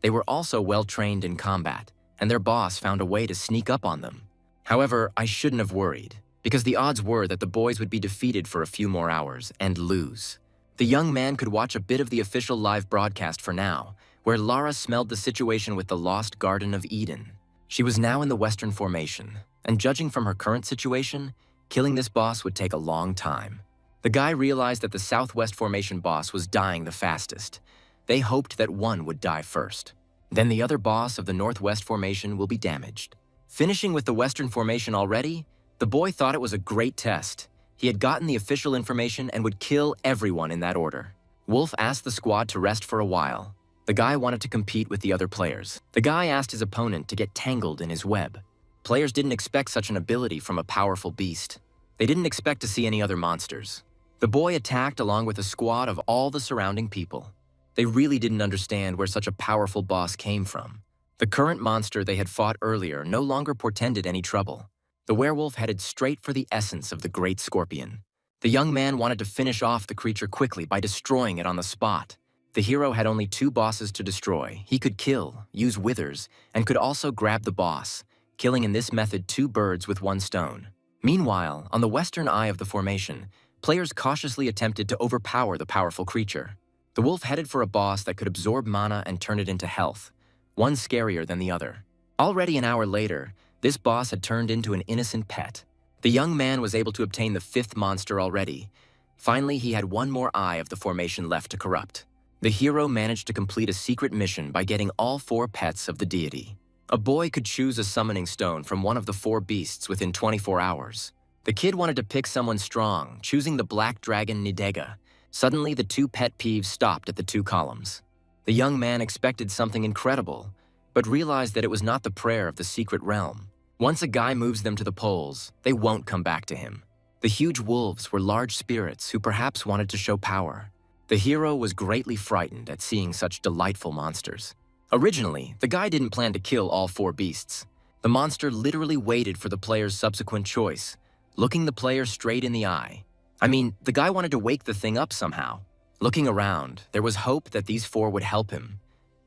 They were also well trained in combat, and their boss found a way to sneak up on them. However, I shouldn't have worried, because the odds were that the boys would be defeated for a few more hours and lose. The young man could watch a bit of the official live broadcast for now, where Lara smelled the situation with the Lost Garden of Eden. She was now in the Western Formation, and judging from her current situation, killing this boss would take a long time. The guy realized that the Southwest Formation boss was dying the fastest. They hoped that one would die first. Then the other boss of the Northwest Formation will be damaged. Finishing with the Western Formation already, the boy thought it was a great test. He had gotten the official information and would kill everyone in that order. Wolf asked the squad to rest for a while. The guy wanted to compete with the other players. The guy asked his opponent to get tangled in his web. Players didn't expect such an ability from a powerful beast. They didn't expect to see any other monsters. The boy attacked along with a squad of all the surrounding people. They really didn't understand where such a powerful boss came from. The current monster they had fought earlier no longer portended any trouble. The werewolf headed straight for the essence of the great scorpion. The young man wanted to finish off the creature quickly by destroying it on the spot. The hero had only 2 bosses to destroy. He could kill, use withers, and could also grab the boss, killing in this method 2 birds with 1 stone. Meanwhile, on the western eye of the formation, players cautiously attempted to overpower the powerful creature. The wolf headed for a boss that could absorb mana and turn it into health, one scarier than the other. Already an hour later, this boss had turned into an innocent pet. The young man was able to obtain the 5th monster already. Finally, he had 1 more eye of the formation left to corrupt. The hero managed to complete a secret mission by getting all 4 pets of the deity. A boy could choose a summoning stone from one of the 4 beasts within 24 hours. The kid wanted to pick someone strong, choosing the black dragon Nidega. Suddenly, the 2 pet peeves stopped at the 2 columns. The young man expected something incredible, but realized that it was not the prayer of the secret realm. Once a guy moves them to the poles, they won't come back to him. The huge wolves were large spirits who perhaps wanted to show power. The hero was greatly frightened at seeing such delightful monsters. Originally, the guy didn't plan to kill all 4 beasts. The monster literally waited for the player's subsequent choice, looking the player straight in the eye. I mean, the guy wanted to wake the thing up somehow. Looking around, there was hope that these 4 would help him.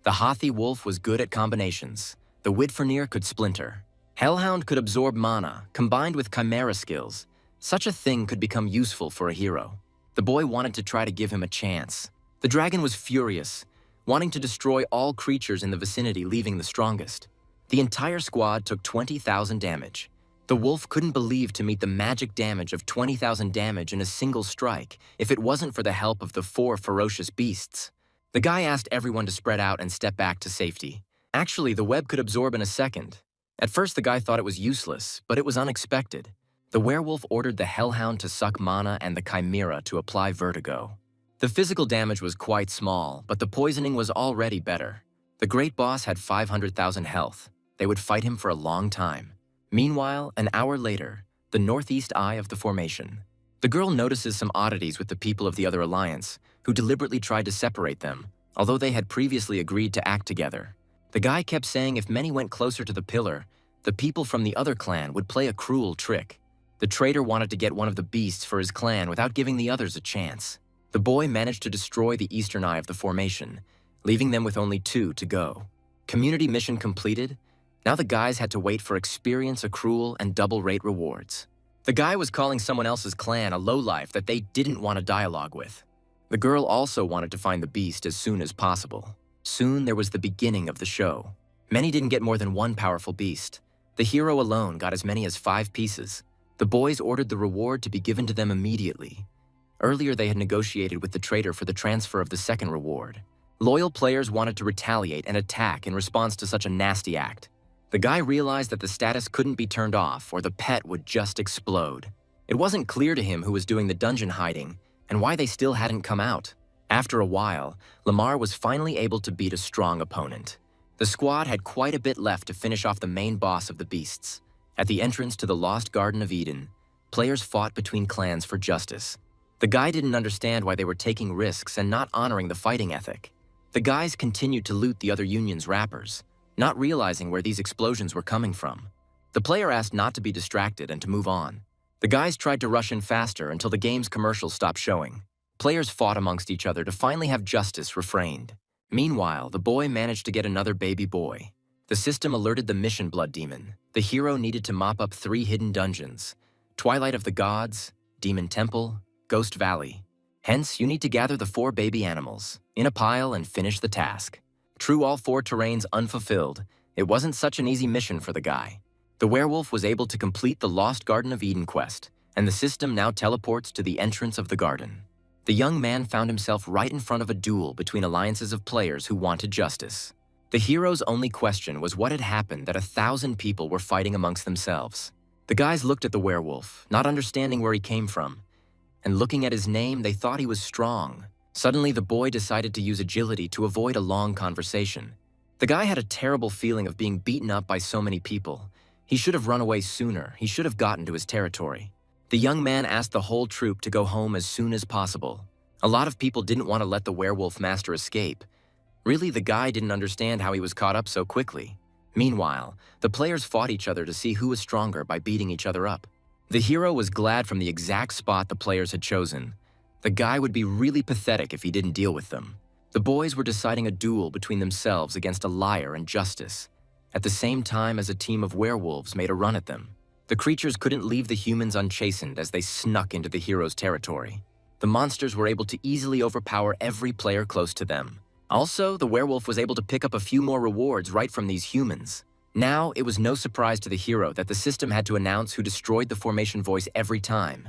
The Hathi wolf was good at combinations. The Widfernir could splinter. Hellhound could absorb mana, combined with chimera skills. Such a thing could become useful for a hero. The boy wanted to try to give him a chance. The dragon was furious, wanting to destroy all creatures in the vicinity, leaving the strongest. The entire squad took 20,000 damage. The wolf couldn't believe to meet the magic damage of 20,000 damage in a single strike if it wasn't for the help of the 4 ferocious beasts. The guy asked everyone to spread out and step back to safety. Actually, the web could absorb in a second. At first, the guy thought it was useless, but it was unexpected. The werewolf ordered the hellhound to suck mana and the chimera to apply vertigo. The physical damage was quite small, but the poisoning was already better. The great boss had 500,000 health. They would fight him for a long time. Meanwhile, an hour later, the northeast eye of the formation. The girl notices some oddities with the people of the other alliance, who deliberately tried to separate them, although they had previously agreed to act together. The guy kept saying if many went closer to the pillar, the people from the other clan would play a cruel trick. The traitor wanted to get one of the beasts for his clan without giving the others a chance. The boy managed to destroy the eastern eye of the formation, leaving them with only 2 to go. Community mission completed. Now the guys had to wait for experience accrual and double-rate rewards. The guy was calling someone else's clan a lowlife that they didn't want to dialogue with. The girl also wanted to find the beast as soon as possible. Soon there was the beginning of the show. Many didn't get more than 1 powerful beast. The hero alone got as many as 5 pieces. The boys ordered the reward to be given to them immediately. Earlier they had negotiated with the traitor for the transfer of the 2nd reward. Loyal players wanted to retaliate and attack in response to such a nasty act. The guy realized that the status couldn't be turned off or the pet would just explode. It wasn't clear to him who was doing the dungeon hiding and why they still hadn't come out. After a while, Lamar was finally able to beat a strong opponent. The squad had quite a bit left to finish off the main boss of the beasts. At the entrance to the Lost Garden of Eden, players fought between clans for justice. The guy didn't understand why they were taking risks and not honoring the fighting ethic. The guys continued to loot the other union's wrappers, not realizing where these explosions were coming from. The player asked not to be distracted and to move on. The guys tried to rush in faster until the game's commercials stopped showing. Players fought amongst each other to finally have justice refrained. Meanwhile, the boy managed to get another baby boy. The system alerted the mission blood demon. The hero needed to mop up 3 hidden dungeons: Twilight of the Gods, Demon Temple, Ghost Valley. Hence, you need to gather the 4 baby animals in a pile and finish the task. True, all 4 terrains unfulfilled. It wasn't such an easy mission for the guy. The werewolf was able to complete the Lost Garden of Eden quest, and the system now teleports to the entrance of the garden. The young man found himself right in front of a duel between alliances of players who wanted justice. The hero's only question was what had happened that 1,000 people were fighting amongst themselves. The guys looked at the werewolf, not understanding where he came from, and looking at his name, they thought he was strong. Suddenly, the boy decided to use agility to avoid a long conversation. The guy had a terrible feeling of being beaten up by so many people. He should have run away sooner. He should have gotten to his territory. The young man asked the whole troop to go home as soon as possible. A lot of people didn't want to let the werewolf master escape. Really, the guy didn't understand how he was caught up so quickly. Meanwhile, the players fought each other to see who was stronger by beating each other up. The hero was glad from the exact spot the players had chosen. The guy would be really pathetic if he didn't deal with them. The boys were deciding a duel between themselves against a liar and justice, at the same time as a team of werewolves made a run at them. The creatures couldn't leave the humans unchastened as they snuck into the hero's territory. The monsters were able to easily overpower every player close to them. Also, the werewolf was able to pick up a few more rewards right from these humans. Now, it was no surprise to the hero that the system had to announce who destroyed the formation voice every time.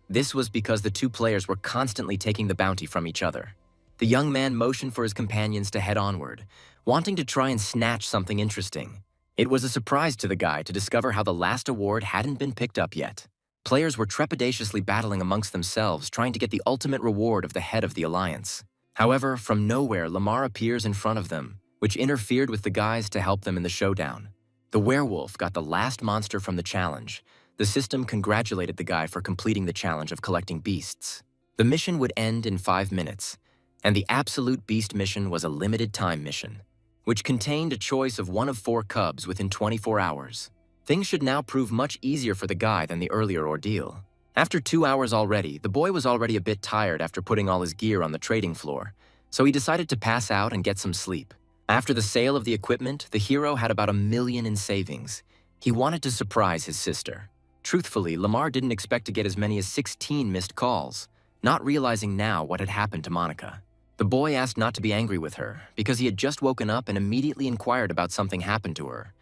This was because the two players were constantly taking the bounty from each other. The young man motioned for his companions to head onward, wanting to try and snatch something interesting. It was a surprise to the guy to discover how the last award hadn't been picked up yet. Players were trepidatiously battling amongst themselves, trying to get the ultimate reward of the head of the alliance. However, from nowhere, Lamar appears in front of them, which interfered with the guys to help them in the showdown. The werewolf got the last monster from the challenge. The system congratulated the guy for completing the challenge of collecting beasts. The mission would end in 5 minutes, and the Absolute Beast mission was a limited time mission, which contained a choice of one of 4 cubs within 24 hours. Things should now prove much easier for the guy than the earlier ordeal. After 2 hours already, the boy was already a bit tired after putting all his gear on the trading floor, so he decided to pass out and get some sleep. After the sale of the equipment, the hero had about $1 million in savings. He wanted to surprise his sister. Truthfully, Lamar didn't expect to get as many as 16 missed calls, not realizing now what had happened to Monica. The boy asked not to be angry with her, because he had just woken up and immediately inquired about something happened to her.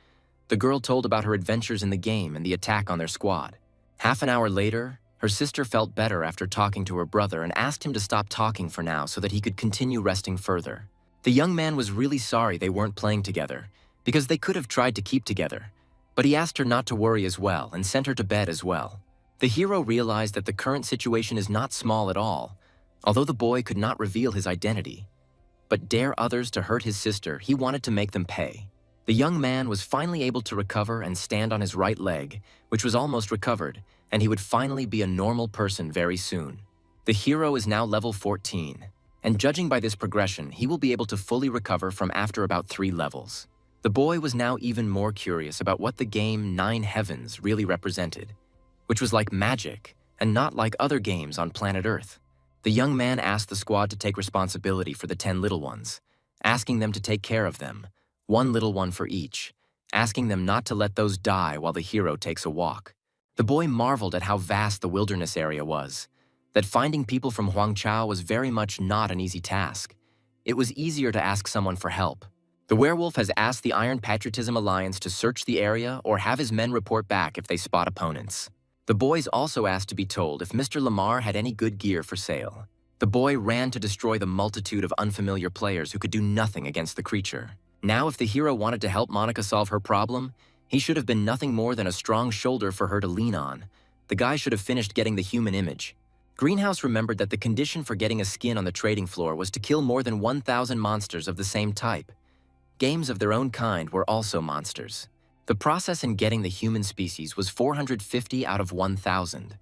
The girl told about her adventures in the game and the attack on their squad. Half an hour later, her sister felt better after talking to her brother and asked him to stop talking for now so that he could continue resting further. The young man was really sorry they weren't playing together, because they could have tried to keep together, but he asked her not to worry as well and sent her to bed as well. The hero realized that the current situation is not small at all, although the boy could not reveal his identity. But dare others to hurt his sister, he wanted to make them pay. The young man was finally able to recover and stand on his right leg, which was almost recovered, and he would finally be a normal person very soon. The hero is now level 14, and judging by this progression, he will be able to fully recover from after about 3 levels. The boy was now even more curious about what the game 9 Heavens really represented, which was like magic and not like other games on planet Earth. The young man asked the squad to take responsibility for the 10 little ones, asking them to take care of them, 1 little one for each, asking them not to let those die while the hero takes a walk. The boy marveled at how vast the wilderness area was, that finding people from Huangchao was very much not an easy task. It was easier to ask someone for help. The werewolf has asked the Iron Patriotism Alliance to search the area or have his men report back if they spot opponents. The boys also asked to be told if Mr. Lamar had any good gear for sale. The boy ran to destroy the multitude of unfamiliar players who could do nothing against the creature. Now, if the hero wanted to help Monica solve her problem, he should have been nothing more than a strong shoulder for her to lean on. The guy should have finished getting the human image. Greenhouse remembered that the condition for getting a skin on the trading floor was to kill more than 1,000 monsters of the same type. Games of their own kind were also monsters. The process in getting the human species was 450 out of 1,000.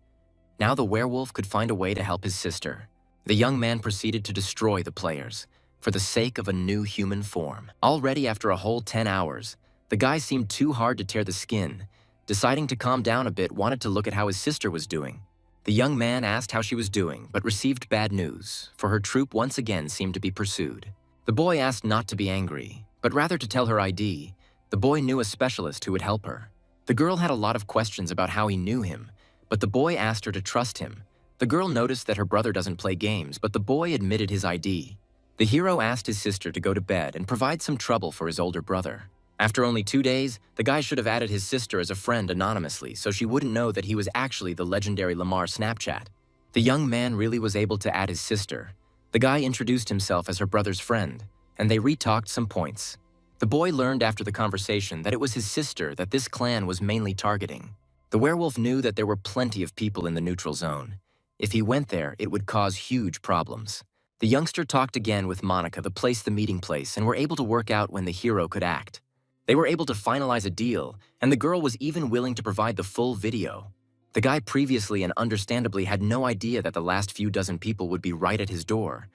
Now the werewolf could find a way to help his sister. The young man proceeded to destroy the players, for the sake of a new human form. Already after a whole 10 hours, the guy seemed too hard to tear the skin. Deciding to calm down a bit, wanted to look at how his sister was doing. The young man asked how she was doing, but received bad news, for her troop once again seemed to be pursued. The boy asked not to be angry, but rather to tell her ID. The boy knew a specialist who would help her. The girl had a lot of questions about how he knew him, but the boy asked her to trust him. The girl noticed that her brother doesn't play games, but the boy admitted his ID. The hero asked his sister to go to bed and provide some trouble for his older brother. After only 2 days, the guy should have added his sister as a friend anonymously so she wouldn't know that he was actually the legendary Lamar Snapchat. The young man really was able to add his sister. The guy introduced himself as her brother's friend, and they re-talked some points. The boy learned after the conversation that it was his sister that this clan was mainly targeting. The werewolf knew that there were plenty of people in the neutral zone. If he went there, it would cause huge problems. The youngster talked again with Monica to place the meeting place and were able to work out when the hero could act. They were able to finalize a deal, and the girl was even willing to provide the full video. The guy previously and understandably had no idea that the last few dozen people would be right at his door.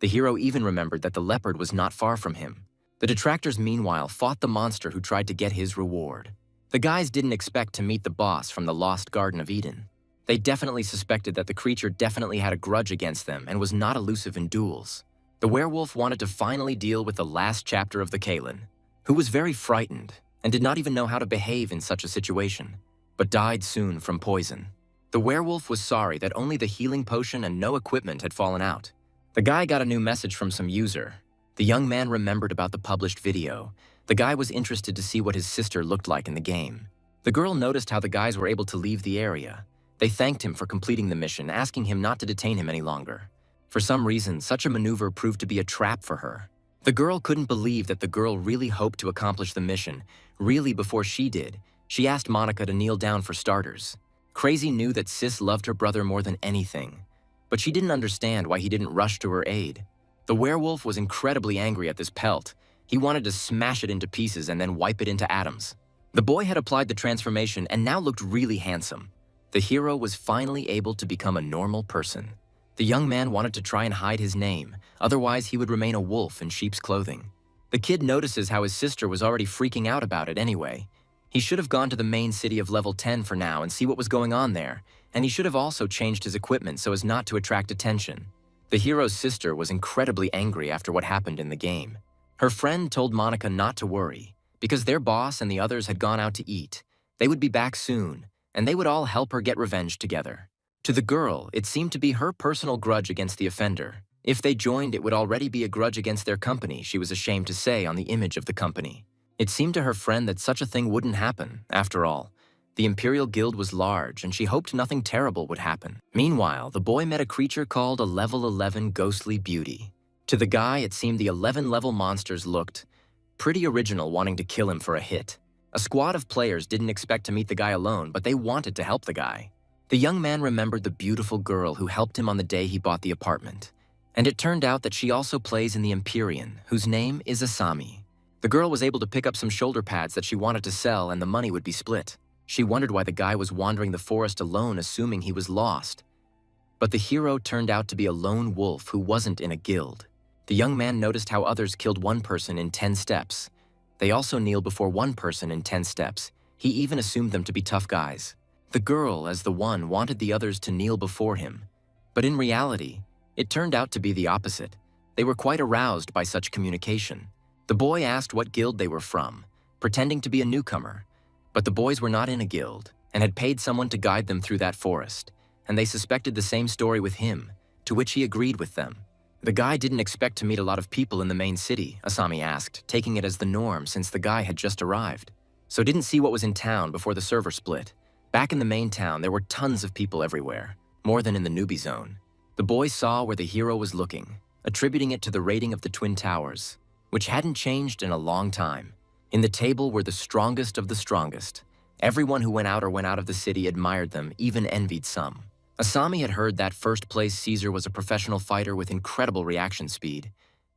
The hero even remembered that the leopard was not far from him. The detractors, meanwhile, fought the monster who tried to get his reward. The guys didn't expect to meet the boss from the Lost Garden of Eden. They definitely suspected that the creature definitely had a grudge against them and was not elusive in duels. The werewolf wanted to finally deal with the last chapter of the Kalin, who was very frightened and did not even know how to behave in such a situation, but died soon from poison. The werewolf was sorry that only the healing potion and no equipment had fallen out. The guy got a new message from some user. The young man remembered about the published video. The guy was interested to see what his sister looked like in the game. The girl noticed how the guys were able to leave the area. They thanked him for completing the mission, asking him not to detain him any longer. For some reason, such a maneuver proved to be a trap for her. The girl couldn't believe that the girl really hoped to accomplish the mission. Really, before she did, she asked Monica to kneel down for starters. Crazy knew that Sis loved her brother more than anything, but she didn't understand why he didn't rush to her aid. The werewolf was incredibly angry at this pelt. He wanted to smash it into pieces and then wipe it into atoms. The boy had applied the transformation and now looked really handsome. The hero was finally able to become a normal person. The young man wanted to try and hide his name, otherwise he would remain a wolf in sheep's clothing. The kid notices how his sister was already freaking out about it anyway. He should have gone to the main city of level 10 for now and see what was going on there, and he should have also changed his equipment so as not to attract attention. The hero's sister was incredibly angry after what happened in the game. Her friend told Monica not to worry, because their boss and the others had gone out to eat. They would be back soon, and they would all help her get revenge together. To the girl, it seemed to be her personal grudge against the offender. If they joined, it would already be a grudge against their company, she was ashamed to say on the image of the company. It seemed to her friend that such a thing wouldn't happen, after all. The Imperial Guild was large, and she hoped nothing terrible would happen. Meanwhile, the boy met a creature called a level 11 ghostly beauty. To the guy, it seemed the 11-level monsters looked pretty original, wanting to kill him for a hit. A squad of players didn't expect to meet the guy alone, but they wanted to help the guy. The young man remembered the beautiful girl who helped him on the day he bought the apartment. And it turned out that she also plays in the Empyrean, whose name is Asami. The girl was able to pick up some shoulder pads that she wanted to sell, and the money would be split. She wondered why the guy was wandering the forest alone, assuming he was lost. But the hero turned out to be a lone wolf who wasn't in a guild. The young man noticed how others killed one person in 10 steps. They also kneeled before one person in 10 steps. He even assumed them to be tough guys. The girl, as the one, wanted the others to kneel before him. But in reality, it turned out to be the opposite. They were quite aroused by such communication. The boy asked what guild they were from, pretending to be a newcomer. But the boys were not in a guild and had paid someone to guide them through that forest, and they suspected the same story with him, to which he agreed with them. The guy didn't expect to meet a lot of people in the main city, Asami asked, taking it as the norm since the guy had just arrived. So didn't see what was in town before the server split. Back in the main town, there were tons of people everywhere, more than in the newbie zone. The boy saw where the hero was looking, attributing it to the rating of the Twin Towers, which hadn't changed in a long time. In the table were the strongest of the strongest. Everyone who went out or went out of the city admired them, even envied some. Asami had heard that first-place Caesar was a professional fighter with incredible reaction speed.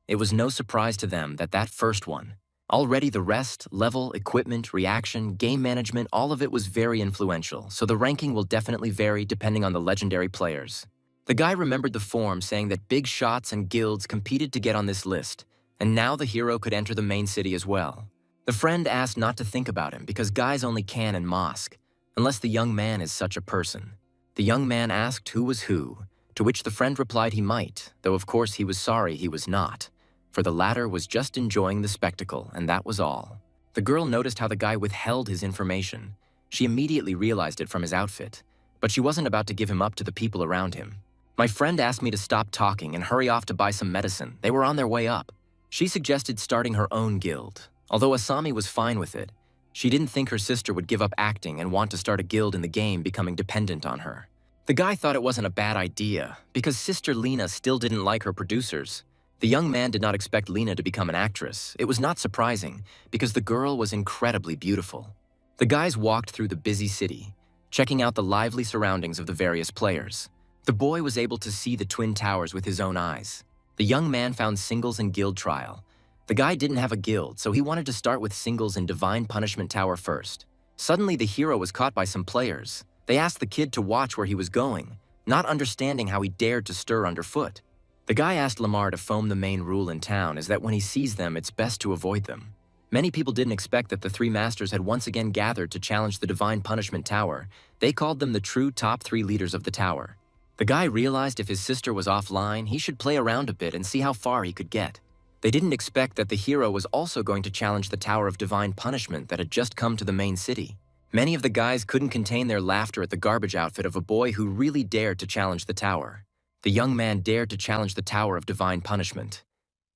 It was no surprise to them that that first one. Already the rest, level, equipment, reaction, game management, all of it was very influential, so the ranking will definitely vary depending on the legendary players. The guy remembered the form saying that big shots and guilds competed to get on this list, and now the hero could enter the main city as well. The friend asked not to think about him because guys only can in mosque, unless the young man is such a person. The young man asked who was who, to which the friend replied he might, though of course he was sorry he was not, for the latter was just enjoying the spectacle, and that was all. The girl noticed how the guy withheld his information. She immediately realized it from his outfit, but she wasn't about to give him up to the people around him. My friend asked me to stop talking and hurry off to buy some medicine. They were on their way up. She suggested starting her own guild. Although Asami was fine with it, she didn't think her sister would give up acting and want to start a guild in the game, becoming dependent on her. The guy thought it wasn't a bad idea, because Sister Lena still didn't like her producers. The young man did not expect Lena to become an actress. It was not surprising, because the girl was incredibly beautiful. The guys walked through the busy city, checking out the lively surroundings of the various players. The boy was able to see the Twin Towers with his own eyes. The young man found singles and guild trial. The guy didn't have a guild, so he wanted to start with singles in Divine Punishment Tower first. Suddenly, the hero was caught by some players. They asked the kid to watch where he was going, not understanding how he dared to stir underfoot. The guy asked Lamar to foam the main rule in town is that when he sees them, it's best to avoid them. Many people didn't expect that the three masters had once again gathered to challenge the Divine Punishment Tower. They called them the true top 3 leaders of the tower. The guy realized if his sister was offline, he should play around a bit and see how far he could get. They didn't expect that the hero was also going to challenge the Tower of Divine Punishment that had just come to the main city. Many of the guys couldn't contain their laughter at the garbage outfit of a boy who really dared to challenge the tower. The young man dared to challenge the Tower of Divine Punishment.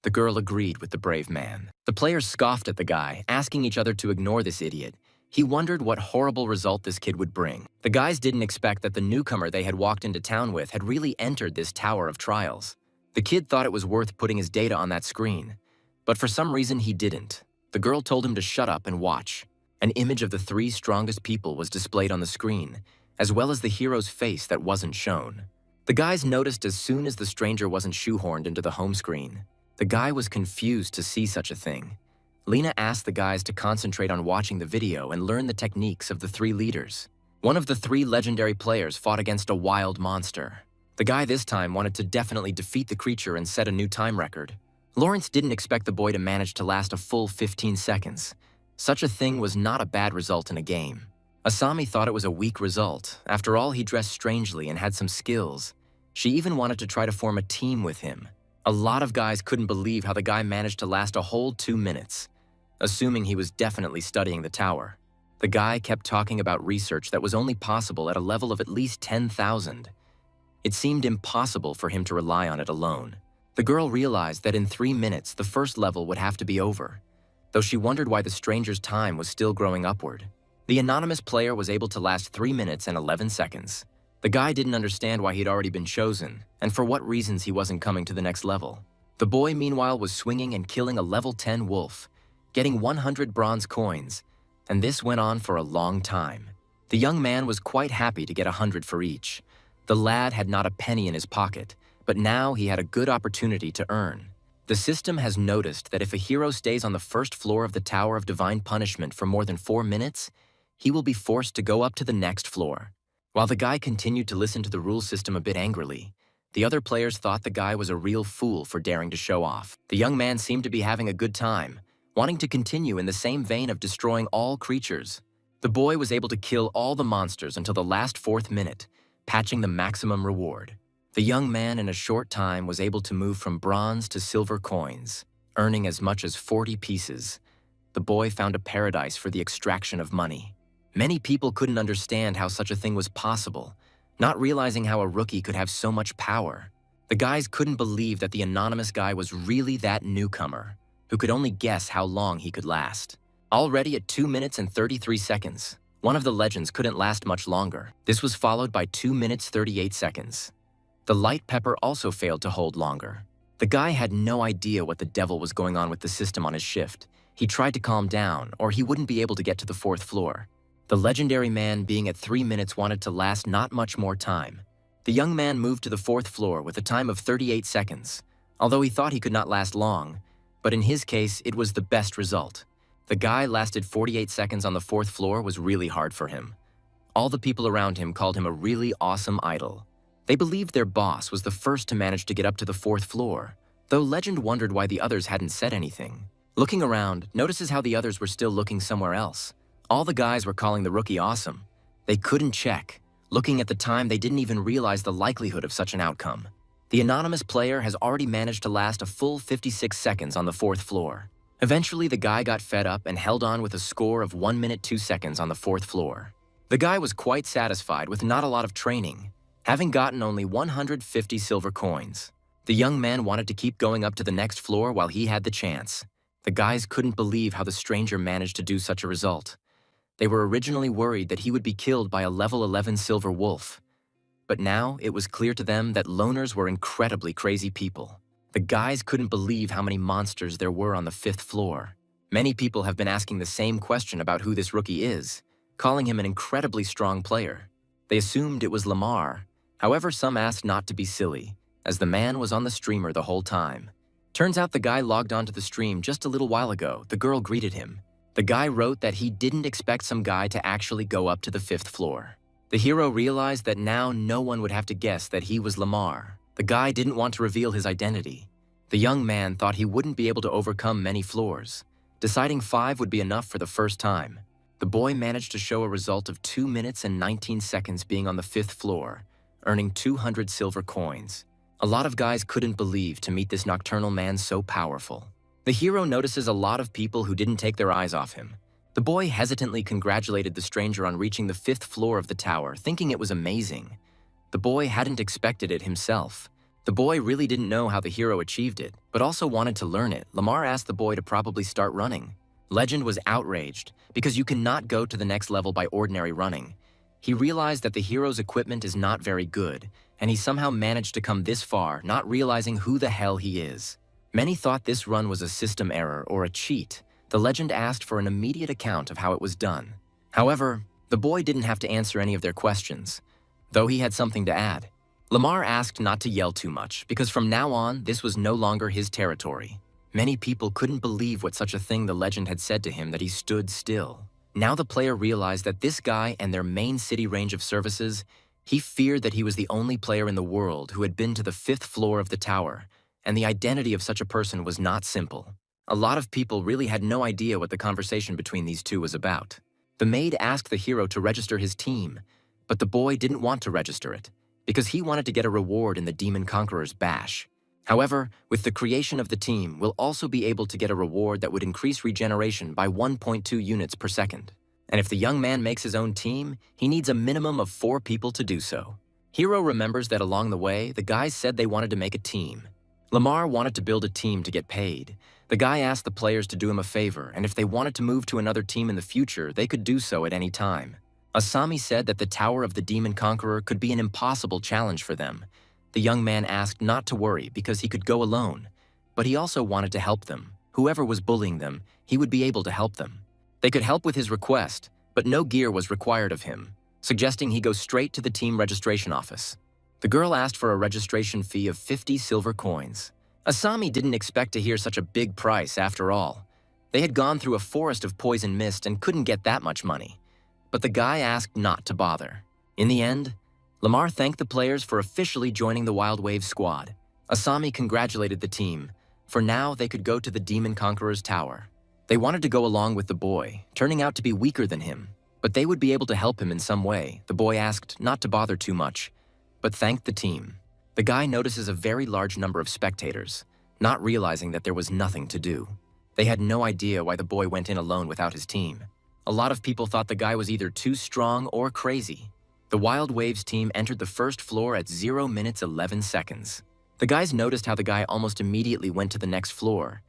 The girl agreed with the brave man. The players scoffed at the guy, asking each other to ignore this idiot. He wondered what horrible result this kid would bring. The guys didn't expect that the newcomer they had walked into town with had really entered this Tower of Trials. The kid thought it was worth putting his data on that screen, but for some reason he didn't. The girl told him to shut up and watch. An image of the 3 strongest people was displayed on the screen, as well as the hero's face that wasn't shown. The guys noticed as soon as the stranger wasn't shoehorned into the home screen. The guy was confused to see such a thing. Lena asked the guys to concentrate on watching the video and learn the techniques of the 3 leaders. One of the 3 legendary players fought against a wild monster. The guy this time wanted to definitely defeat the creature and set a new time record. Lawrence didn't expect the boy to manage to last a full 15 seconds. Such a thing was not a bad result in a game. Asami thought it was a weak result. After all, he dressed strangely and had some skills. She even wanted to try to form a team with him. A lot of guys couldn't believe how the guy managed to last a whole 2 minutes, assuming he was definitely studying the tower. The guy kept talking about research that was only possible at a level of at least 10,000. It seemed impossible for him to rely on it alone. The girl realized that in 3 minutes, the first level would have to be over, though she wondered why the stranger's time was still growing upward. The anonymous player was able to last 3 minutes and 11 seconds. The guy didn't understand why he'd already been chosen, and for what reasons he wasn't coming to the next level. The boy, meanwhile, was swinging and killing a level 10 wolf, getting 100 bronze coins, and this went on for a long time. The young man was quite happy to get 100 for each. The lad had not a penny in his pocket, but now he had a good opportunity to earn. The system has noticed that if a hero stays on the first floor of the Tower of Divine Punishment for more than 4 minutes, he will be forced to go up to the next floor. While the guy continued to listen to the rule system a bit angrily, the other players thought the guy was a real fool for daring to show off. The young man seemed to be having a good time, wanting to continue in the same vein of destroying all creatures. The boy was able to kill all the monsters until the last 4th minute, patching the maximum reward. The young man in a short time was able to move from bronze to silver coins, earning as much as 40 pieces. The boy found a paradise for the extraction of money. Many people couldn't understand how such a thing was possible, not realizing how a rookie could have so much power. The guys couldn't believe that the anonymous guy was really that newcomer, who could only guess how long he could last. Already at 2 minutes and 33 seconds, one of the legends couldn't last much longer. This was followed by 2 minutes 38 seconds. The light pepper also failed to hold longer. The guy had no idea what the devil was going on with the system on his shift. He tried to calm down, or he wouldn't be able to get to the 4th floor. The legendary man, being at 3 minutes, wanted to last not much more time. The young man moved to the 4th floor with a time of 38 seconds, although he thought he could not last long, but in his case, it was the best result. The guy lasted 48 seconds on the 4th floor was really hard for him. All the people around him called him a really awesome idol. They believed their boss was the first to manage to get up to the 4th floor, though Legend wondered why the others hadn't said anything. Looking around, notices how the others were still looking somewhere else. All the guys were calling the rookie awesome. They couldn't check. Looking at the time, they didn't even realize the likelihood of such an outcome. The anonymous player has already managed to last a full 56 seconds on the 4th floor. Eventually, the guy got fed up and held on with a score of 1 minute 2 seconds on the 4th floor. The guy was quite satisfied with not a lot of training, having gotten only 150 silver coins. The young man wanted to keep going up to the next floor while he had the chance. The guys couldn't believe how the stranger managed to do such a result. They were originally worried that he would be killed by a level 11 silver wolf. But now it was clear to them that loners were incredibly crazy people. The guys couldn't believe how many monsters there were on the 5th floor. Many people have been asking the same question about who this rookie is, calling him an incredibly strong player. They assumed it was Lamar. However, some asked not to be silly, as the man was on the streamer the whole time. Turns out the guy logged onto the stream just a little while ago. The girl greeted him. The guy wrote that he didn't expect some guy to actually go up to the 5th floor. The hero realized that now no one would have to guess that he was Lamar. The guy didn't want to reveal his identity. The young man thought he wouldn't be able to overcome many floors, deciding 5 would be enough for the first time. The boy managed to show a result of 2 minutes and 19 seconds being on the 5th floor, earning 200 silver coins. A lot of guys couldn't believe to meet this nocturnal man so powerful. The hero notices a lot of people who didn't take their eyes off him. The boy hesitantly congratulated the stranger on reaching the 5th floor of the tower, thinking it was amazing. The boy hadn't expected it himself. The boy really didn't know how the hero achieved it, but also wanted to learn it. Lamar asked the boy to probably start running. Legend was outraged, because you cannot go to the next level by ordinary running. He realized that the hero's equipment is not very good, and he somehow managed to come this far, not realizing who the hell he is. Many thought this run was a system error or a cheat. The legend asked for an immediate account of how it was done. However, the boy didn't have to answer any of their questions, though he had something to add. Lamar asked not to yell too much, because from now on, this was no longer his territory. Many people couldn't believe what such a thing the legend had said to him that he stood still. Now the player realized that this guy and their main city range of services, he feared that he was the only player in the world who had been to the 5th floor of the tower, and the identity of such a person was not simple. A lot of people really had no idea what the conversation between these two was about. The maid asked the hero to register his team, but the boy didn't want to register it, because he wanted to get a reward in the Demon Conqueror's bash. However, with the creation of the team, we'll also be able to get a reward that would increase regeneration by 1.2 units per second. And if the young man makes his own team, he needs a minimum of 4 people to do so. Hero remembers that along the way, the guys said they wanted to make a team. Lamar wanted to build a team to get paid. The guy asked the players to do him a favor, and if they wanted to move to another team in the future, they could do so at any time. Asami said that the Tower of the Demon Conqueror could be an impossible challenge for them. The young man asked not to worry because he could go alone, but he also wanted to help them. Whoever was bullying them, he would be able to help them. They could help with his request, but no gear was required of him, suggesting he go straight to the team registration office. The girl asked for a registration fee of 50 silver coins. Asami didn't expect to hear such a big price after all. They had gone through a forest of poison mist and couldn't get that much money. But the guy asked not to bother. In the end, Lamar thanked the players for officially joining the Wild Wave squad. Asami congratulated the team, for now they could go to the Demon Conqueror's tower. They wanted to go along with the boy, turning out to be weaker than him, but they would be able to help him in some way. The boy asked not to bother too much, but thanked the team. The guy notices a very large number of spectators, not realizing that there was nothing to do. They had no idea why the boy went in alone without his team. A lot of people thought the guy was either too strong or crazy. The Wild Waves team entered the first floor at 0 minutes 11 seconds. The guys noticed how the guy almost immediately went to the next floor.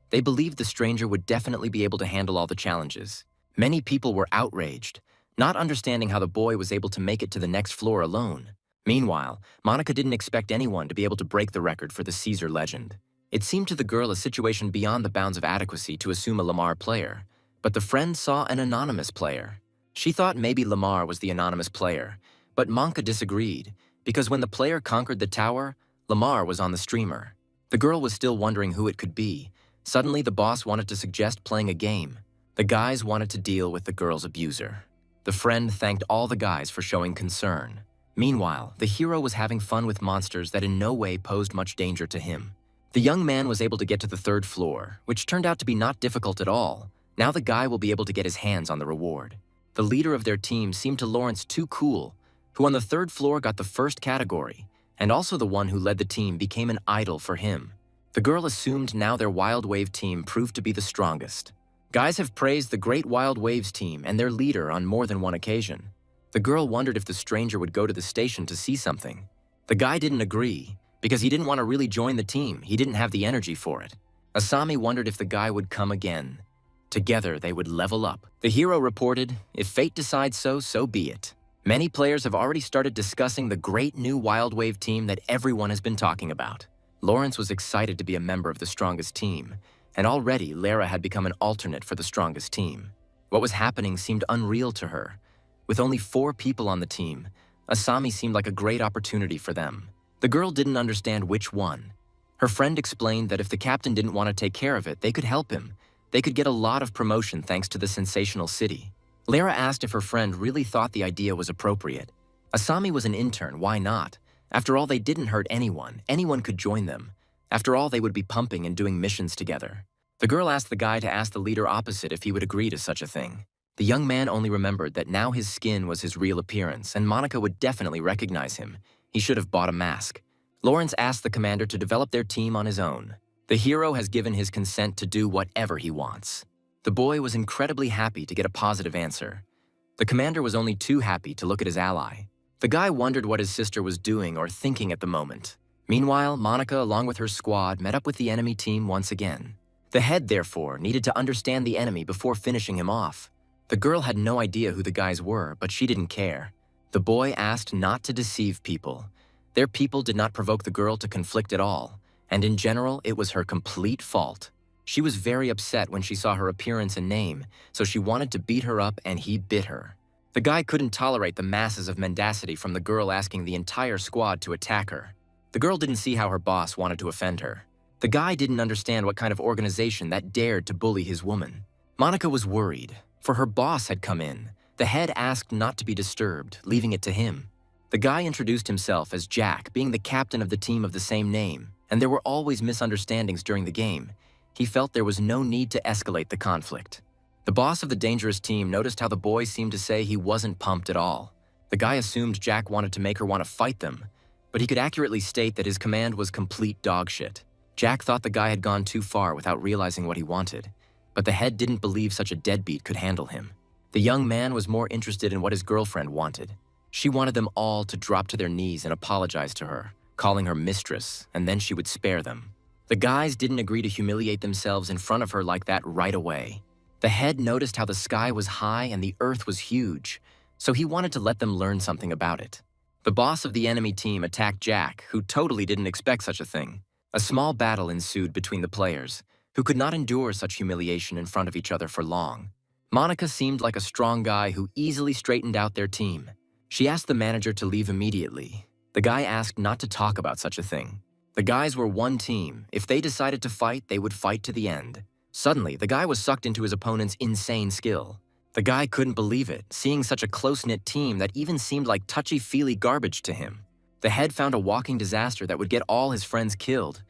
They believed the stranger would definitely be able to handle all the challenges. Many people were outraged, not understanding how the boy was able to make it to the next floor alone. Meanwhile, Monica didn't expect anyone to be able to break the record for the Caesar legend. It seemed to the girl a situation beyond the bounds of adequacy to assume a Lamar player, but the friend saw an anonymous player. She thought maybe Lamar was the anonymous player, but Manga disagreed, because when the player conquered the tower, Lamar was on the streamer. The girl was still wondering who it could be. Suddenly, the boss wanted to suggest playing a game. The guys wanted to deal with the girl's abuser. The friend thanked all the guys for showing concern. Meanwhile, the hero was having fun with monsters that in no way posed much danger to him. The young man was able to get to the 3rd floor, which turned out to be not difficult at all. Now the guy will be able to get his hands on the reward. The leader of their team seemed to Lawrence too cool, who on the 3rd floor got the 1st category, and also the one who led the team became an idol for him. The girl assumed now their Wild Wave team proved to be the strongest. Guys have praised the Great Wild Waves team and their leader on more than one occasion. The girl wondered if the stranger would go to the station to see something. The guy didn't agree, because he didn't want to really join the team. He didn't have the energy for it. Asami wondered if the guy would come again. Together, they would level up. The hero reported, if fate decides so, so be it. Many players have already started discussing the great new Wild Wave team that everyone has been talking about. Lawrence was excited to be a member of the strongest team, and already Lara had become an alternate for the strongest team. What was happening seemed unreal to her. With only 4 people on the team, Asami seemed like a great opportunity for them. The girl didn't understand which one. Her friend explained that if the captain didn't want to take care of it, they could help him. They could get a lot of promotion thanks to the sensational city. Lara asked if her friend really thought the idea was appropriate. Asami was an intern, why not? After all, they didn't hurt anyone. Anyone could join them. After all, they would be pumping and doing missions together. The girl asked the guy to ask the leader opposite if he would agree to such a thing. The young man only remembered that now his skin was his real appearance, and Monica would definitely recognize him. He should have bought a mask. Lawrence asked the commander to develop their team on his own. The hero has given his consent to do whatever he wants. The boy was incredibly happy to get a positive answer. The commander was only too happy to look at his ally. The guy wondered what his sister was doing or thinking at the moment. Meanwhile, Monica, along with her squad, met up with the enemy team once again. The head, therefore, needed to understand the enemy before finishing him off. The girl had no idea who the guys were, but she didn't care. The boy asked not to deceive people. Their people did not provoke the girl to conflict at all, and in general, it was her complete fault. She was very upset when she saw her appearance and name, so she wanted to beat her up, and he bit her. The guy couldn't tolerate the masses of mendacity from the girl asking the entire squad to attack her. The girl didn't see how her boss wanted to offend her. The guy didn't understand what kind of organization that dared to bully his woman. Monica was worried, for her boss had come in. The head asked not to be disturbed, leaving it to him. The guy introduced himself as Jack, being the captain of the team of the same name, and there were always misunderstandings during the game. He felt there was no need to escalate the conflict. The boss of the dangerous team noticed how the boy seemed to say he wasn't pumped at all. The guy assumed Jack wanted to make her want to fight them, but he could accurately state that his command was complete dog shit. Jack thought the guy had gone too far without realizing what he wanted, but the head didn't believe such a deadbeat could handle him. The young man was more interested in what his girlfriend wanted. She wanted them all to drop to their knees and apologize to her, calling her mistress, and then she would spare them. The guys didn't agree to humiliate themselves in front of her like that right away. The head noticed how the sky was high and the earth was huge, so he wanted to let them learn something about it. The boss of the enemy team attacked Jack, who totally didn't expect such a thing. A small battle ensued between the players, who could not endure such humiliation in front of each other for long. Monica seemed like a strong guy who easily straightened out their team. She asked the manager to leave immediately. The guy asked not to talk about such a thing. The guys were one team. If they decided to fight, they would fight to the end. Suddenly, the guy was sucked into his opponent's insane skill. The guy couldn't believe it, seeing such a close-knit team that even seemed like touchy-feely garbage to him. The head found a walking disaster that would get all his friends killed.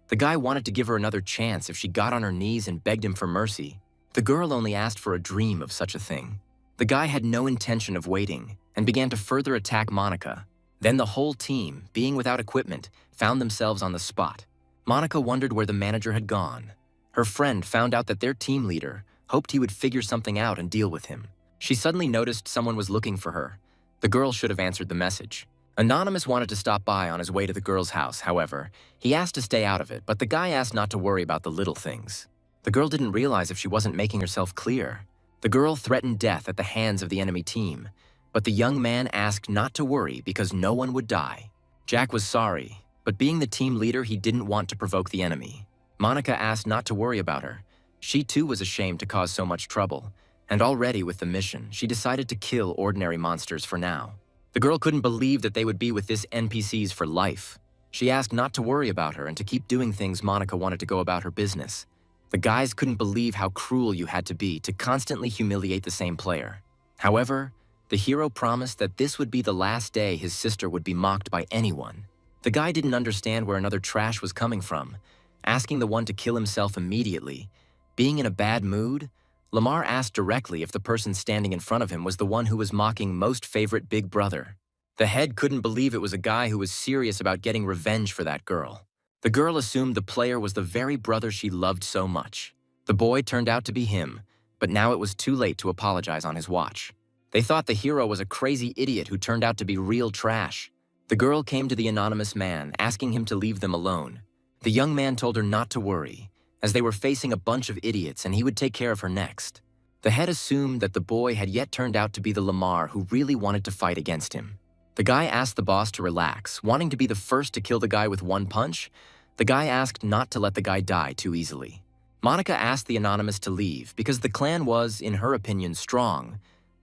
The guy wanted to give her another chance if she got on her knees and begged him for mercy. The girl only asked for a dream of such a thing. The guy had no intention of waiting and began to further attack Monica. Then the whole team, being without equipment, found themselves on the spot. Monica wondered where the manager had gone. Her friend found out that their team leader hoped he would figure something out and deal with him. She suddenly noticed someone was looking for her. The girl should have answered the message. Anonymous wanted to stop by on his way to the girl's house, however. He asked to stay out of it, but the guy asked not to worry about the little things. The girl didn't realize if she wasn't making herself clear. The girl threatened death at the hands of the enemy team, but the young man asked not to worry because no one would die. Jack was sorry, but being the team leader, he didn't want to provoke the enemy. Monica asked not to worry about her. She too was ashamed to cause so much trouble, and already with the mission, she decided to kill ordinary monsters for now. The girl couldn't believe that they would be with this NPCs for life. She asked not to worry about her and to keep doing things Monica wanted to go about her business. The guys couldn't believe how cruel you had to be to constantly humiliate the same player. However, the hero promised that this would be the last day his sister would be mocked by anyone. The guy didn't understand where another trash was coming from, asking the one to kill himself immediately. Being in a bad mood, Lamar asked directly if the person standing in front of him was the one who was mocking most favorite big brother. The head couldn't believe it was a guy who was serious about getting revenge for that girl. The girl assumed the player was the very brother she loved so much. The boy turned out to be him, but now it was too late to apologize on his watch. They thought the hero was a crazy idiot who turned out to be real trash. The girl came to the anonymous man, asking him to leave them alone. The young man told her not to worry, as they were facing a bunch of idiots and he would take care of her next. The head assumed that the boy had yet turned out to be the Lamar who really wanted to fight against him. The guy asked the boss to relax, wanting to be the first to kill the guy with one punch. The guy asked not to let the guy die too easily. Monica asked the anonymous to leave because the clan was, in her opinion, strong.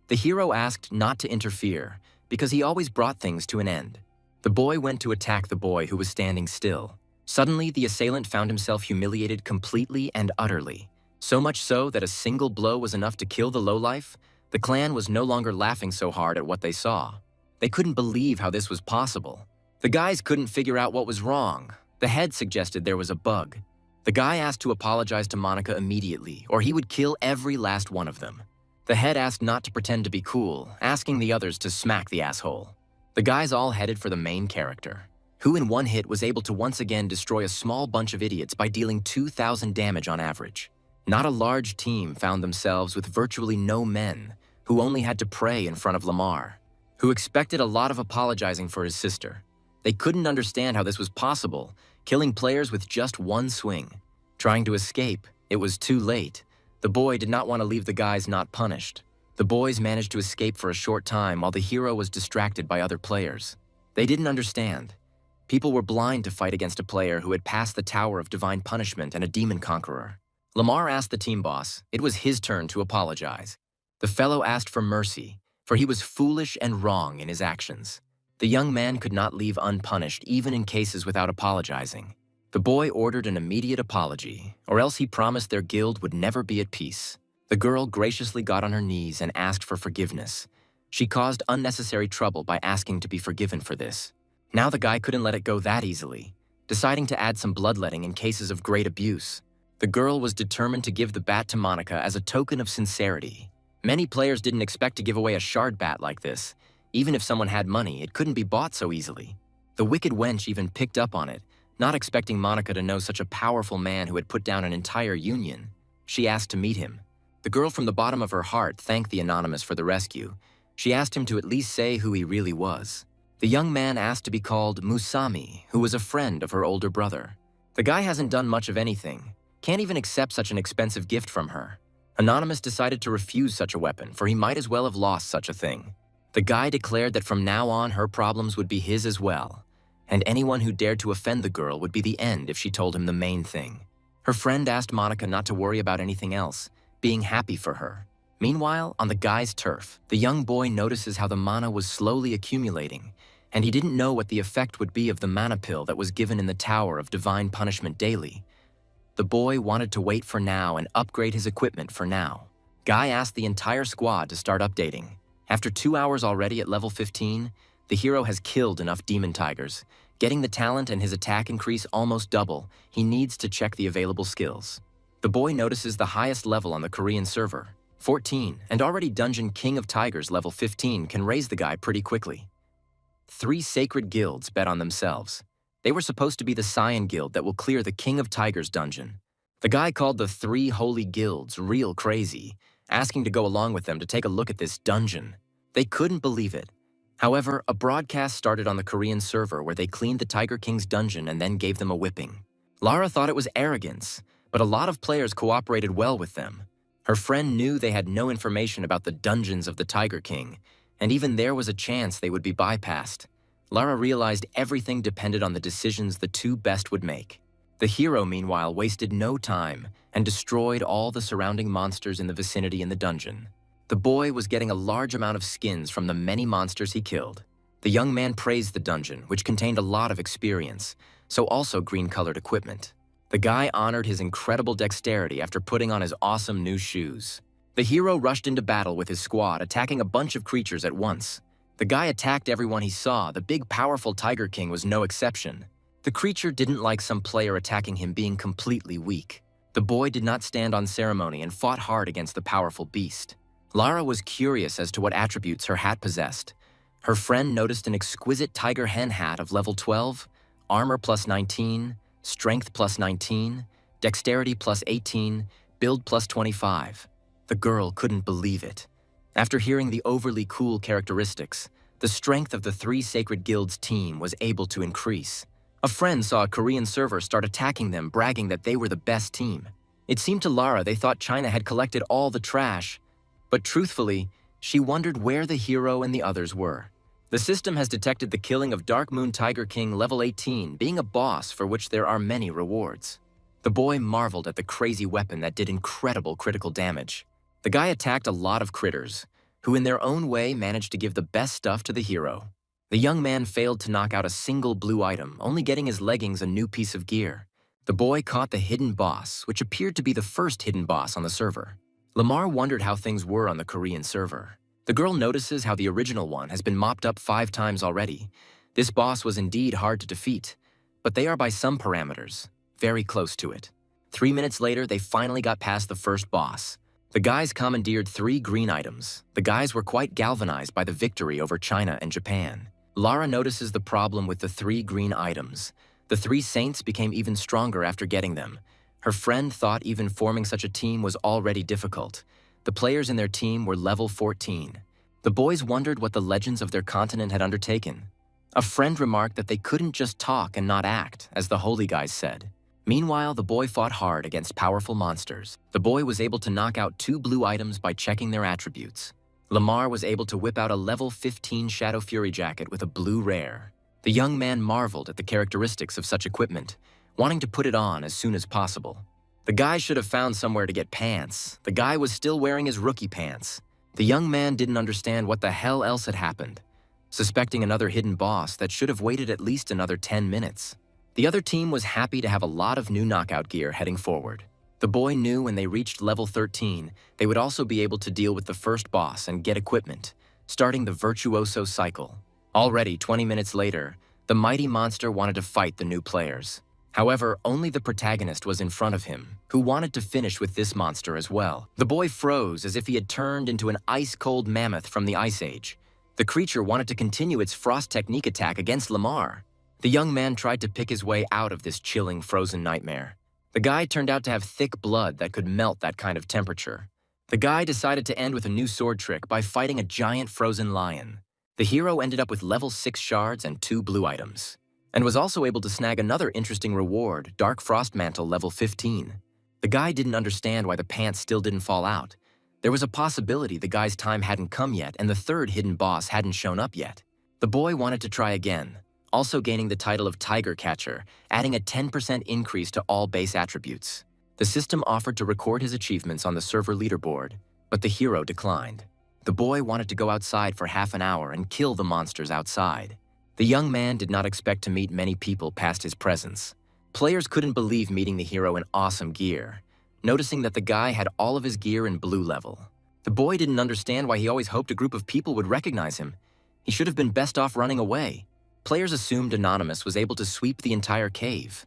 The hero asked not to interfere because he always brought things to an end. The boy went to attack the boy who was standing still. Suddenly, the assailant found himself humiliated completely and utterly. So much so that a single blow was enough to kill the lowlife. The clan was no longer laughing so hard at what they saw. They couldn't believe how this was possible. The guys couldn't figure out what was wrong. The head suggested there was a bug. The guy asked to apologize to Monica immediately, or he would kill every last one of them. The head asked not to pretend to be cool, asking the others to smack the asshole. The guys all headed for the main character, who in one hit was able to once again destroy a small bunch of idiots by dealing 2,000 damage on average. Not a large team found themselves with virtually no men, who only had to pray in front of Lamar, who expected a lot of apologizing for his sister. They couldn't understand how this was possible, killing players with just one swing. Trying to escape, it was too late. The boy did not want to leave the guys not punished. The boys managed to escape for a short time while the hero was distracted by other players. They didn't understand. People were blind to fight against a player who had passed the Tower of Divine Punishment and a demon conqueror. Lamar asked the team boss. It was his turn to apologize. The fellow asked for mercy, for he was foolish and wrong in his actions. The young man could not leave unpunished, even in cases without apologizing. The boy ordered an immediate apology, or else he promised their guild would never be at peace. The girl graciously got on her knees and asked for forgiveness. She caused unnecessary trouble by asking to be forgiven for this. Now the guy couldn't let it go that easily, deciding to add some bloodletting in cases of great abuse. The girl was determined to give the bat to Monica as a token of sincerity. Many players didn't expect to give away a shard bat like this. Even if someone had money, it couldn't be bought so easily. The wicked wench even picked up on it, not expecting Monica to know such a powerful man who had put down an entire union. She asked to meet him. The girl from the bottom of her heart thanked the anonymous for the rescue. She asked him to at least say who he really was. The young man asked to be called Musami, who was a friend of her older brother. The guy hasn't done much of anything, can't even accept such an expensive gift from her. Anonymous decided to refuse such a weapon, for he might as well have lost such a thing. The guy declared that from now on her problems would be his as well, and anyone who dared to offend the girl would be the end if she told him the main thing. Her friend asked Monica not to worry about anything else, being happy for her. Meanwhile, on the guy's turf, the young boy notices how the mana was slowly accumulating, and he didn't know what the effect would be of the mana pill that was given in the Tower of Divine Punishment daily. The boy wanted to wait for now and upgrade his equipment for now. Guy asked the entire squad to start updating. After 2 hours already at level 15, the hero has killed enough demon tigers. Getting the talent and his attack increase almost double, he needs to check the available skills. The boy notices the highest level on the Korean server, 14, and already Dungeon King of Tigers level 15 can raise the guy pretty quickly. 3 sacred guilds bet on themselves. They were supposed to be the Scion Guild that will clear the King of Tigers dungeon. The guy called the 3 holy guilds real crazy, asking to go along with them to take a look at this dungeon. They couldn't believe it. However, a broadcast started on the Korean server where they cleaned the Tiger King's dungeon and then gave them a whipping. Lara thought it was arrogance, but a lot of players cooperated well with them. Her friend knew they had no information about the dungeons of the Tiger King, and even there was a chance they would be bypassed. Lara realized everything depended on the decisions the 2 best would make. The hero, meanwhile, wasted no time and destroyed all the surrounding monsters in the vicinity in the dungeon. The boy was getting a large amount of skins from the many monsters he killed. The young man praised the dungeon, which contained a lot of experience, so also green-colored equipment. The guy honored his incredible dexterity after putting on his awesome new shoes. The hero rushed into battle with his squad, attacking a bunch of creatures at once. The guy attacked everyone he saw. The big, powerful Tiger King was no exception. The creature didn't like some player attacking him being completely weak. The boy did not stand on ceremony and fought hard against the powerful beast. Lara was curious as to what attributes her hat possessed. Her friend noticed an exquisite tiger hen hat of level 12, armor plus 19, strength plus 19, dexterity plus 18, build plus 25. The girl couldn't believe it. After hearing the overly cool characteristics, the strength of the 3 Sacred Guilds team was able to increase. A friend saw a Korean server start attacking them, bragging that they were the best team. It seemed to Lara they thought China had collected all the trash, but truthfully, she wondered where the hero and the others were. The system has detected the killing of Dark Moon Tiger King level 18, being a boss for which there are many rewards. The boy marveled at the crazy weapon that did incredible critical damage. The guy attacked a lot of critters, who in their own way managed to give the best stuff to the hero. The young man failed to knock out a single blue item, only getting his leggings a new piece of gear. The boy caught the hidden boss, which appeared to be the first hidden boss on the server. Lamar wondered how things were on the Korean server. The girl notices how the original one has been mopped up 5 times already. This boss was indeed hard to defeat, but they are by some parameters very close to it. 3 minutes later, they finally got past the first boss. The guys commandeered 3 green items. The guys were quite galvanized by the victory over China and Japan. Lara notices the problem with the 3 green items. The 3 saints became even stronger after getting them. Her friend thought even forming such a team was already difficult. The players in their team were level 14. The boys wondered what the legends of their continent had undertaken. A friend remarked that they couldn't just talk and not act, as the holy guys said. Meanwhile, the boy fought hard against powerful monsters. The boy was able to knock out 2 blue items by checking their attributes. Lamar was able to whip out a level 15 Shadow Fury jacket with a blue rare. The young man marveled at the characteristics of such equipment, wanting to put it on as soon as possible. The guy should have found somewhere to get pants. The guy was still wearing his rookie pants. The young man didn't understand what the hell else had happened, suspecting another hidden boss that should have waited at least another 10 minutes. The other team was happy to have a lot of new knockout gear heading forward. The boy knew when they reached level 13, they would also be able to deal with the first boss and get equipment, starting the virtuoso cycle. Already 20 minutes later, the mighty monster wanted to fight the new players. However, only the protagonist was in front of him, who wanted to finish with this monster as well. The boy froze as if he had turned into an ice-cold mammoth from the Ice Age. The creature wanted to continue its frost technique attack against Lamar. The young man tried to pick his way out of this chilling frozen nightmare. The guy turned out to have thick blood that could melt that kind of temperature. The guy decided to end with a new sword trick by fighting a giant frozen lion. The hero ended up with level 6 shards and 2 blue items, and was also able to snag another interesting reward, Dark Frost Mantle level 15. The guy didn't understand why the pants still didn't fall out. There was a possibility the guy's time hadn't come yet and the third hidden boss hadn't shown up yet. The boy wanted to try again, also gaining the title of Tiger Catcher, adding a 10% increase to all base attributes. The system offered to record his achievements on the server leaderboard, but the hero declined. The boy wanted to go outside for half an hour and kill the monsters outside. The young man did not expect to meet many people past his presence. Players couldn't believe meeting the hero in awesome gear, noticing that the guy had all of his gear in blue level. The boy didn't understand why he always hoped a group of people would recognize him. He should have been best off running away. Players assumed Anonymous was able to sweep the entire cave.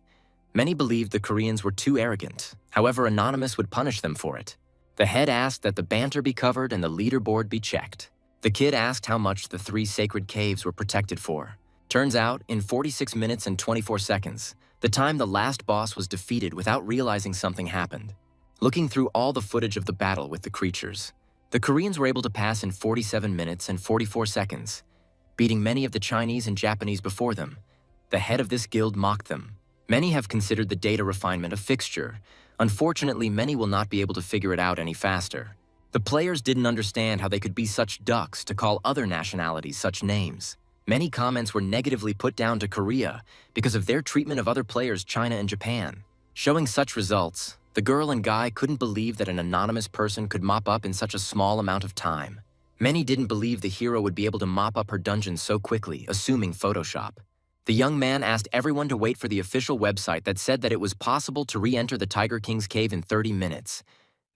Many believed the Koreans were too arrogant. However, Anonymous would punish them for it. The head asked that the banter be covered and the leaderboard be checked. The kid asked how much the 3 sacred caves were protected for. Turns out, in 46 minutes and 24 seconds, the time the last boss was defeated without realizing something happened. Looking through all the footage of the battle with the creatures, the Koreans were able to pass in 47 minutes and 44 seconds, beating many of the Chinese and Japanese before them. The head of this guild mocked them. Many have considered the data refinement a fixture. Unfortunately, many will not be able to figure it out any faster. The players didn't understand how they could be such ducks to call other nationalities such names. Many comments were negatively put down to Korea because of their treatment of other players, China and Japan. Showing such results, the girl and guy couldn't believe that an anonymous person could mop up in such a small amount of time. Many didn't believe the hero would be able to mop up her dungeon so quickly, assuming Photoshop. The young man asked everyone to wait for the official website that said that it was possible to re-enter the Tiger King's cave in 30 minutes.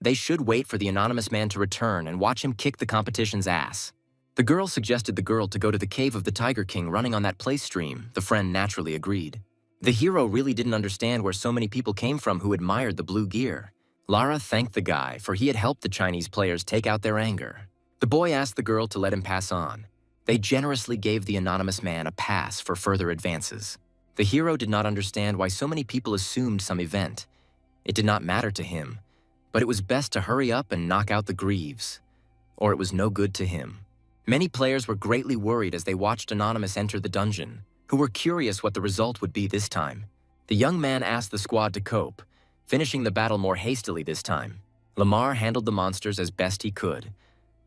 They should wait for the anonymous man to return and watch him kick the competition's ass. The girl suggested the girl to go to the cave of the Tiger King running on that play stream. The friend naturally agreed. The hero really didn't understand where so many people came from who admired the blue gear. Lara thanked the guy for he had helped the Chinese players take out their anger. The boy asked the girl to let him pass on. They generously gave the anonymous man a pass for further advances. The hero did not understand why so many people assumed some event. It did not matter to him, but it was best to hurry up and knock out the Greaves, or it was no good to him. Many players were greatly worried as they watched Anonymous enter the dungeon, who were curious what the result would be this time. The young man asked the squad to cope, finishing the battle more hastily this time. Lamar handled the monsters as best he could,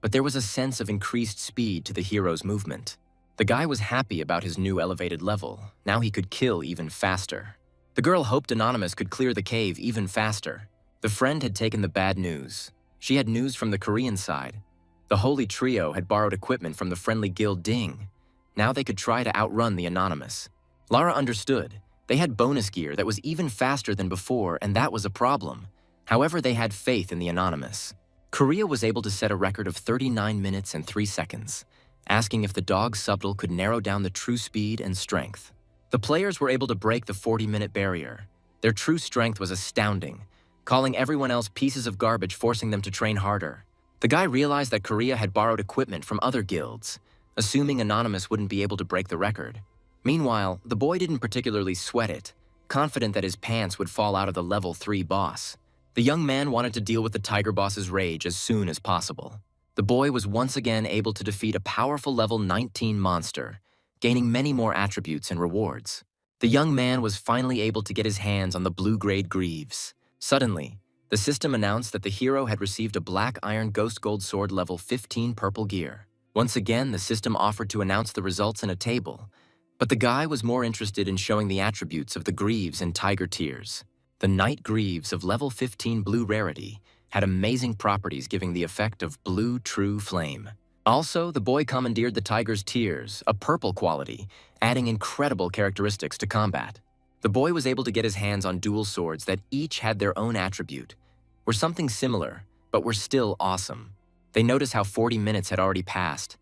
but there was a sense of increased speed to the hero's movement. The guy was happy about his new elevated level. Now he could kill even faster. The girl hoped Anonymous could clear the cave even faster. The friend had taken the bad news. She had news from the Korean side. The Holy Trio had borrowed equipment from the friendly guild Ding. Now they could try to outrun the Anonymous. Lara understood. They had bonus gear that was even faster than before, and that was a problem. However, they had faith in the Anonymous. Korea was able to set a record of 39 minutes and 3 seconds. asking if the dog's subtle could narrow down the true speed and strength. The players were able to break the 40-minute barrier. Their true strength was astounding, calling everyone else pieces of garbage, forcing them to train harder. The guy realized that Korea had borrowed equipment from other guilds, assuming Anonymous wouldn't be able to break the record. Meanwhile, the boy didn't particularly sweat it, confident that his pants would fall out of the level 3 boss. The young man wanted to deal with the tiger boss's rage as soon as possible. The boy was once again able to defeat a powerful level 19 monster, gaining many more attributes and rewards. The young man was finally able to get his hands on the blue-grade greaves. Suddenly, the system announced that the hero had received a black iron ghost gold sword level 15 purple gear. Once again, the system offered to announce the results in a table, but the guy was more interested in showing the attributes of the greaves and tiger tiers. The Knight Greaves of level 15 blue rarity had amazing properties, giving the effect of blue true flame. Also, the boy commandeered the tiger's tears, a purple quality, adding incredible characteristics to combat. The boy was able to get his hands on dual swords that each had their own attribute, were something similar, but were still awesome. They noticed how 40 minutes had already passed.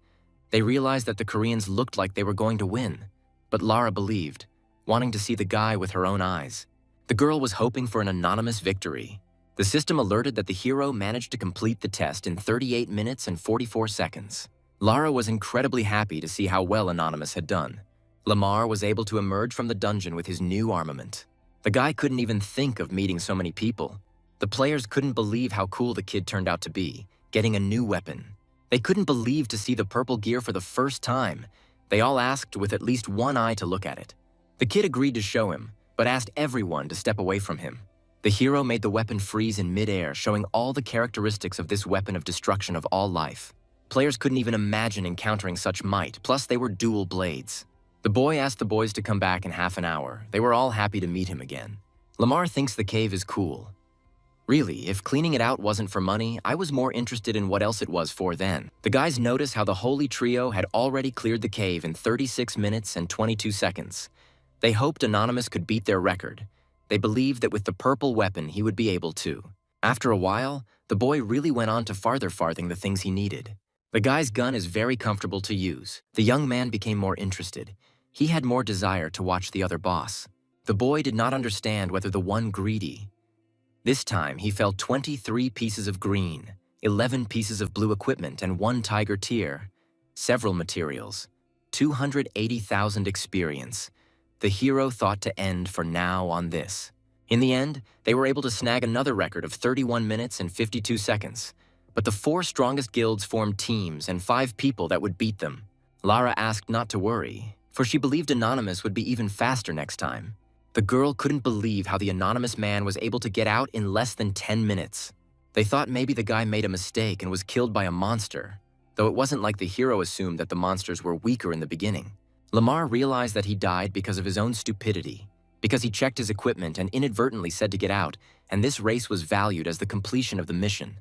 They realized that the Koreans looked like they were going to win, but Lara believed, wanting to see the guy with her own eyes. The girl was hoping for an anonymous victory. The system alerted that the hero managed to complete the test in 38 minutes and 44 seconds. Lara was incredibly happy to see how well Anonymous had done. Lamar was able to emerge from the dungeon with his new armament. The guy couldn't even think of meeting so many people. The players couldn't believe how cool the kid turned out to be, getting a new weapon. They couldn't believe to see the purple gear for the first time. They all asked with at least one eye to look at it. The kid agreed to show him, but asked everyone to step away from him. The hero made the weapon freeze in mid-air, showing all the characteristics of this weapon of destruction of all life. Players couldn't even imagine encountering such might, plus they were dual blades. The boy asked the boys to come back in half an hour. They were all happy to meet him again. Lamar thinks the cave is cool. Really, if cleaning it out wasn't for money, I was more interested in what else it was for then. The guys noticed how the holy trio had already cleared the cave in 36 minutes and 22 seconds. They hoped Anonymous could beat their record. They believed that with the purple weapon, he would be able to. After a while, the boy really went on to farthing the things he needed. The guy's gun is very comfortable to use. The young man became more interested. He had more desire to watch the other boss. The boy did not understand whether the one greedy. This time, he fell 23 pieces of green, 11 pieces of blue equipment, and 1 tiger tier, several materials, 280,000 experience. The hero thought to end for now on this. In the end, they were able to snag another record of 31 minutes and 52 seconds. But the 4 strongest guilds formed teams and 5 people that would beat them. Lara asked not to worry, for she believed Anonymous would be even faster next time. The girl couldn't believe how the anonymous man was able to get out in less than 10 minutes. They thought maybe the guy made a mistake and was killed by a monster, though it wasn't like the hero assumed that the monsters were weaker in the beginning. Lamar realized that he died because of his own stupidity, because he checked his equipment and inadvertently said to get out, and this race was valued as the completion of the mission.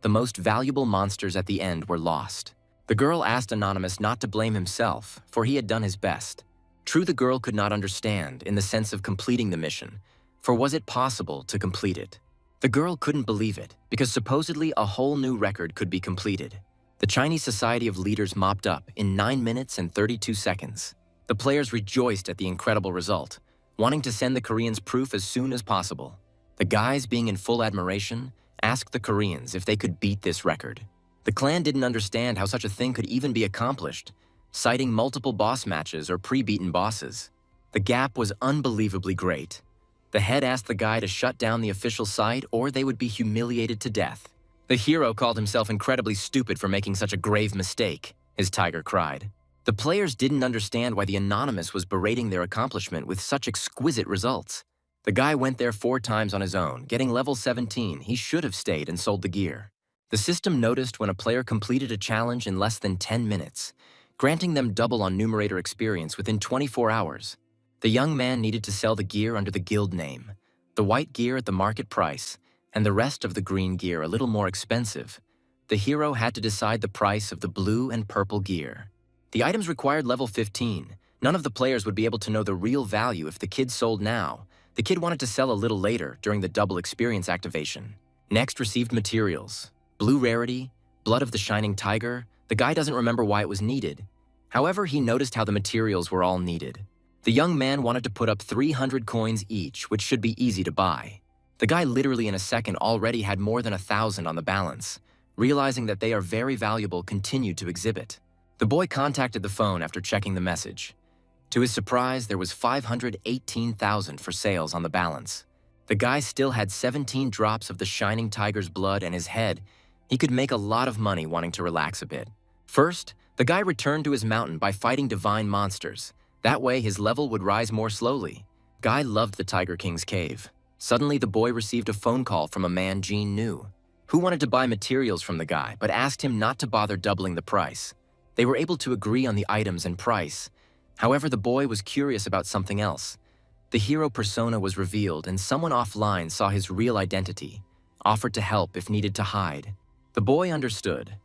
The most valuable monsters at the end were lost. The girl asked Anonymous not to blame himself, for he had done his best. True, the girl could not understand in the sense of completing the mission, for was it possible to complete it? The girl couldn't believe it, because supposedly a whole new record could be completed. The Chinese Society of Leaders mopped up in 9 minutes and 32 seconds. The players rejoiced at the incredible result, wanting to send the Koreans proof as soon as possible. The guys, being in full admiration, asked the Koreans if they could beat this record. The clan didn't understand how such a thing could even be accomplished, citing multiple boss matches or pre-beaten bosses. The gap was unbelievably great. The head asked the guy to shut down the official site or they would be humiliated to death. The hero called himself incredibly stupid for making such a grave mistake, his tiger cried. The players didn't understand why the Anonymous was berating their accomplishment with such exquisite results. The guy went there 4 times on his own, getting level 17. He should have stayed and sold the gear. The system noticed when a player completed a challenge in less than 10 minutes, granting them double on numerator experience within 24 hours. The young man needed to sell the gear under the guild name, the white gear at the market price, and the rest of the green gear a little more expensive. The hero had to decide the price of the blue and purple gear. The items required level 15. None of the players would be able to know the real value if the kid sold now. The kid wanted to sell a little later during the double experience activation. Next received materials: blue rarity, blood of the shining tiger, The guy doesn't remember why it was needed. However, he noticed how the materials were all needed. The young man wanted to put up 300 coins each, which should be easy to buy. The guy literally in a second already had more than 1,000 on the balance. Realizing that they are very valuable, continued to exhibit. The boy contacted the phone after checking the message. To his surprise, there was 518,000 for sales on the balance. The guy still had 17 drops of the shining tiger's blood in his head. He could make a lot of money wanting to relax a bit. First, the guy returned to his mountain by fighting divine monsters. That way, his level would rise more slowly. Guy loved the Tiger King's cave. Suddenly, the boy received a phone call from a man Gene knew, who wanted to buy materials from the guy but asked him not to bother doubling the price. They were able to agree on the items and price. However, the boy was curious about something else. The hero persona was revealed and someone offline saw his real identity, offered to help if needed to hide. The boy understood.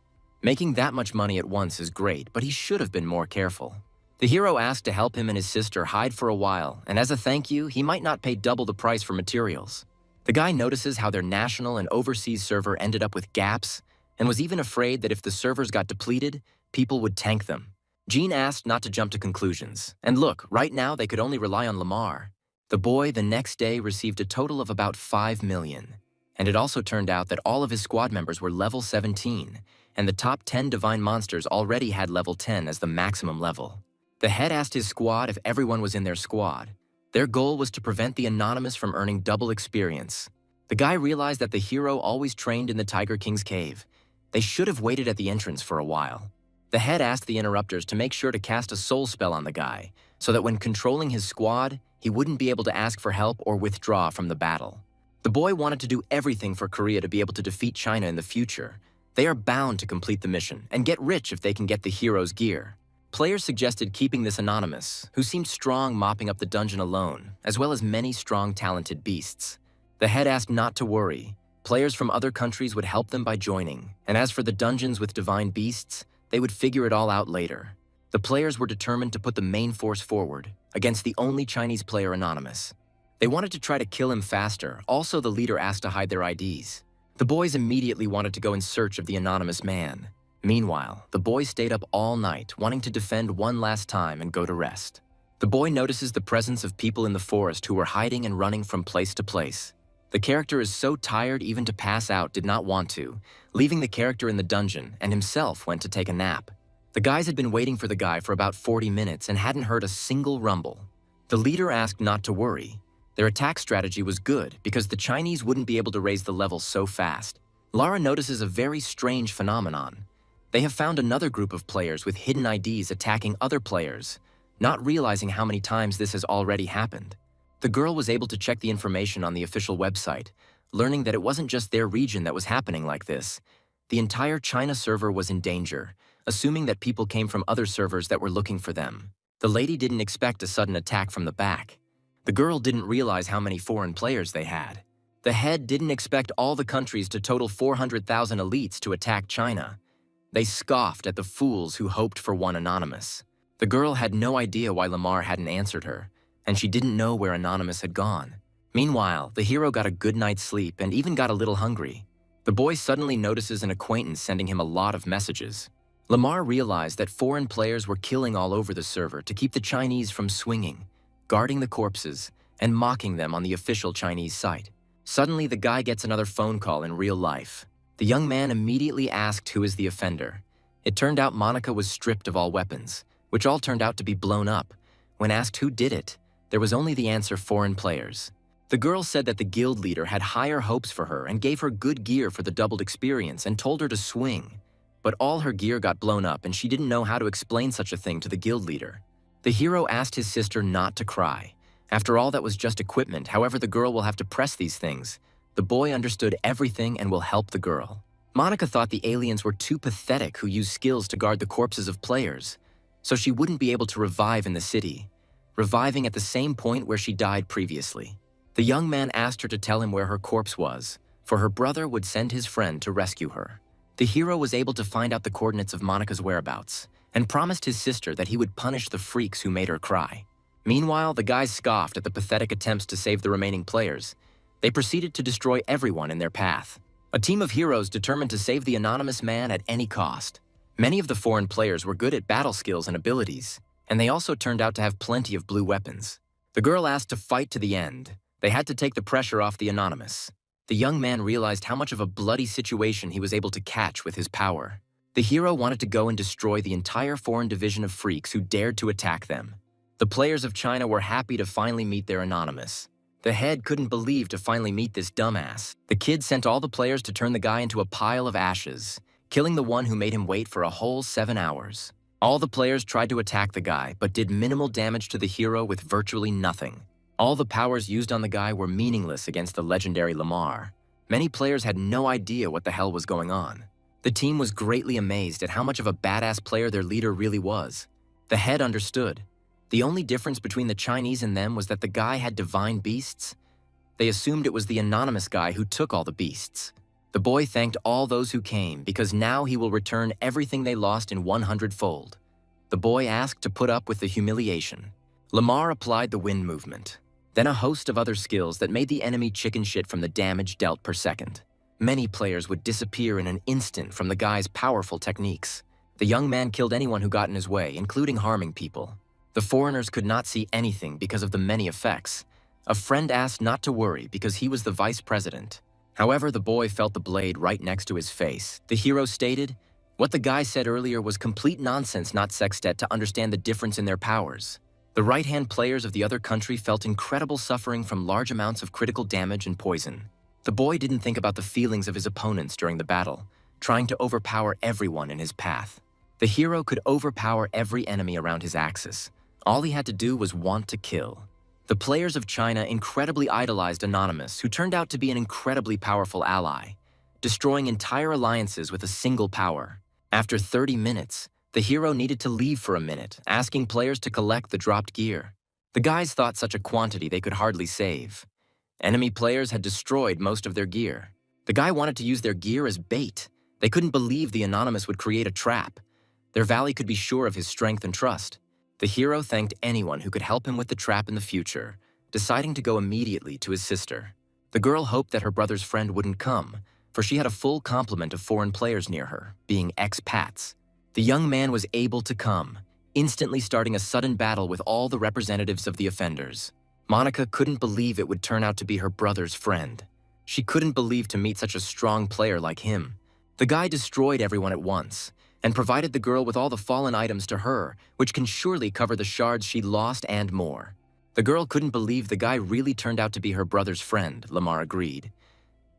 Making that much money at once is great, but he should have been more careful. The hero asked to help him and his sister hide for a while, and as a thank you, he might not pay double the price for materials. The guy notices how their national and overseas server ended up with gaps, and was even afraid that if the servers got depleted, people would tank them. Gene asked not to jump to conclusions, and look, right now they could only rely on Lamar. The boy the next day received a total of about 5 million. And it also turned out that all of his squad members were level 17, and the top 10 divine monsters already had level 10 as the maximum level. The head asked his squad if everyone was in their squad. Their goal was to prevent the anonymous from earning double experience. The guy realized that the hero always trained in the Tiger King's cave. They should have waited at the entrance for a while. The head asked the interrupters to make sure to cast a soul spell on the guy, so that when controlling his squad, he wouldn't be able to ask for help or withdraw from the battle. The boy wanted to do everything for Korea to be able to defeat China in the future. They are bound to complete the mission and get rich if they can get the hero's gear. Players suggested keeping this anonymous, who seemed strong mopping up the dungeon alone, as well as many strong talented beasts. The head asked not to worry. Players from other countries would help them by joining, and as for the dungeons with divine beasts, they would figure it all out later. The players were determined to put the main force forward, against the only Chinese player anonymous. They wanted to try to kill him faster. Also, the leader asked to hide their IDs. The boys immediately wanted to go in search of the anonymous man. Meanwhile, the boy stayed up all night, wanting to defend one last time and go to rest. The boy notices the presence of people in the forest who were hiding and running from place to place. The character is so tired even to pass out did not want to, leaving the character in the dungeon and himself went to take a nap. The guys had been waiting for the guy for about 40 minutes and hadn't heard a single rumble. The leader asked not to worry. Their attack strategy was good because the Chinese wouldn't be able to raise the level so fast. Lara notices a very strange phenomenon. They have found another group of players with hidden IDs attacking other players, not realizing how many times this has already happened. The girl was able to check the information on the official website, learning that it wasn't just their region that was happening like this. The entire China server was in danger, assuming that people came from other servers that were looking for them. The lady didn't expect a sudden attack from the back. The girl didn't realize how many foreign players they had. The head didn't expect all the countries to total 400,000 elites to attack China. They scoffed at the fools who hoped for one anonymous. The girl had no idea why Lamar hadn't answered her, and she didn't know where Anonymous had gone. Meanwhile, the hero got a good night's sleep and even got a little hungry. The boy suddenly notices an acquaintance sending him a lot of messages. Lamar realized that foreign players were killing all over the server to keep the Chinese from swinging, guarding the corpses, and mocking them on the official Chinese site. Suddenly, the guy gets another phone call in real life. The young man immediately asked who is the offender. It turned out Monica was stripped of all weapons, which all turned out to be blown up. When asked who did it, there was only the answer foreign players. The girl said that the guild leader had higher hopes for her and gave her good gear for the doubled experience and told her to swing. But all her gear got blown up and she didn't know how to explain such a thing to the guild leader. The hero asked his sister not to cry. After all, that was just equipment, however the girl will have to press these things. The boy understood everything and will help the girl. Monica thought the aliens were too pathetic who use skills to guard the corpses of players, so she wouldn't be able to revive in the city, reviving at the same point where she died previously. The young man asked her to tell him where her corpse was, for her brother would send his friend to rescue her. The hero was able to find out the coordinates of Monica's whereabouts, and promised his sister that he would punish the freaks who made her cry. Meanwhile, the guys scoffed at the pathetic attempts to save the remaining players. They proceeded to destroy everyone in their path. A team of heroes determined to save the anonymous man at any cost. Many of the foreign players were good at battle skills and abilities, and they also turned out to have plenty of blue weapons. The girl asked to fight to the end. They had to take the pressure off the anonymous. The young man realized how much of a bloody situation he was able to catch with his power. The hero wanted to go and destroy the entire foreign division of freaks who dared to attack them. The players of China were happy to finally meet their anonymous. The head couldn't believe to finally meet this dumbass. The kid sent all the players to turn the guy into a pile of ashes, killing the one who made him wait for a whole 7 hours. All the players tried to attack the guy, but did minimal damage to the hero with virtually nothing. All the powers used on the guy were meaningless against the legendary Lamar. Many players had no idea what the hell was going on. The team was greatly amazed at how much of a badass player their leader really was. The head understood. The only difference between the Chinese and them was that the guy had divine beasts. They assumed it was the anonymous guy who took all the beasts. The boy thanked all those who came because now he will return everything they lost in 100-fold. The boy asked to put up with the humiliation. Lamar applied the wind movement, then a host of other skills that made the enemy chicken shit from the damage dealt per second. Many players would disappear in an instant from the guy's powerful techniques. The young man killed anyone who got in his way, including harming people. The foreigners could not see anything because of the many effects. A friend asked not to worry because he was the vice president. However, the boy felt the blade right next to his face. The hero stated, "What the guy said earlier was complete nonsense, not sextet, to understand the difference in their powers." The right-hand players of the other country felt incredible suffering from large amounts of critical damage and poison. The boy didn't think about the feelings of his opponents during the battle, trying to overpower everyone in his path. The hero could overpower every enemy around his axis. All he had to do was want to kill. The players of China incredibly idolized Anonymous, who turned out to be an incredibly powerful ally, destroying entire alliances with a single power. After 30 minutes, the hero needed to leave for a minute, asking players to collect the dropped gear. The guys thought such a quantity they could hardly save. Enemy players had destroyed most of their gear. The guy wanted to use their gear as bait. They couldn't believe the Anonymous would create a trap. Their valley could be sure of his strength and trust. The hero thanked anyone who could help him with the trap in the future, deciding to go immediately to his sister. The girl hoped that her brother's friend wouldn't come, for she had a full complement of foreign players near her, being expats. The young man was able to come, instantly starting a sudden battle with all the representatives of the offenders. Monica couldn't believe it would turn out to be her brother's friend. She couldn't believe to meet such a strong player like him. The guy destroyed everyone at once, and provided the girl with all the fallen items to her, which can surely cover the shards she lost and more. The girl couldn't believe the guy really turned out to be her brother's friend, Lamar agreed,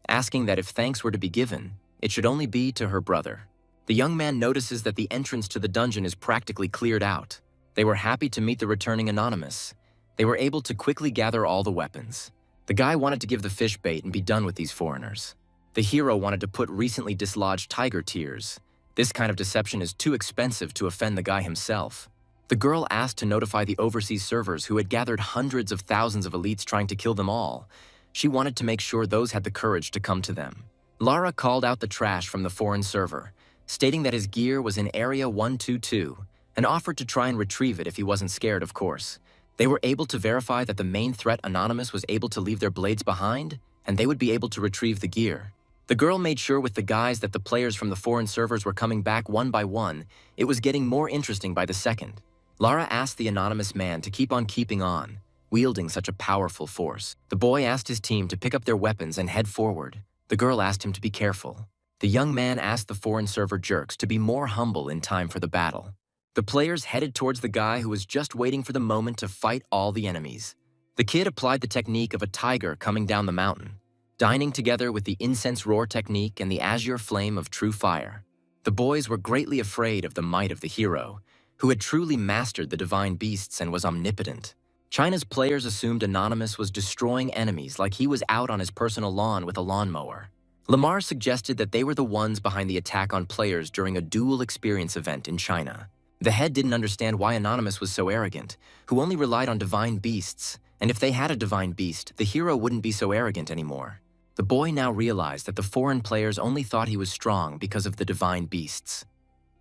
asking that if thanks were to be given, it should only be to her brother. The young man notices that the entrance to the dungeon is practically cleared out. They were happy to meet the returning Anonymous. They were able to quickly gather all the weapons. The guy wanted to give the fish bait and be done with these foreigners. The hero wanted to put recently dislodged tiger tears. This kind of deception is too expensive to offend the guy himself. The girl asked to notify the overseas servers who had gathered hundreds of thousands of elites trying to kill them all. She wanted to make sure those had the courage to come to them. Lara called out the trash from the foreign server, stating that his gear was in Area 122, and offered to try and retrieve it if he wasn't scared, of course. They were able to verify that the main threat Anonymous was able to leave their blades behind, and they would be able to retrieve the gear. The girl made sure with the guys that the players from the foreign servers were coming back one by one. It was getting more interesting by the second. Lara asked the Anonymous man to keep on keeping on, wielding such a powerful force. The boy asked his team to pick up their weapons and head forward. The girl asked him to be careful. The young man asked the foreign server jerks to be more humble in time for the battle. The players headed towards the guy who was just waiting for the moment to fight all the enemies. The kid applied the technique of a tiger coming down the mountain, dining together with the incense roar technique and the azure flame of true fire. The boys were greatly afraid of the might of the hero, who had truly mastered the divine beasts and was omnipotent. China's players assumed Anonymous was destroying enemies like he was out on his personal lawn with a lawnmower. Lamar suggested that they were the ones behind the attack on players during a dual experience event in China. The head didn't understand why Anonymous was so arrogant, who only relied on divine beasts, and if they had a divine beast, the hero wouldn't be so arrogant anymore. The boy now realized that the foreign players only thought he was strong because of the divine beasts.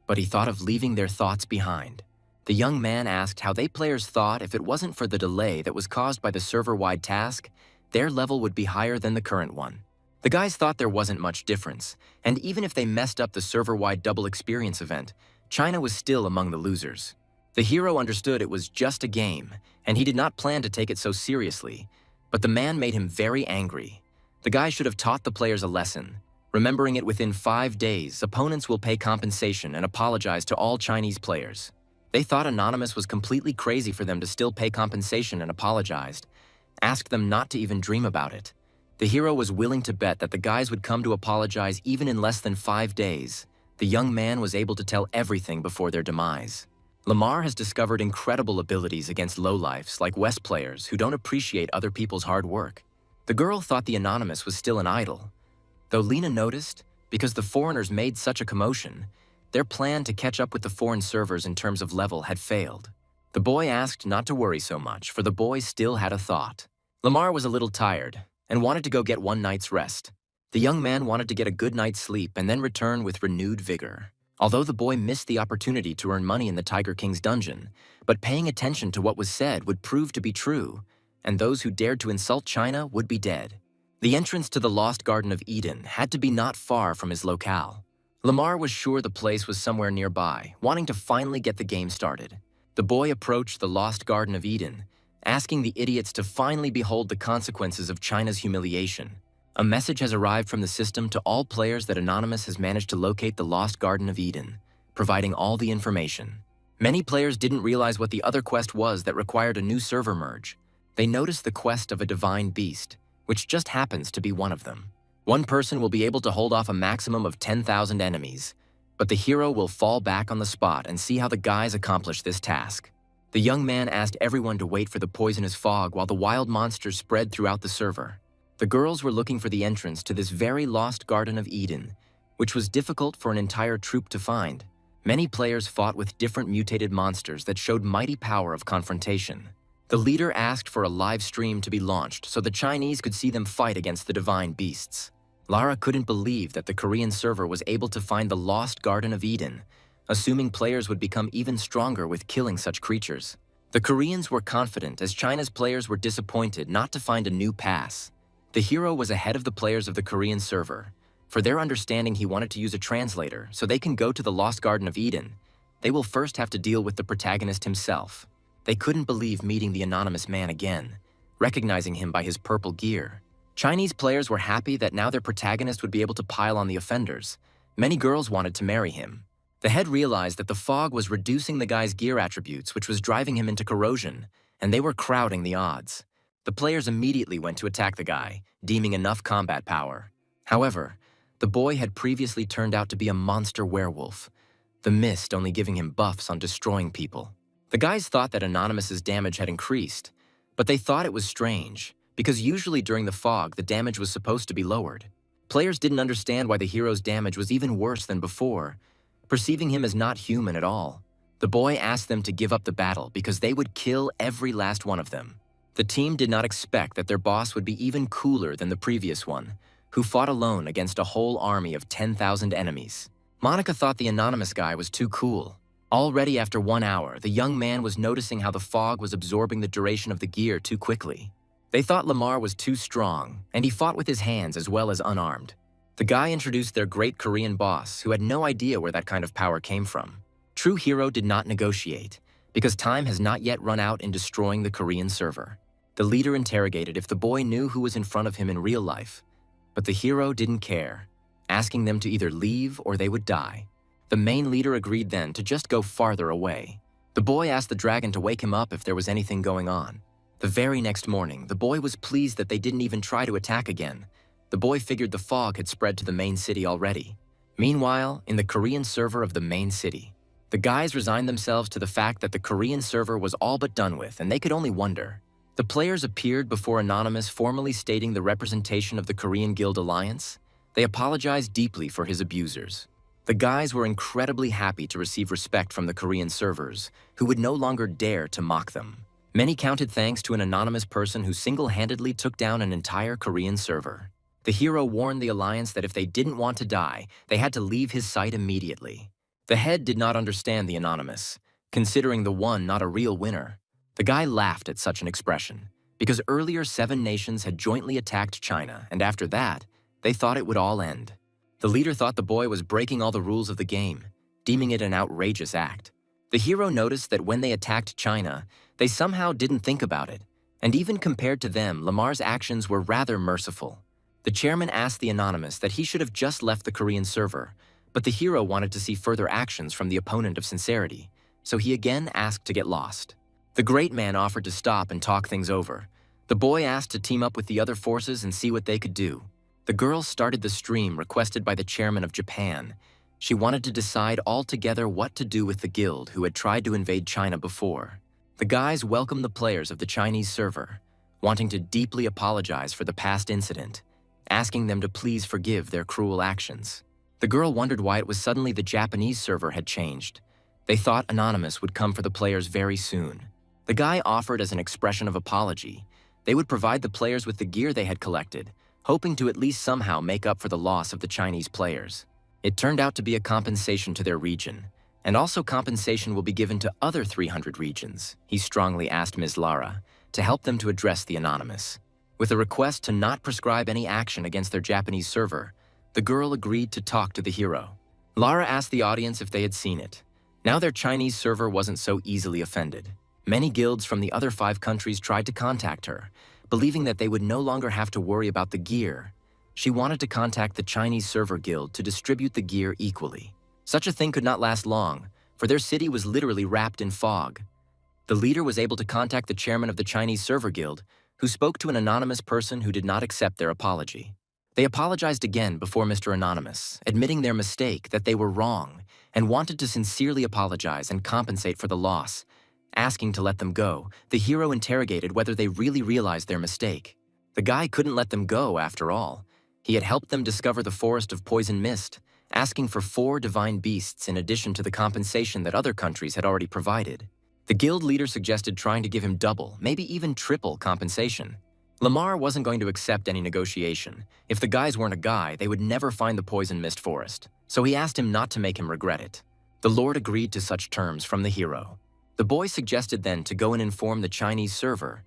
But he thought of leaving their thoughts behind. The young man asked how they players thought if it wasn't for the delay that was caused by the server-wide task, their level would be higher than the current one. The guys thought there wasn't much difference, and even if they messed up the server-wide double experience event, China was still among the losers. The hero understood it was just a game, and he did not plan to take it so seriously, but the man made him very angry. The guy should have taught the players a lesson. Remembering it within 5 days, opponents will pay compensation and apologize to all Chinese players. They thought Anonymous was completely crazy for them to still pay compensation and apologized, asked them not to even dream about it. The hero was willing to bet that the guys would come to apologize even in less than 5 days. The young man was able to tell everything before their demise. Lamar has discovered incredible abilities against lowlifes like West players who don't appreciate other people's hard work. The girl thought the Anonymous was still an idol. Though Lena noticed, because the foreigners made such a commotion, their plan to catch up with the foreign servers in terms of level had failed. The boy asked not to worry so much, for the boy still had a thought. Lamar was a little tired and wanted to go get one night's rest. The young man wanted to get a good night's sleep and then return with renewed vigor. Although the boy missed the opportunity to earn money in the Tiger King's dungeon, but paying attention to what was said would prove to be true, and those who dared to insult China would be dead. The entrance to the Lost Garden of Eden had to be not far from his locale. Lamar was sure the place was somewhere nearby, wanting to finally get the game started. The boy approached the Lost Garden of Eden, asking the idiots to finally behold the consequences of China's humiliation. A message has arrived from the system to all players that Anonymous has managed to locate the Lost Garden of Eden, providing all the information. Many players didn't realize what the other quest was that required a new server merge. They noticed the quest of a divine beast, which just happens to be one of them. One person will be able to hold off a maximum of 10,000 enemies, but the hero will fall back on the spot and see how the guys accomplish this task. The young man asked everyone to wait for the poisonous fog while the wild monsters spread throughout the server. The girls were looking for the entrance to this very lost Garden of Eden, which was difficult for an entire troop to find. Many players fought with different mutated monsters that showed mighty power of confrontation. The leader asked for a live stream to be launched so the Chinese could see them fight against the divine beasts. Lara couldn't believe that the Korean server was able to find the lost Garden of Eden, assuming players would become even stronger with killing such creatures. The Koreans were confident as China's players were disappointed not to find a new pass. The hero was ahead of the players of the Korean server. For their understanding, he wanted to use a translator so they can go to the Lost Garden of Eden. They will first have to deal with the protagonist himself. They couldn't believe meeting the anonymous man again, recognizing him by his purple gear. Chinese players were happy that now their protagonist would be able to pile on the offenders. Many girls wanted to marry him. The head realized that the fog was reducing the guy's gear attributes, which was driving him into corrosion, and they were crowding the odds. The players immediately went to attack the guy, deeming enough combat power. However, the boy had previously turned out to be a monster werewolf, the mist only giving him buffs on destroying people. The guys thought that Anonymous's damage had increased, but they thought it was strange, because usually during the fog, the damage was supposed to be lowered. Players didn't understand why the hero's damage was even worse than before, perceiving him as not human at all. The boy asked them to give up the battle because they would kill every last one of them. The team did not expect that their boss would be even cooler than the previous one, who fought alone against a whole army of 10,000 enemies. Monica thought the anonymous guy was too cool. Already after 1 hour, the young man was noticing how the fog was absorbing the duration of the gear too quickly. They thought Lamar was too strong, and he fought with his hands as well as unarmed. The guy introduced their great Korean boss, who had no idea where that kind of power came from. True hero did not negotiate, because time has not yet run out in destroying the Korean server. The leader interrogated if the boy knew who was in front of him in real life, but the hero didn't care, asking them to either leave or they would die. The main leader agreed then to just go farther away. The boy asked the dragon to wake him up if there was anything going on. The very next morning, the boy was pleased that they didn't even try to attack again. The boy figured the fog had spread to the main city already. Meanwhile, in the Korean server of the main city, the guys resigned themselves to the fact that the Korean server was all but done with, and they could only wonder. The players appeared before Anonymous, formally stating the representation of the Korean Guild Alliance. They apologized deeply for his abusers. The guys were incredibly happy to receive respect from the Korean servers, who would no longer dare to mock them. Many counted thanks to an anonymous person who single-handedly took down an entire Korean server. The hero warned the Alliance that if they didn't want to die, they had to leave his sight immediately. The head did not understand the anonymous, considering the one not a real winner. The guy laughed at such an expression, because earlier 7 nations had jointly attacked China, and after that, they had to leave his sight immediately. The head did not understand the anonymous, considering the one not a real winner. The guy laughed at such an expression, because earlier 7 nations had jointly attacked China, and after that, they had to leave his sight immediately. The they thought it would all end. The leader thought the boy was breaking all the rules of the game, deeming it an outrageous act. The hero noticed that when they attacked China, they somehow didn't think about it, and even compared to them, Lamar's actions were rather merciful. The chairman asked the anonymous that he should have just left the Korean server, but the hero wanted to see further actions from the opponent of sincerity, so he again asked to get lost. The great man offered to stop and talk things over. The boy asked to team up with the other forces and see what they could do. The girl started the stream requested by the chairman of Japan. She wanted to decide altogether what to do with the guild who had tried to invade China before. The guys welcomed the players of the Chinese server, wanting to deeply apologize for the past incident, asking them to please forgive their cruel actions. The girl wondered why it was suddenly the Japanese server had changed. They thought Anonymous would come for the players very soon. The guy offered as an expression of apology. They would provide the players with the gear they had collected, hoping to at least somehow make up for the loss of the Chinese players. It turned out to be a compensation to their region, and also compensation will be given to other 300 regions, he strongly asked Ms. Lara, to help them to address the Anonymous. With a request to not prescribe any action against their Japanese server, the girl agreed to talk to the hero. Lara asked the audience if they had seen it. Now their Chinese server wasn't so easily offended. Many guilds from the other 5 countries tried to contact her, believing that they would no longer have to worry about the gear. She wanted to contact the Chinese server guild to distribute the gear equally. Such a thing could not last long, for their city was literally wrapped in fog. The leader was able to contact the chairman of the Chinese server guild, who spoke to an anonymous person who did not accept their apology. They apologized again before Mr. Anonymous, admitting their mistake, that they were wrong, and wanted to sincerely apologize and compensate for the loss. Asking to let them go, the hero interrogated whether they really realized their mistake. The guy couldn't let them go, after all. He had helped them discover the forest of poison mist, asking for 4 divine beasts in addition to the compensation that other countries had already provided. The guild leader suggested trying to give him double, maybe even triple compensation. Lamar wasn't going to accept any negotiation. If the guys weren't a guy, they would never find the poison mist forest, so he asked him not to make him regret it. The Lord agreed to such terms from the hero. The boy suggested then to go and inform the Chinese server.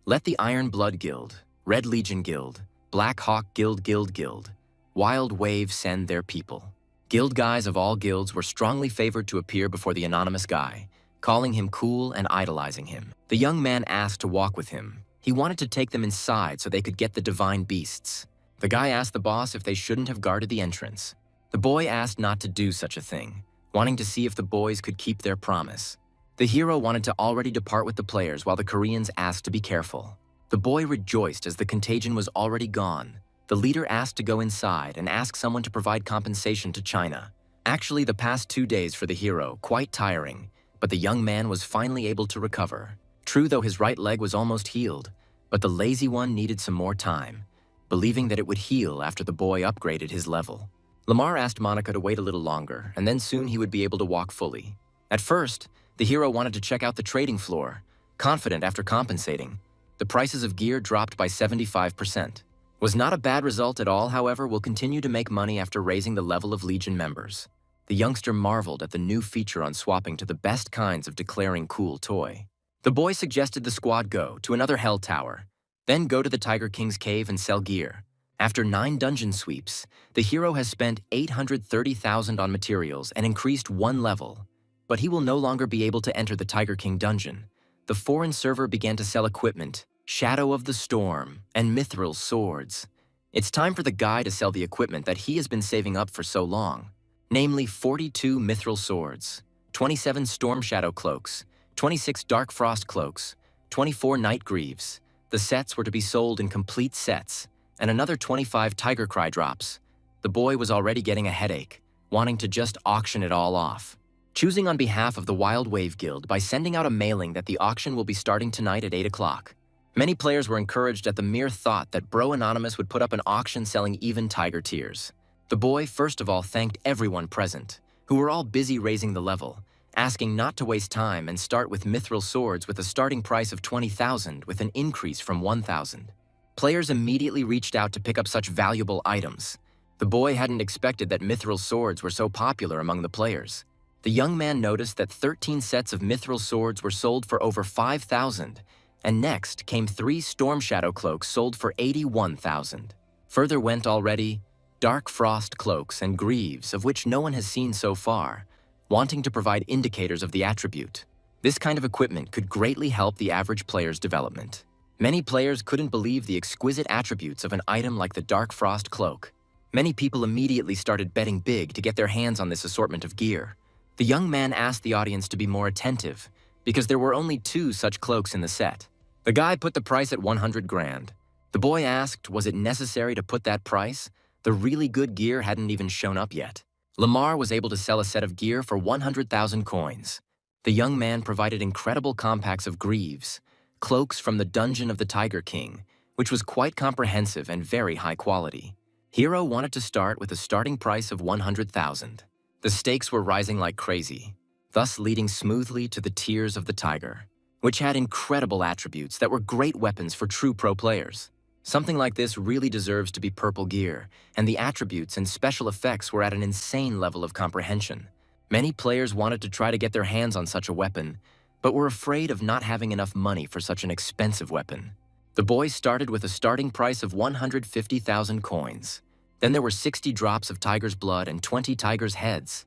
Let the Iron Blood Guild, Red Legion Guild, Black Hawk Guild, Wild Wave send their people. Guild guys of all guilds were strongly favored to appear before the anonymous guy, calling him cool and idolizing him. The young man asked to walk with him. He wanted to take them inside so they could get the divine beasts. The guy asked the boss if they shouldn't have guarded the entrance. The boy asked not to do such a thing, wanting to see if the boys could keep their promise. The hero wanted to already depart with the players while the Koreans asked to be careful. The boy rejoiced as the contagion was already gone. The leader asked to go inside and ask someone to provide compensation to China. Actually, the past 2 days for the hero, quite tiring, but the young man was finally able to recover. True, though, his right leg was almost healed, but the lazy one needed some more time, believing that it would heal after the boy upgraded his level. Lamar asked Monica to wait a little longer, and then soon he would be able to walk fully. At first, the hero wanted to check out the trading floor, confident after compensating. The prices of gear dropped by 75%. Was not a bad result at all, however, will continue to make money after raising the level of Legion members. The youngster marveled at the new feature on swapping to the best kinds of declaring cool toy. The boy suggested the squad go to another Hell Tower, then go to the Tiger King's cave and sell gear. After 9 dungeon sweeps, the hero has spent 830,000 on materials and increased 1 level. But he will no longer be able to enter the Tiger King dungeon. The foreign server began to sell equipment, Shadow of the Storm, and Mithril swords. It's time for the guy to sell the equipment that he has been saving up for so long, namely 42 Mithril swords, 27 Storm Shadow cloaks, 26 Dark Frost cloaks, 24 Night Greaves. The sets were to be sold in complete sets, and another 25 Tiger Cry drops. The boy was already getting a headache, wanting to just auction it all off. Choosing on behalf of the Wild Wave Guild by sending out a mailing that the auction will be starting tonight at 8 o'clock. Many players were encouraged at the mere thought that Bro Anonymous would put up an auction selling even tiger tears. The boy first of all thanked everyone present, who were all busy raising the level, asking not to waste time and start with Mithril swords with a starting price of 20,000 with an increase from 1,000. Players immediately reached out to pick up such valuable items. The boy hadn't expected that Mithril swords were so popular among the players. The young man noticed that 13 sets of Mithril swords were sold for over 5,000, and next came 3 Storm Shadow cloaks sold for 81,000. Further went already dark frost cloaks and greaves of which no one has seen so far, wanting to provide indicators of the attribute. This kind of equipment could greatly help the average player's development. Many players couldn't believe the exquisite attributes of an item like the dark frost cloak. Many people immediately started betting big to get their hands on this assortment of gear. The young man asked the audience to be more attentive, because there were only 2 such cloaks in the set. The guy put the price at 100 grand. The boy asked, was it necessary to put that price? The really good gear hadn't even shown up yet. Lamar was able to sell a set of gear for 100,000 coins. The young man provided incredible compacts of greaves, cloaks from the Dungeon of the Tiger King, which was quite comprehensive and very high quality. Hero wanted to start with a starting price of 100,000. The stakes were rising like crazy, thus leading smoothly to the Tears of the Tiger, which had incredible attributes that were great weapons for true pro players. Something like this really deserves to be purple gear, and the attributes and special effects were at an insane level of comprehension. Many players wanted to try to get their hands on such a weapon, but were afraid of not having enough money for such an expensive weapon. The boy started with a starting price of 150,000 coins. Then there were 60 drops of tiger's blood and 20 tiger's heads.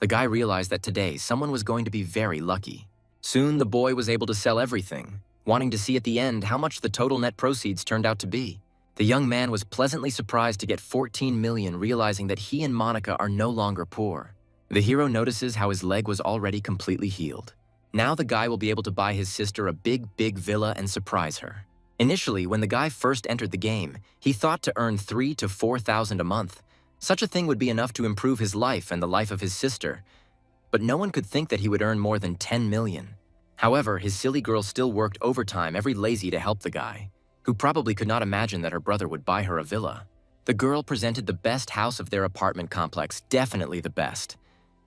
The guy realized that today someone was going to be very lucky. Soon the boy was able to sell everything, wanting to see at the end how much the total net proceeds turned out to be. The young man was pleasantly surprised to get 14 million, realizing that he and Monica are no longer poor. The hero notices how his leg was already completely healed. Now the guy will be able to buy his sister a big villa and surprise her. Initially, when the guy first entered the game, he thought to earn 3,000 to 4,000 a month. Such a thing would be enough to improve his life and the life of his sister. But no one could think that he would earn more than 10 million. However, his silly girl still worked overtime every lazy to help the guy, who probably could not imagine that her brother would buy her a villa. The girl presented the best house of their apartment complex, definitely the best.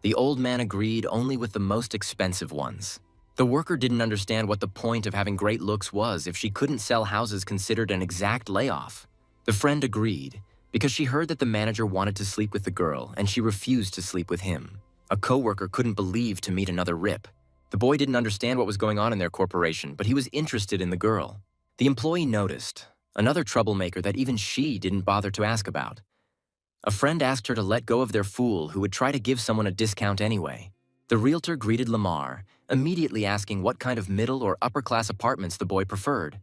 The old man agreed only with the most expensive ones. The worker didn't understand what the point of having great looks was if she couldn't sell houses considered an exact layoff. The friend agreed, because she heard that the manager wanted to sleep with the girl and she refused to sleep with him. A coworker couldn't believe to meet another rip. The boy didn't understand what was going on in their corporation, but he was interested in the girl. The employee noticed, another troublemaker that even she didn't bother to ask about. A friend asked her to let go of their fool who would try to give someone a discount anyway. The realtor greeted Lamar, immediately asking what kind of middle or upper-class apartments the boy preferred.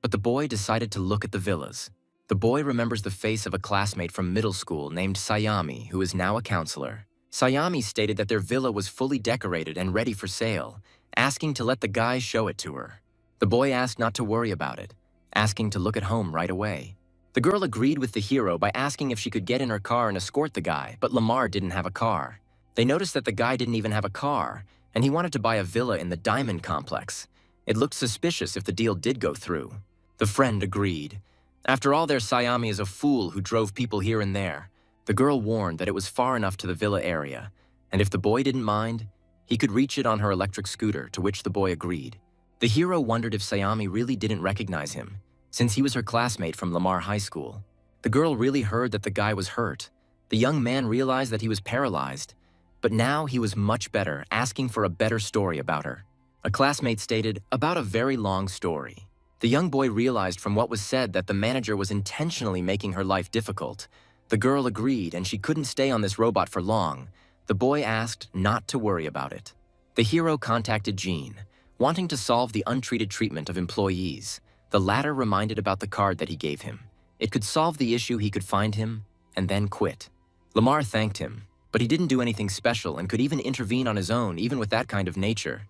But the boy decided to look at the villas. The boy remembers the face of a classmate from middle school named Sayami, who is now a counselor. Sayami stated that their villa was fully decorated and ready for sale, asking to let the guy show it to her. The boy asked not to worry about it, asking to look at home right away. The girl agreed with the hero by asking if she could get in her car and escort the guy, but Lamar didn't have a car. They noticed that the guy didn't even have a car, and he wanted to buy a villa in the Diamond Complex. It looked suspicious if the deal did go through. The friend agreed. After all, their Sayami is a fool who drove people here and there. The girl warned that it was far enough to the villa area, and if the boy didn't mind, he could reach it on her electric scooter, to which the boy agreed. The hero wondered if Sayami really didn't recognize him, since he was her classmate from Lamar High School. The girl really heard that the guy was hurt. The young man realized that he was paralyzed, but now he was much better, asking for a better story about her. A classmate stated, about a very long story. The young boy realized from what was said that the manager was intentionally making her life difficult. The girl agreed, and she couldn't stay on this robot for long. The boy asked not to worry about it. The hero contacted Jean, wanting to solve the untreated treatment of employees. The latter reminded about the card that he gave him. It could solve the issue. He could find him, and then quit. Lamar thanked him, but he didn't do anything special and could even intervene on his own, even with that kind of nature.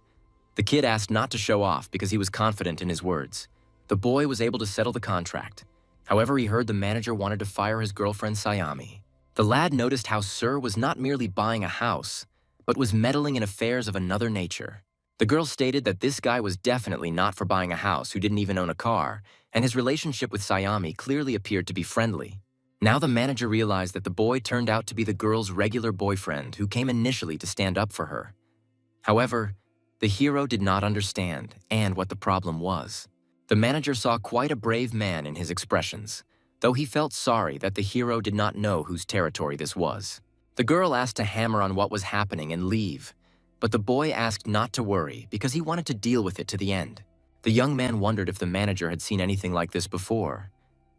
The kid asked not to show off because he was confident in his words. The boy was able to settle the contract. However, he heard the manager wanted to fire his girlfriend Sayami. The lad noticed how Sir was not merely buying a house, but was meddling in affairs of another nature. The girl stated that this guy was definitely not for buying a house who didn't even own a car, and his relationship with Sayami clearly appeared to be friendly. Now the manager realized that the boy turned out to be the girl's regular boyfriend who came initially to stand up for her. However, the hero did not understand and what the problem was. The manager saw quite a brave man in his expressions, though he felt sorry that the hero did not know whose territory this was. The girl asked to hammer on what was happening and leave, but the boy asked not to worry because he wanted to deal with it to the end. The young man wondered if the manager had seen anything like this before.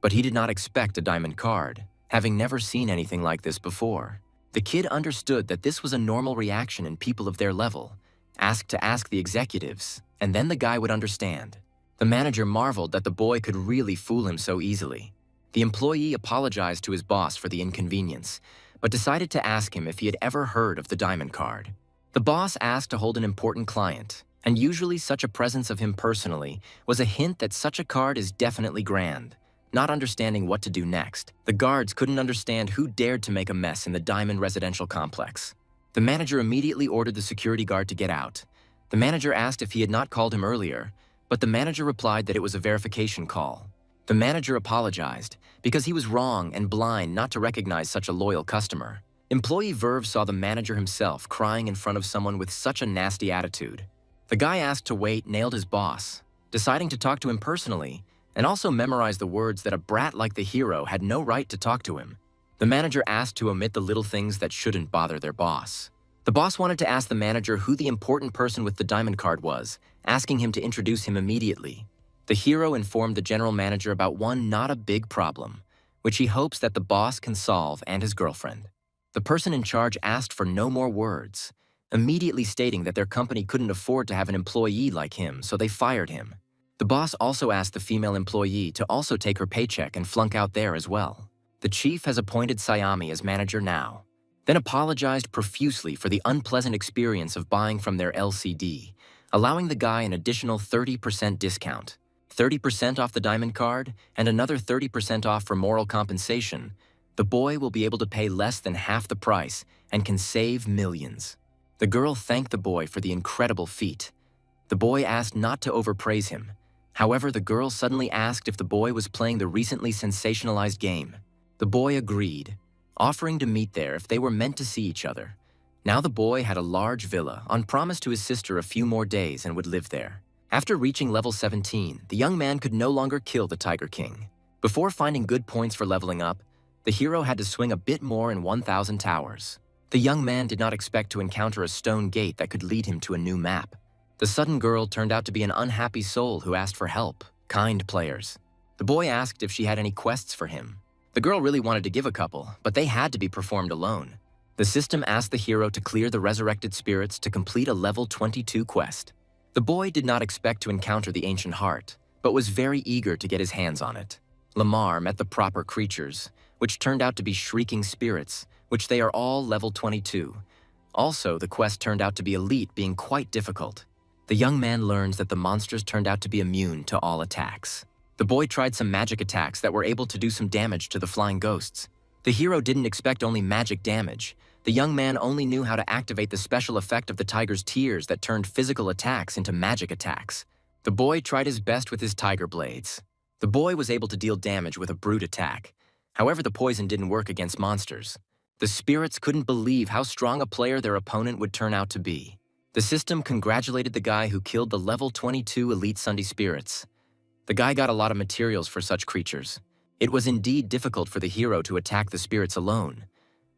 But he did not expect a diamond card, having never seen anything like this before. The kid understood that this was a normal reaction in people of their level, asked to ask the executives, and then the guy would understand. The manager marveled that the boy could really fool him so easily. The employee apologized to his boss for the inconvenience, but decided to ask him if he had ever heard of the diamond card. The boss asked to hold an important client, and usually such a presence of him personally was a hint that such a card is definitely grand. Not understanding what to do next, the guards couldn't understand who dared to make a mess in the Diamond residential complex. The manager immediately ordered the security guard to get out. The manager asked if he had not called him earlier, but the manager replied that it was a verification call. The manager apologized because he was wrong and blind not to recognize such a loyal customer. Employee Verve saw the manager himself crying in front of someone with such a nasty attitude. The guy asked to wait nailed his boss, deciding to talk to him personally, and also memorize the words that a brat like the hero had no right to talk to him. The manager asked to omit the little things that shouldn't bother their boss. The boss wanted to ask the manager who the important person with the diamond card was, asking him to introduce him immediately. The hero informed the general manager about one not a big problem, which he hopes that the boss can solve and his girlfriend. The person in charge asked for no more words, immediately stating that their company couldn't afford to have an employee like him, so they fired him. The boss also asked the female employee to also take her paycheck and flunk out there as well. The chief has appointed Sayami as manager now, then apologized profusely for the unpleasant experience of buying from their LCD, allowing the guy an additional 30% discount. 30% off the diamond card and another 30% off for moral compensation. The boy will be able to pay less than half the price and can save millions. The girl thanked the boy for the incredible feat. The boy asked not to overpraise him. However, the girl suddenly asked if the boy was playing the recently sensationalized game. The boy agreed, offering to meet there if they were meant to see each other. Now the boy had a large villa on promise to his sister a few more days and would live there. After reaching level 17, the young man could no longer kill the Tiger King. Before finding good points for leveling up, the hero had to swing a bit more in 1,000 towers. The young man did not expect to encounter a stone gate that could lead him to a new map. The sudden girl turned out to be an unhappy soul who asked for help. Kind players. The boy asked if she had any quests for him. The girl really wanted to give a couple, but they had to be performed alone. The system asked the hero to clear the resurrected spirits to complete a level 22 quest. The boy did not expect to encounter the ancient heart, but was very eager to get his hands on it. Lamar met the proper creatures, which turned out to be shrieking spirits, which they are all level 22. Also, the quest turned out to be elite, being quite difficult. The young man learns that the monsters turned out to be immune to all attacks. The boy tried some magic attacks that were able to do some damage to the flying ghosts. The hero didn't expect only magic damage. The young man only knew how to activate the special effect of the tiger's tears that turned physical attacks into magic attacks. The boy tried his best with his tiger blades. The boy was able to deal damage with a brute attack. However, the poison didn't work against monsters. The spirits couldn't believe how strong a player their opponent would turn out to be. The system congratulated the guy who killed the level 22 elite Sunday spirits. The guy got a lot of materials for such creatures. It was indeed difficult for the hero to attack the spirits alone.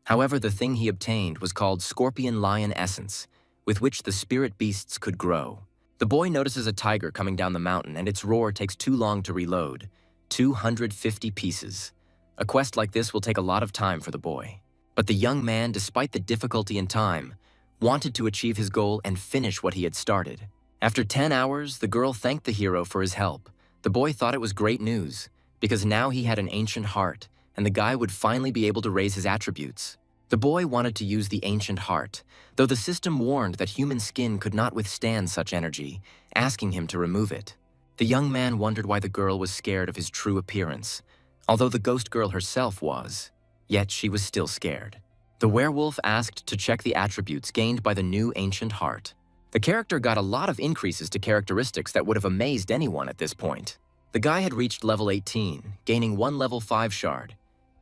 However, the thing he obtained was called Scorpion Lion Essence, with which the spirit beasts could grow. The boy notices a tiger coming down the mountain and its roar takes too long to reload. 250 pieces. A quest like this will take a lot of time for the boy. But the young man, despite the difficulty and time, wanted to achieve his goal and finish what he had started. After 10 hours, the girl thanked the hero for his help. The boy thought it was great news, because now he had an ancient heart, and the guy would finally be able to raise his attributes. The boy wanted to use the ancient heart, though the system warned that human skin could not withstand such energy, asking him to remove it. The young man wondered why the girl was scared of his true appearance, although the ghost girl herself was. Yet she was still scared. The werewolf asked to check the attributes gained by the new ancient heart. The character got a lot of increases to characteristics that would have amazed anyone at this point. The guy had reached level 18, gaining 1 level 5 shard.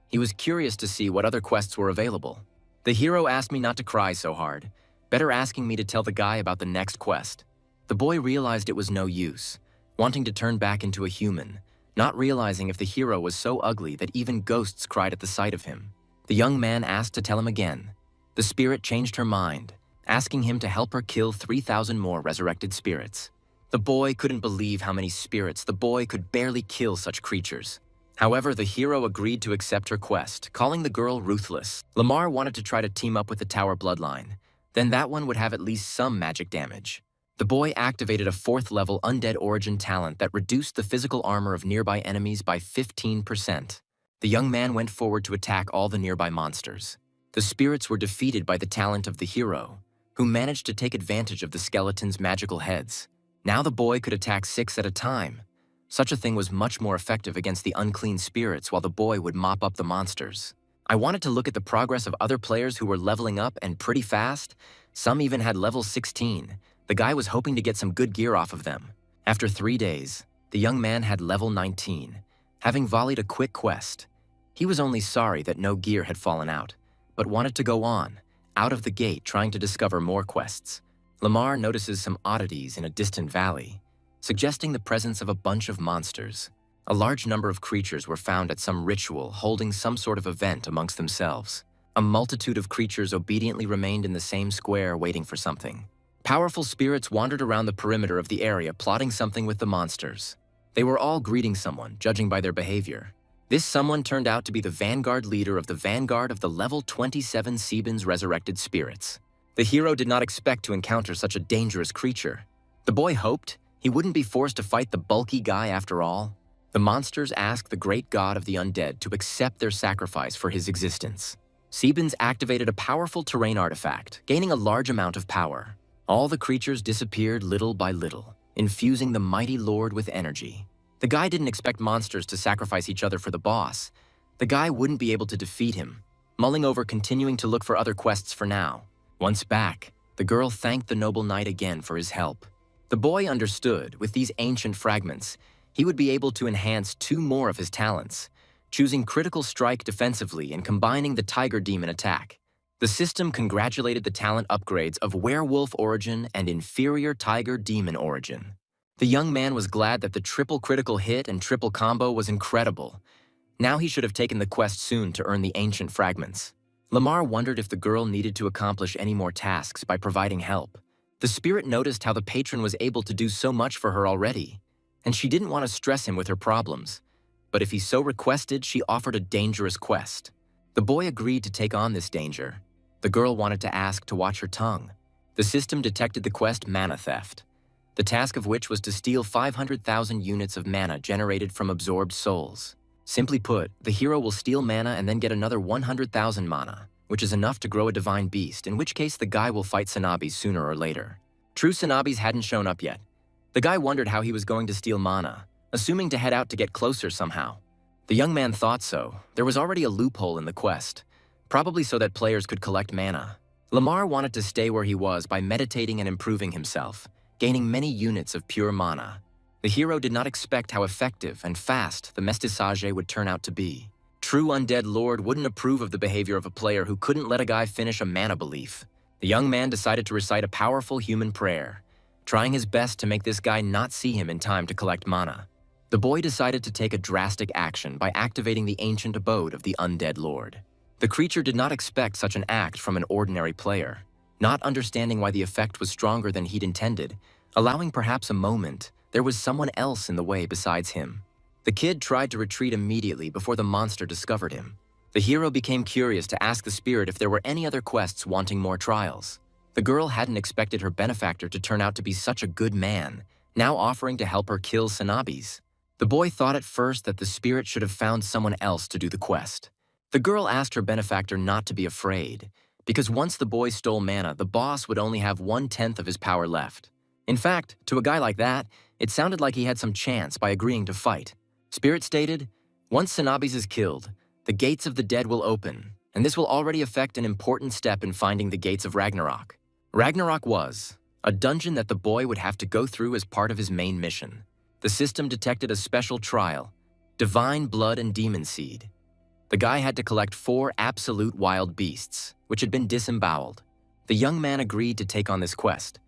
He was curious to see what other quests were available. The hero asked me not to cry so hard, better asking me to tell the guy about the next quest. The boy realized it was no use, wanting to turn back into a human, not realizing if the hero was so ugly that even ghosts cried at the sight of him. The young man asked to tell him again. The spirit changed her mind, asking him to help her kill 3,000 more resurrected spirits. The boy couldn't believe how many spirits. The boy could barely kill such creatures. However, the hero agreed to accept her quest, calling the girl ruthless. Lamar wanted to try to team up with the Tower bloodline. Then that one would have at least some magic damage. The boy activated a 4th-level undead origin talent that reduced the physical armor of nearby enemies by 15%. The young man went forward to attack all the nearby monsters. The spirits were defeated by the talent of the hero, who managed to take advantage of the skeleton's magical heads. Now the boy could attack 6 at a time. Such a thing was much more effective against the unclean spirits while the boy would mop up the monsters. I wanted to look at the progress of other players who were leveling up and pretty fast. Some even had level 16. The guy was hoping to get some good gear off of them. After 3 days, the young man had level 19, having volleyed a quick quest. He was only sorry that no gear had fallen out, but wanted to go on, out of the gate trying to discover more quests. Lamar notices some oddities in a distant valley, suggesting the presence of a bunch of monsters. A large number of creatures were found at some ritual holding some sort of event amongst themselves. A multitude of creatures obediently remained in the same square waiting for something. Powerful spirits wandered around the perimeter of the area plotting something with the monsters. They were all greeting someone, judging by their behavior. This someone turned out to be the vanguard leader of the vanguard of the level 27 Sebin's resurrected spirits. The hero did not expect to encounter such a dangerous creature. The boy hoped he wouldn't be forced to fight the bulky guy after all. The monsters asked the great god of the undead to accept their sacrifice for his existence. Sebin's activated a powerful terrain artifact, gaining a large amount of power. All the creatures disappeared little by little, infusing the mighty lord with energy. The guy didn't expect monsters to sacrifice each other for the boss. The guy wouldn't be able to defeat him, mulling over continuing to look for other quests for now. Once back, the girl thanked the noble knight again for his help. The boy understood, with these ancient fragments, he would be able to enhance 2 more of his talents, choosing critical strike defensively and combining the tiger demon attack. The system congratulated the talent upgrades of werewolf origin and inferior tiger demon origin. The young man was glad that the triple critical hit and triple combo was incredible. Now he should have taken the quest soon to earn the ancient fragments. Lamar wondered if the girl needed to accomplish any more tasks by providing help. The spirit noticed how the patron was able to do so much for her already, and she didn't want to stress him with her problems. But if he so requested, she offered a dangerous quest. The boy agreed to take on this danger. The girl wanted to ask to watch her tongue. The system detected the quest Mana Theft, the task of which was to steal 500,000 units of mana generated from absorbed souls. Simply put, the hero will steal mana and then get another 100,000 mana, which is enough to grow a divine beast, in which case the guy will fight Sanabis sooner or later. True Sanabis hadn't shown up yet. The guy wondered how he was going to steal mana, assuming to head out to get closer somehow. The young man thought so. There was already a loophole in the quest, probably so that players could collect mana. Lamar wanted to stay where he was by meditating and improving himself, gaining many units of pure mana. The hero did not expect how effective and fast the mestiçage would turn out to be. True Undead Lord wouldn't approve of the behavior of a player who couldn't let a guy finish a mana belief. The young man decided to recite a powerful human prayer, trying his best to make this guy not see him in time to collect mana. The boy decided to take a drastic action by activating the ancient abode of the Undead Lord. The creature did not expect such an act from an ordinary player, not understanding why the effect was stronger than he'd intended, allowing perhaps a moment there was someone else in the way besides him. The kid tried to retreat immediately before the monster discovered him. The hero became curious to ask the spirit if there were any other quests wanting more trials. The girl hadn't expected her benefactor to turn out to be such a good man, now offering to help her kill Sanabis. The boy thought at first that the spirit should have found someone else to do the quest. The girl asked her benefactor not to be afraid, because once the boy stole mana, the boss would only have 1/10 of his power left. In fact, to a guy like that, it sounded like he had some chance by agreeing to fight. Spirit stated, once Sanabis is killed, the gates of the dead will open, and this will already affect an important step in finding the gates of Ragnarok. Ragnarok was a dungeon that the boy would have to go through as part of his main mission. The system detected a special trial, Divine Blood and Demon Seed. The guy had to collect 4 absolute wild beasts, which had been disemboweled. The young man agreed to take on this quest.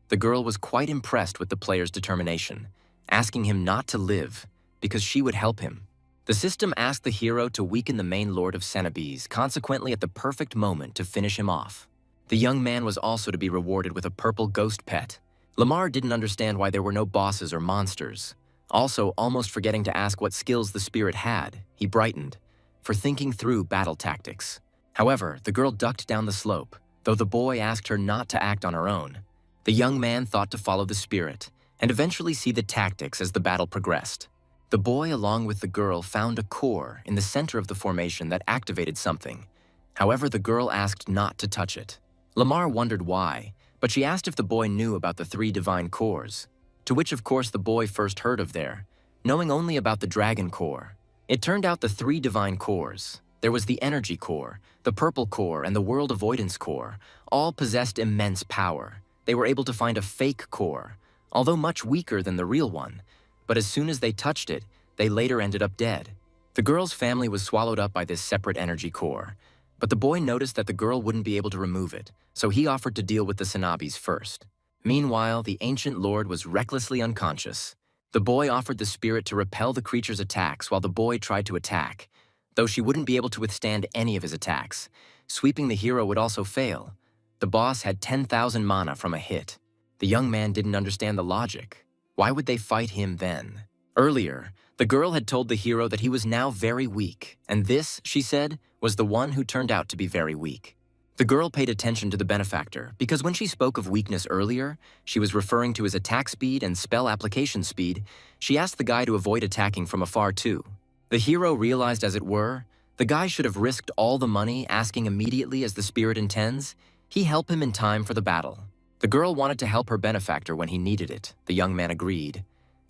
The girl was quite impressed with the player's determination, asking him not to live, because she would help him. The system asked the hero to weaken the main lord of Sanabis, consequently at the perfect moment to finish him off. The young man was also to be rewarded with a purple ghost pet. Lamar didn't understand why there were no bosses or monsters. Also, almost forgetting to ask what skills the spirit had, he brightened, for thinking through battle tactics. However, the girl ducked down the slope, though the boy asked her not to act on her own. The young man thought to follow the spirit, and eventually see the tactics as the battle progressed. The boy, along with the girl, found a core in the center of the formation that activated something. However, the girl asked not to touch it. Lamar wondered why, but she asked if the boy knew about the 3 divine cores, to which of course the boy first heard of there, knowing only about the dragon core. It turned out the 3 divine cores, there was the energy core, the purple core, and the world avoidance core, all possessed immense power. They were able to find a fake core, although much weaker than the real one, but as soon as they touched it, they later ended up dead. The girl's family was swallowed up by this separate energy core, but the boy noticed that the girl wouldn't be able to remove it, so he offered to deal with the Sanabis first. Meanwhile, the ancient lord was recklessly unconscious. The boy offered the spirit to repel the creature's attacks while the boy tried to attack, though she wouldn't be able to withstand any of his attacks. Sweeping the hero would also fail. The boss had 10,000 mana from a hit. The young man didn't understand the logic. Why would they fight him then? Earlier, the girl had told the hero that he was now very weak, and this, she said, was the one who turned out to be very weak. The girl paid attention to the benefactor because when she spoke of weakness earlier, she was referring to his attack speed and spell application speed. She asked the guy to avoid attacking from afar too. The hero realized, as it were, the guy should have risked all the money, asking immediately as the spirit intends. He helped him in time for the battle. The girl wanted to help her benefactor when he needed it. The young man agreed,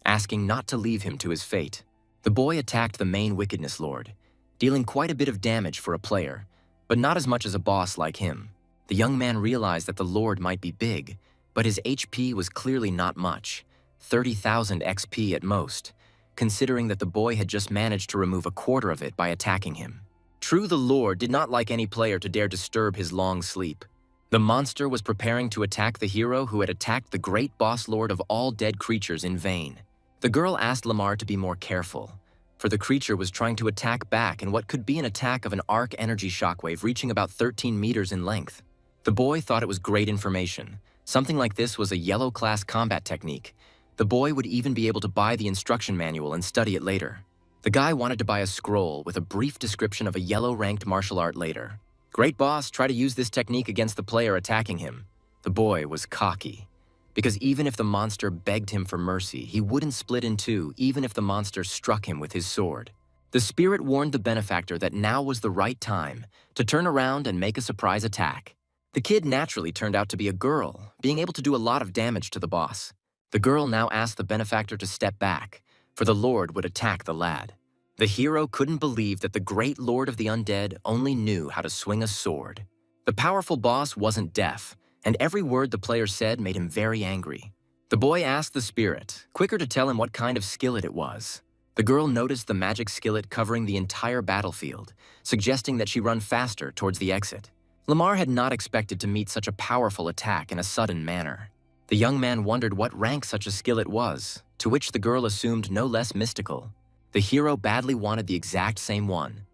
asking not to leave him to his fate. The boy attacked the main wickedness lord, dealing quite a bit of damage for a player, but not as much as a boss like him. The young man realized that the lord might be big, but his HP was clearly not much, 30,000 XP at most, considering that the boy had just managed to remove a quarter of it by attacking him. True, the lord did not like any player to dare disturb his long sleep. The monster was preparing to attack the hero who had attacked the great boss lord of all dead creatures in vain. The girl asked Lamar to be more careful, for the creature was trying to attack back in what could be an attack of an arc energy shockwave reaching about 13 meters in length. The boy thought it was great information. Something like this was a yellow-class combat technique. The boy would even be able to buy the instruction manual and study it later. The guy wanted to buy a scroll with a brief description of a yellow-ranked martial art later. Great boss, try to use this technique against the player attacking him. The boy was cocky, because even if the monster begged him for mercy, he wouldn't split in two even if the monster struck him with his sword. The spirit warned the benefactor that now was the right time to turn around and make a surprise attack. The kid naturally turned out to be a girl, being able to do a lot of damage to the boss. The girl now asked the benefactor to step back, for the lord would attack the lad. The hero couldn't believe that the great lord of the undead only knew how to swing a sword. The powerful boss wasn't deaf, and every word the player said made him very angry. The boy asked the spirit, quicker to tell him what kind of skillet it was. The girl noticed the magic skillet covering the entire battlefield, suggesting that she run faster towards the exit. Lamar had not expected to meet such a powerful attack in a sudden manner. The young man wondered what rank such a skillet was, to which the girl assumed no less mystical. The hero badly wanted the exact same one.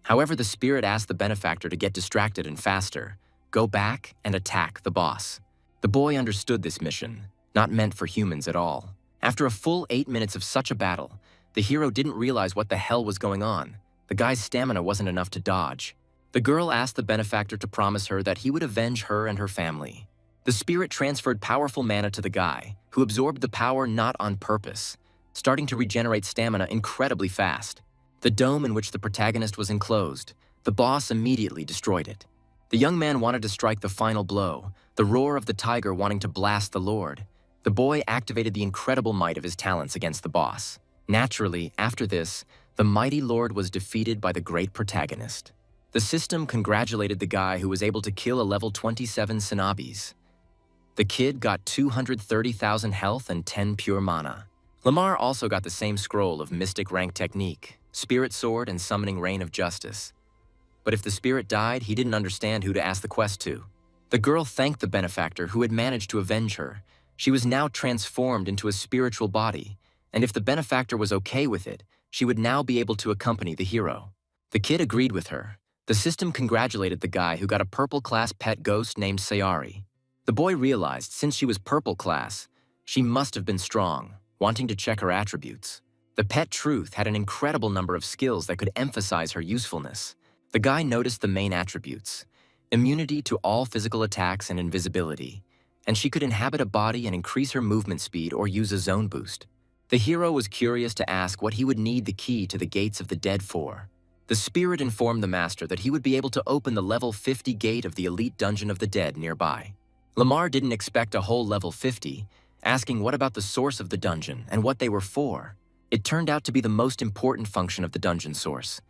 However, the spirit asked the benefactor to get distracted and faster, go back and attack the boss. The boy understood this mission, not meant for humans at all. After a full 8 minutes of such a battle, the hero didn't realize what the hell was going on. The guy's stamina wasn't enough to dodge. The girl asked the benefactor to promise her that he would avenge her and her family. The spirit transferred powerful mana to the guy, who absorbed the power not on purpose, starting to regenerate stamina incredibly fast. The dome in which the protagonist was enclosed, the boss immediately destroyed it. The young man wanted to strike the final blow, the roar of the tiger wanting to blast the lord. The boy activated the incredible might of his talents against the boss. Naturally, after this, the mighty lord was defeated by the great protagonist. The system congratulated the guy who was able to kill a level 27 Sanabis. The kid got 230,000 health and 10 pure mana. Lamar also got the same scroll of Mystic Rank Technique, Spirit Sword, and Summoning Rain of Justice. But if the spirit died, he didn't understand who to ask the quest to. The girl thanked the benefactor who had managed to avenge her. She was now transformed into a spiritual body, and if the benefactor was okay with it, she would now be able to accompany the hero. The kid agreed with her. The system congratulated the guy who got a purple class pet ghost named Sayari. The boy realized since she was purple class, she must have been strong. wanting to check her attributes. The pet Truth had an incredible number of skills that could emphasize her usefulness. The guy noticed the main attributes: immunity to all physical attacks and invisibility, and she could inhabit a body and increase her movement speed or use a zone boost. The hero was curious to ask what he would need the key to the gates of the dead for. The spirit informed the master that he would be able to open the level 50 gate of the elite dungeon of the dead nearby. Lamar didn't expect a whole level 50, asking what about the source of the dungeon and what they were for. It turned out to be the most important function of the dungeon source: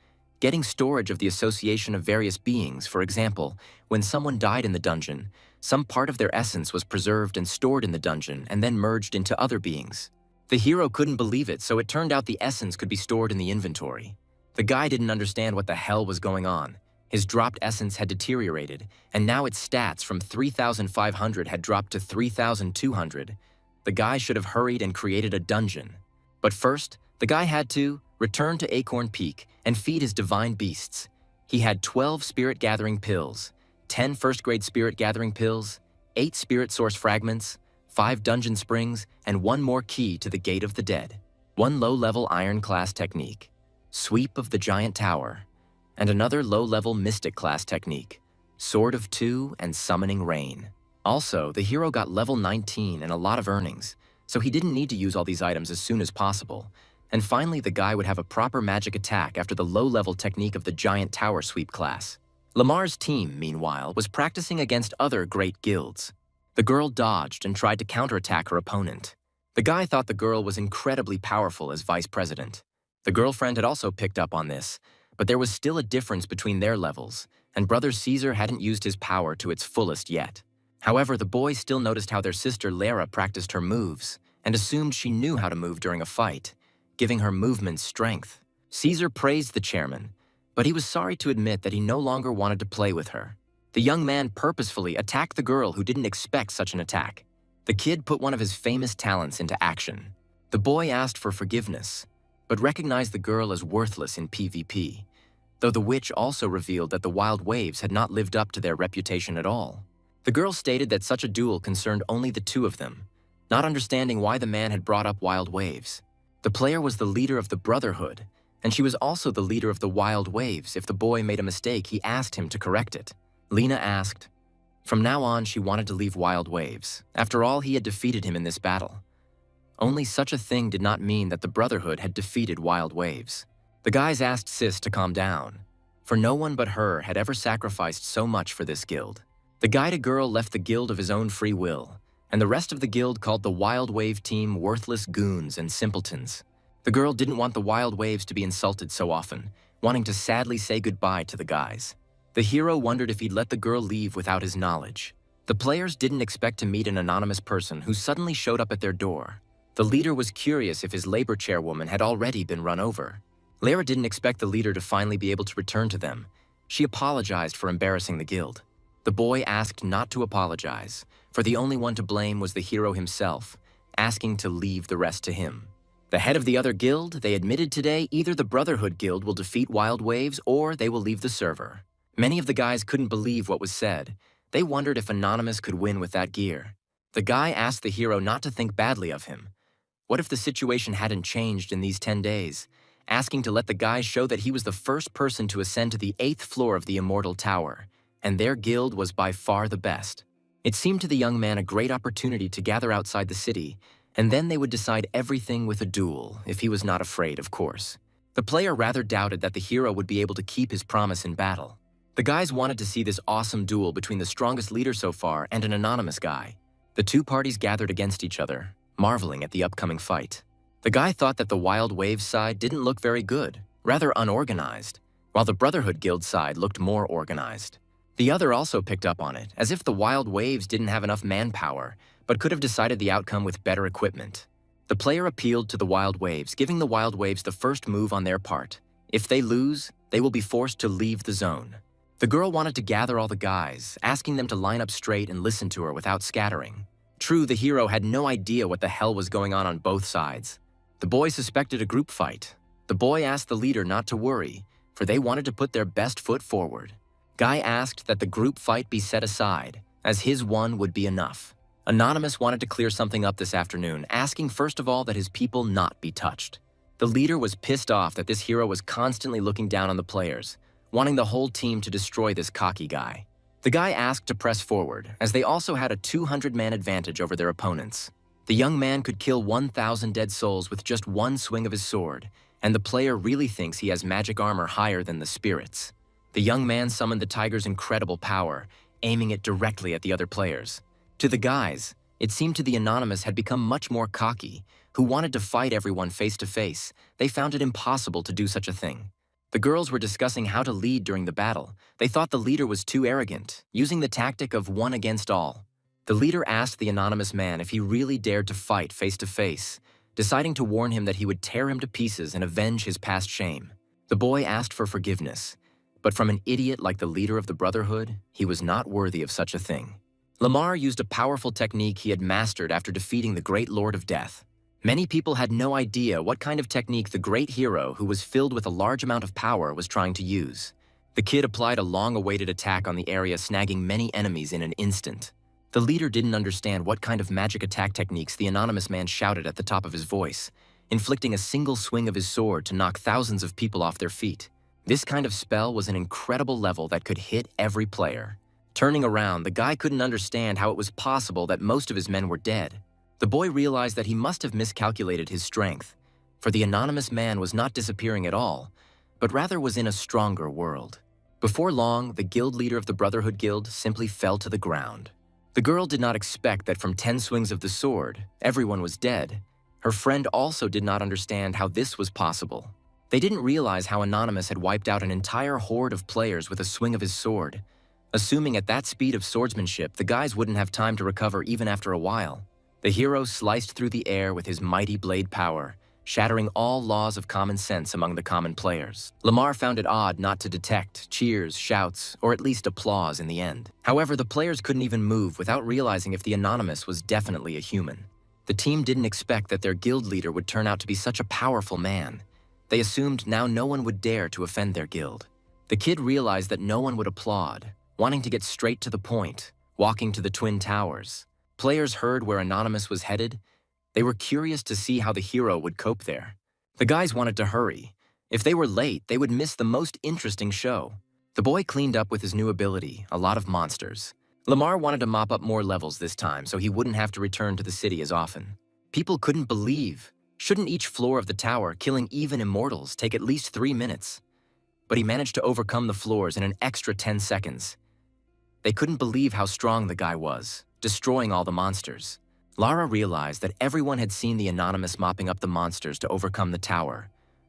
getting storage of the association of various beings. For example, when someone died in the dungeon, some part of their essence was preserved and stored in the dungeon and then merged into other beings. The hero couldn't believe it, so it turned out the essence could be stored in the inventory. The guy didn't understand what the hell was going on. His dropped essence had deteriorated, and now its stats from 3,500 had dropped to 3,200. The guy should have hurried and created a dungeon. But first, the guy had to return to Acorn Peak and feed his divine beasts. He had 12 spirit gathering pills, 10 first-grade spirit gathering pills, 8 spirit source fragments, 5 dungeon springs, and 1 more key to the gate of the dead. 1 low-level iron class technique, Sweep of the Giant Tower, and another low-level Mystic class technique, Sword of Two and Summoning Rain. Also, the hero got level 19 and a lot of earnings, so he didn't need to use all these items as soon as possible. And finally, the guy would have a proper magic attack after the low-level technique of the Giant Tower Sweep class. Lamar's team, meanwhile, was practicing against other great guilds. The girl dodged and tried to counterattack her opponent. The guy thought the girl was incredibly powerful as vice president. The girlfriend had also picked up on this, but there was still a difference between their levels, and Brother Caesar hadn't used his power to its fullest yet. However, the boys still noticed how their sister Lara practiced her moves, and assumed she knew how to move during a fight, giving her movement strength. Caesar praised the chairman, but he was sorry to admit that he no longer wanted to play with her. The young man purposefully attacked the girl who didn't expect such an attack. The kid put one of his famous talents into action. The boy asked for forgiveness, but recognized the girl as worthless in PvP, though the witch also revealed that the Wild Waves had not lived up to their reputation at all. The girl stated that such a duel concerned only the two of them, not understanding why the man had brought up Wild Waves. The player was the leader of the Brotherhood, and she was also the leader of the Wild Waves. If the boy made a mistake, he asked him to correct it. Lena asked. From now on, she wanted to leave Wild Waves. After all, he had defeated him in this battle. Only such a thing did not mean that the Brotherhood had defeated Wild Waves. The guys asked Sis to calm down, for no one but her had ever sacrificed so much for this guild. The guided girl left the guild of his own free will, and the rest of the guild called the Wild Wave team worthless goons and simpletons. The girl didn't want the Wild Waves to be insulted so often, wanting to sadly say goodbye to the guys. The hero wondered if he'd let the girl leave without his knowledge. The players didn't expect to meet an anonymous person who suddenly showed up at their door. The leader was curious if his labor chairwoman had already been run over. Lara didn't expect the leader to finally be able to return to them. She apologized for embarrassing the guild. The boy asked not to apologize, for the only one to blame was the hero himself, asking to leave the rest to him. The head of the other guild, they admitted today either the Brotherhood Guild will defeat Wild Waves or they will leave the server. Many of the guys couldn't believe what was said. They wondered if Anonymous could win with that gear. The guy asked the hero not to think badly of him. What if the situation hadn't changed in these 10 days? Asking to let the guys show that he was the first person to ascend to the 8th floor of the Immortal Tower, and their guild was by far the best. It seemed to the young man a great opportunity to gather outside the city, and then they would decide everything with a duel, if he was not afraid, of course. The player rather doubted that the hero would be able to keep his promise in battle. The guys wanted to see this awesome duel between the strongest leader so far and an anonymous guy. The two parties gathered against each other, marveling at the upcoming fight. The guy thought that the Wild Waves side didn't look very good, rather unorganized, while the Brotherhood Guild side looked more organized. The other also picked up on it, as if the Wild Waves didn't have enough manpower, but could have decided the outcome with better equipment. The player appealed to the Wild Waves, giving the Wild Waves the first move on their part. If they lose, they will be forced to leave the zone. The girl wanted to gather all the guys, asking them to line up straight and listen to her without scattering. True, the hero had no idea what the hell was going on both sides. The boy suspected a group fight. The boy asked the leader not to worry, for they wanted to put their best foot forward. Guy asked that the group fight be set aside, as his one would be enough. Anonymous wanted to clear something up this afternoon, asking first of all that his people not be touched. The leader was pissed off that this hero was constantly looking down on the players, wanting the whole team to destroy this cocky guy. The guy asked to press forward, as they also had a 200-man advantage over their opponents. The young man could kill 1,000 dead souls with just one swing of his sword, and the player really thinks he has magic armor higher than the spirits. The young man summoned the tiger's incredible power, aiming it directly at the other players. To the guys, it seemed to the Anonymous had become much more cocky, who wanted to fight everyone face to face. They found it impossible to do such a thing. The girls were discussing how to lead during the battle. They thought the leader was too arrogant, using the tactic of one against all. The leader asked the anonymous man if he really dared to fight face to face, deciding to warn him that he would tear him to pieces and avenge his past shame. The boy asked for forgiveness, but from an idiot like the leader of the Brotherhood, he was not worthy of such a thing. Lamar used a powerful technique he had mastered after defeating the Great Lord of Death. Many people had no idea what kind of technique the great hero, who was filled with a large amount of power, was trying to use. The kid applied a long-awaited attack on the area, snagging many enemies in an instant. The leader didn't understand what kind of magic attack techniques the anonymous man shouted at the top of his voice, inflicting a single swing of his sword to knock thousands of people off their feet. This kind of spell was an incredible level that could hit every player. Turning around, the guy couldn't understand how it was possible that most of his men were dead. The boy realized that he must have miscalculated his strength, for the anonymous man was not disappearing at all, but rather was in a stronger world. Before long, the guild leader of the Brotherhood Guild simply fell to the ground. The girl did not expect that from 10 swings of the sword, everyone was dead. Her friend also did not understand how this was possible. They didn't realize how Anonymous had wiped out an entire horde of players with a swing of his sword. Assuming at that speed of swordsmanship, the guys wouldn't have time to recover even after a while. The hero sliced through the air with his mighty blade power, shattering all laws of common sense among the common players. Lamar found it odd not to detect cheers, shouts, or at least applause in the end. However, the players couldn't even move without realizing if the Anonymous was definitely a human. The team didn't expect that their guild leader would turn out to be such a powerful man. They assumed now no one would dare to offend their guild. The kid realized that no one would applaud, wanting to get straight to the point, walking to the Twin Towers. Players heard where Anonymous was headed. They were curious to see how the hero would cope there. The guys wanted to hurry. If they were late, they would miss the most interesting show. The boy cleaned up with his new ability, a lot of monsters. Lamar wanted to mop up more levels this time so he wouldn't have to return to the city as often. People couldn't believe. Shouldn't each floor of the tower, killing even immortals, take at least 3 minutes? But he managed to overcome the floors in an extra 10 seconds. They couldn't believe how strong the guy was, destroying all the monsters. Lara realized that everyone had seen the Anonymous mopping up the monsters to overcome the tower,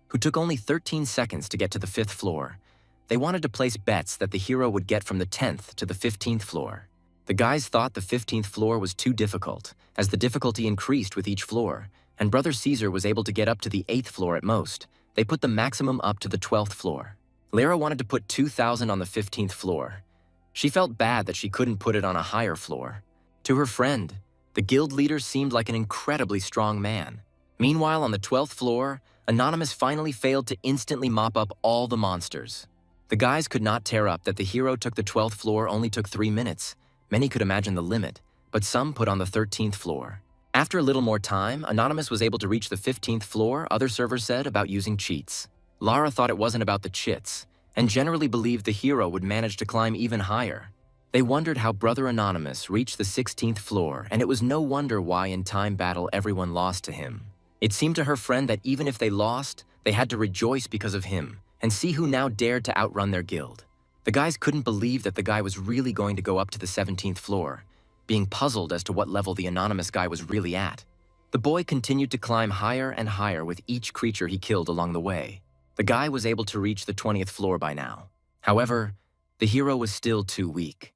who took only 13 seconds to get to the 5th floor. They wanted to place bets that the hero would get from the 10th to the 15th floor. The guys thought the 15th floor was too difficult, as the difficulty increased with each floor, and Brother Caesar was able to get up to the 8th floor at most. They put the maximum up to the 12th floor. Lara wanted to put 2,000 on the 15th floor. She felt bad that she couldn't put it on a higher floor. To her friend, the guild leader seemed like an incredibly strong man. Meanwhile, on the 12th floor, Anonymous finally failed to instantly mop up all the monsters. The guys could not tear up that the hero took the 12th floor only took 3 minutes. Many could imagine the limit, but some put on the 13th floor. After a little more time, Anonymous was able to reach the 15th floor, other servers said, about using cheats. Lara thought it wasn't about the chits, and generally believed the hero would manage to climb even higher. They wondered how Brother Anonymous reached the 16th floor, and it was no wonder why in time battle everyone lost to him. It seemed to her friend that even if they lost, they had to rejoice because of him, and see who now dared to outrun their guild. The guys couldn't believe that the guy was really going to go up to the 17th floor, being puzzled as to what level the anonymous guy was really at. The boy continued to climb higher and higher with each creature he killed along the way. The guy was able to reach the 20th floor by now. However, the hero was still too weak.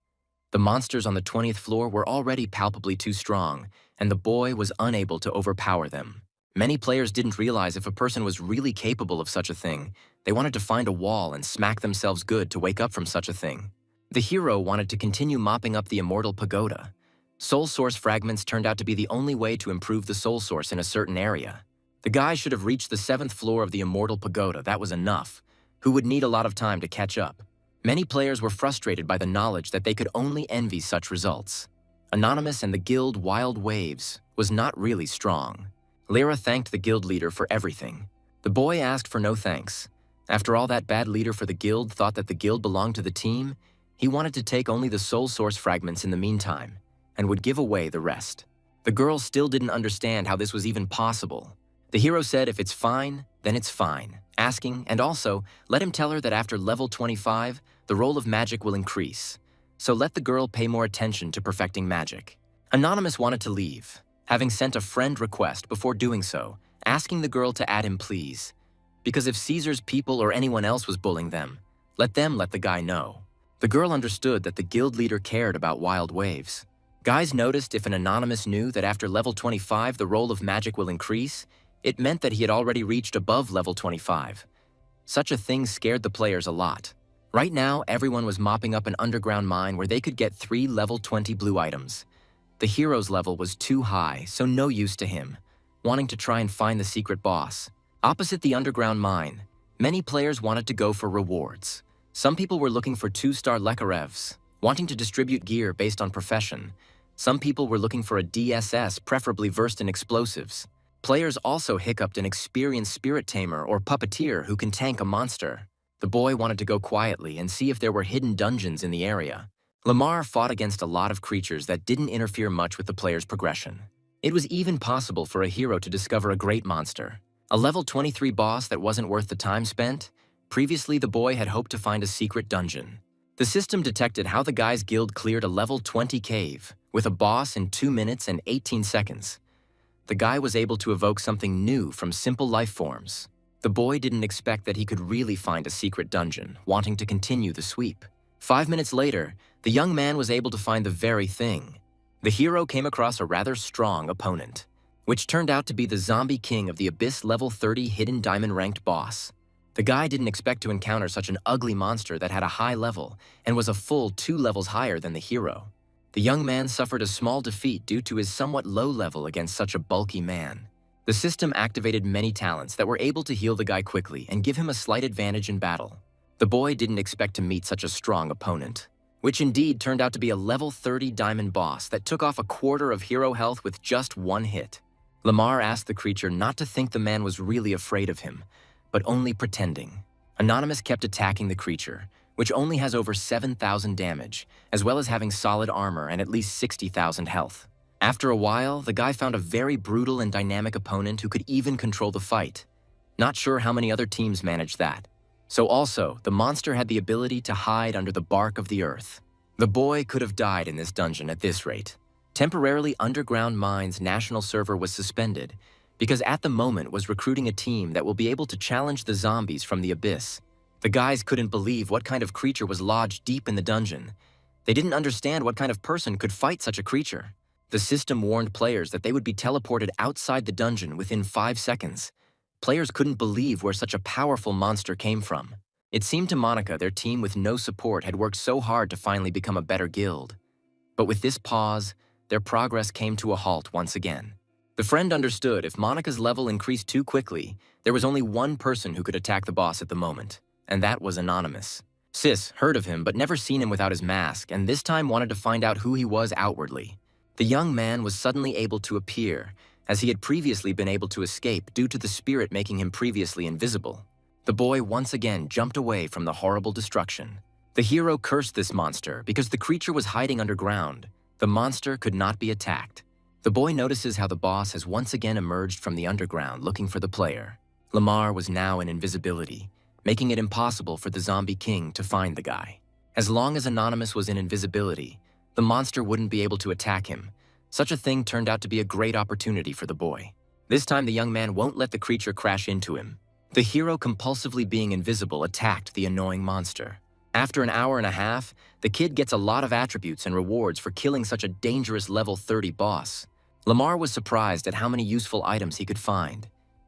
The monsters on the 20th floor were already palpably too strong, and the boy was unable to overpower them. Many players didn't realize if a person was really capable of such a thing. They wanted to find a wall and smack themselves good to wake up from such a thing. The hero wanted to continue mopping up the immortal pagoda. Soul Source fragments turned out to be the only way to improve the Soul Source in a certain area. The guy should have reached the 7th floor of the immortal pagoda, that was enough, who would need a lot of time to catch up. Many players were frustrated by the knowledge that they could only envy such results. Anonymous and the guild Wild Waves was not really strong. Lyra thanked the guild leader for everything. The boy asked for no thanks. After all, that bad leader for the guild thought that the guild belonged to the team. He wanted to take only the soul source fragments in the meantime, and would give away the rest. The girl still didn't understand how this was even possible. The hero said if it's fine, then it's fine, asking, and also, let him tell her that after level 25, the role of magic will increase. So let the girl pay more attention to perfecting magic. Anonymous wanted to leave, having sent a friend request before doing so, asking the girl to add him please. Because if Caesar's people or anyone else was bullying them, let the guy know. The girl understood that the guild leader cared about Wild Waves. Guys noticed if an Anonymous knew that after level 25 the role of magic will increase, it meant that he had already reached above level 25. Such a thing scared the players a lot. Right now, everyone was mopping up an underground mine where they could get 3 level 20 blue items. The hero's level was too high, so no use to him, wanting to try and find the secret boss. Opposite the underground mine, many players wanted to go for rewards. Some people were looking for 2-star Lekarevs, wanting to distribute gear based on profession. Some people were looking for a DSS, preferably versed in explosives. Players also hiccuped an experienced spirit tamer or puppeteer who can tank a monster. The boy wanted to go quietly and see if there were hidden dungeons in the area. Lamar fought against a lot of creatures that didn't interfere much with the player's progression. It was even possible for a hero to discover a great monster. A level 23 boss that wasn't worth the time spent. Previously, the boy had hoped to find a secret dungeon. The system detected how the guy's guild cleared a level 20 cave with a boss in 2 minutes and 18 seconds. The guy was able to evoke something new from simple life forms. The boy didn't expect that he could really find a secret dungeon, wanting to continue the sweep. 5 minutes later, the young man was able to find the very thing. The hero came across a rather strong opponent, which turned out to be the zombie king of the Abyss level 30 hidden diamond ranked boss. The guy didn't expect to encounter such an ugly monster that had a high level and was a full 2 levels higher than the hero. The young man suffered a small defeat due to his somewhat low level against such a bulky man. The system activated many talents that were able to heal the guy quickly and give him a slight advantage in battle. The boy didn't expect to meet such a strong opponent, which indeed turned out to be a level 30 diamond boss that took off a quarter of hero health with just 1 hit. Lamar asked the creature not to think the man was really afraid of him, but only pretending. Anonymous kept attacking the creature, which only has over 7,000 damage, as well as having solid armor and at least 60,000 health. After a while, the guy found a very brutal and dynamic opponent who could even control the fight. Not sure how many other teams managed that. So also, the monster had the ability to hide under the bark of the earth. The boy could have died in this dungeon at this rate. Temporarily, Underground Mine's national server was suspended because at the moment was recruiting a team that will be able to challenge the zombies from the Abyss. The guys couldn't believe what kind of creature was lodged deep in the dungeon. They didn't understand what kind of person could fight such a creature. The system warned players that they would be teleported outside the dungeon within 5 seconds. Players couldn't believe where such a powerful monster came from. It seemed to Monica their team with no support had worked so hard to finally become a better guild. But with this pause, their progress came to a halt once again. The friend understood if Monica's level increased too quickly, there was only one person who could attack the boss at the moment, and that was Anonymous. Sis heard of him but never seen him without his mask, and this time wanted to find out who he was outwardly. The young man was suddenly able to appear, as he had previously been able to escape due to the spirit making him previously invisible. The boy once again jumped away from the horrible destruction. The hero cursed this monster because the creature was hiding underground. The monster could not be attacked. The boy notices how the boss has once again emerged from the underground looking for the player. Lamar was now in invisibility, making it impossible for the zombie king to find the guy. As long as Anonymous was in invisibility, the monster wouldn't be able to attack him. Such a thing turned out to be a great opportunity for the boy. This time the young man won't let the creature crash into him. The hero, compulsively being invisible, attacked the annoying monster. After an hour and a half, the kid gets a lot of attributes and rewards for killing such a dangerous level 30 boss. Lamar was surprised at how many useful items he could find.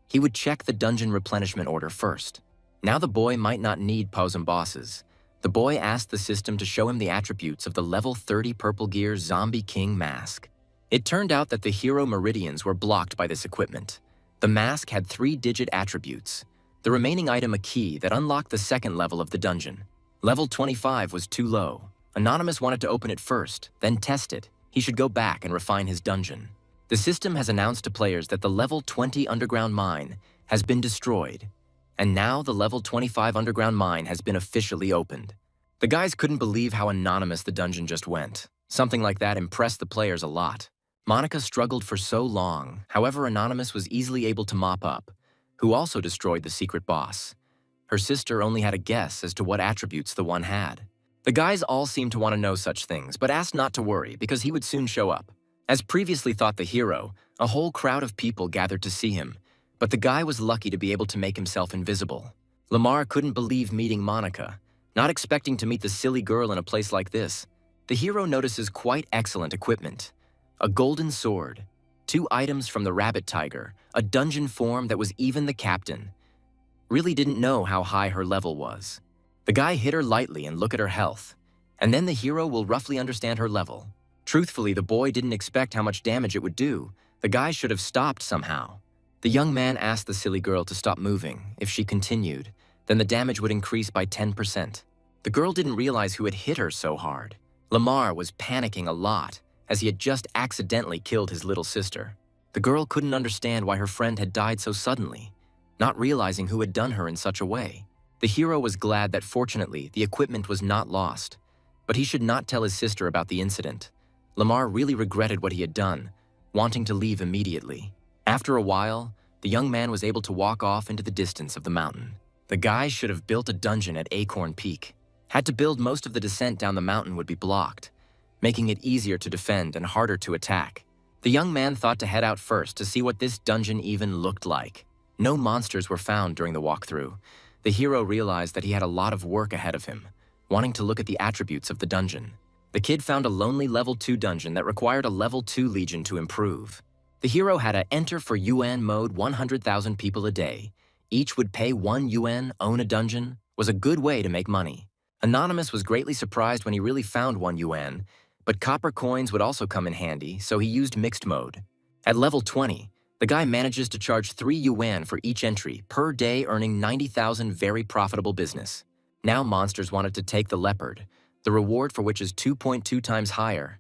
He would check the dungeon replenishment order first. Now the boy might not need Posum bosses. The boy asked the system to show him the attributes of the level 30 Purple Gear Zombie King mask. It turned out that the hero meridians were blocked by this equipment. The mask had 3-digit attributes. The remaining item a key that unlocked the second level of the dungeon. Level 25 was too low. Anonymous wanted to open it first, then test it. he should go back and refine his dungeon. The system has announced to players that the level 20 underground mine has been destroyed, and now the level 25 underground mine has been officially opened. The guys couldn't believe how anonymous the dungeon just went. Something like that impressed the players a lot. Monica struggled for so long, however Anonymous was easily able to mop up, who also destroyed the secret boss. Her sister only had a guess as to what attributes the one had. The guys all seemed to want to know such things, but asked not to worry because he would soon show up. As previously thought the hero, a whole crowd of people gathered to see him, but the guy was lucky to be able to make himself invisible. Lamar couldn't believe meeting Monica, not expecting to meet the silly girl in a place like this. The hero notices quite excellent equipment. A golden sword, 2 items from the rabbit tiger, a dungeon form that was even the captain. Really didn't know how high her level was. The guy hit her lightly and look at her health, and then the hero will roughly understand her level. Truthfully, the boy didn't expect how much damage it would do. The guy should have stopped somehow. The young man asked the silly girl to stop moving. If she continued, then the damage would increase by 10%. The girl didn't realize who had hit her so hard. Lamar was panicking a lot, as he had just accidentally killed his little sister. The girl couldn't understand why her friend had died so suddenly, not realizing who had done her in such a way. The hero was glad that fortunately the equipment was not lost, but he should not tell his sister about the incident. Lamar really regretted what he had done, wanting to leave immediately. After a while, the young man was able to walk off into the distance of the mountain. The guy should have built a dungeon at Acorn Peak. Had to build most of the descent down the mountain would be blocked, making it easier to defend and harder to attack. The young man thought to head out first to see what this dungeon even looked like. No monsters were found during the walkthrough. The hero realized that he had a lot of work ahead of him, wanting to look at the attributes of the dungeon. The kid found a lonely level 2 dungeon that required a level 2 legion to improve. The hero had a enter for UN mode 100,000 people a day. Each would pay 1 UN, own a dungeon, was a good way to make money. Anonymous was greatly surprised when he really found 1 UN, but copper coins would also come in handy, so he used mixed mode. At level 20, the guy manages to charge 3 yuan for each entry, per day earning 90,000 very profitable business. Now monsters wanted to take the leopard, the reward for which is 2.2 times higher.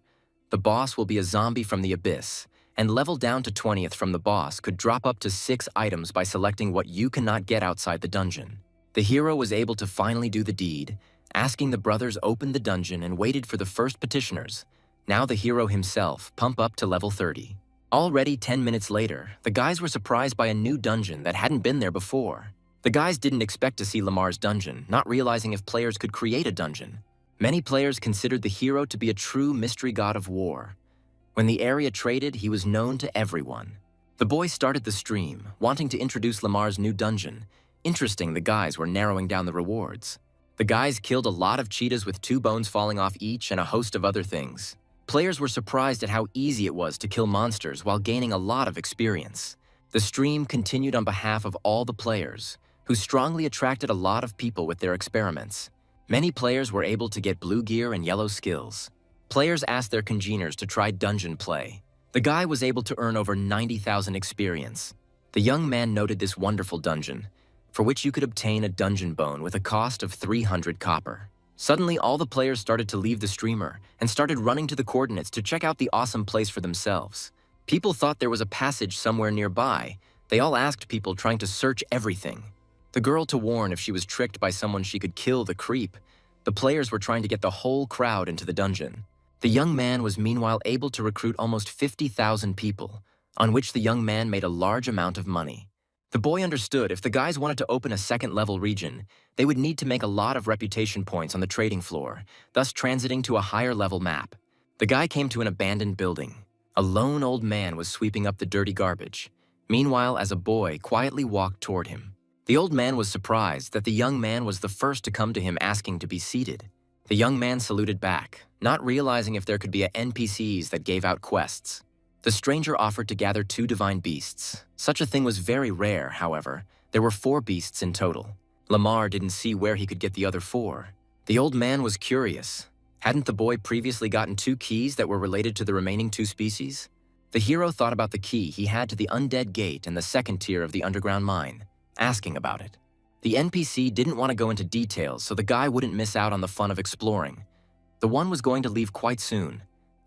The boss will be a zombie from the abyss, and level down to 20th from the boss could drop up to 6 items by selecting what you cannot get outside the dungeon. The hero was able to finally do the deed, asking the brothers open the dungeon and waited for the first petitioners. Now the hero himself pump up to level 30. Already 10 minutes later, the guys were surprised by a new dungeon that hadn't been there before. The guys didn't expect to see Lamar's dungeon, not realizing if players could create a dungeon. Many players considered the hero to be a true mystery god of war. When the area traded, he was known to everyone. The boy started the stream, wanting to introduce Lamar's new dungeon. Interesting, the guys were narrowing down the rewards. The guys killed a lot of cheetahs with 2 bones falling off each and a host of other things. Players were surprised at how easy it was to kill monsters while gaining a lot of experience. The stream continued on behalf of all the players, who strongly attracted a lot of people with their experiments. Many players were able to get blue gear and yellow skills. Players asked their congeners to try dungeon play. The guy was able to earn over 90,000 experience. The young man noted this wonderful dungeon, for which you could obtain a dungeon bone with a cost of 300 copper. Suddenly, all the players started to leave the streamer and started running to the coordinates to check out the awesome place for themselves. People thought there was a passage somewhere nearby. They all asked people trying to search everything. The girl to warn if she was tricked by someone she could kill the creep. The players were trying to get the whole crowd into the dungeon. The young man was meanwhile able to recruit almost 50,000 people, on which the young man made a large amount of money. The boy understood if the guys wanted to open a second-level region, they would need to make a lot of reputation points on the trading floor, thus transiting to a higher-level map. The guy came to an abandoned building. A lone old man was sweeping up the dirty garbage. Meanwhile, as a boy quietly walked toward him. The old man was surprised that the young man was the first to come to him asking to be seated. The young man saluted back, not realizing if there could be NPCs that gave out quests. The stranger offered to gather 2 divine beasts. Such a thing was very rare, however. There were 4 beasts in total. Lamar didn't see where he could get the other 4. The old man was curious. Hadn't the boy previously gotten 2 keys that were related to the remaining 2 species? The hero thought about the key he had to the undead gate in the 2nd tier of the underground mine, asking about it. The NPC didn't want to go into details so the guy wouldn't miss out on the fun of exploring. The one was going to leave quite soon.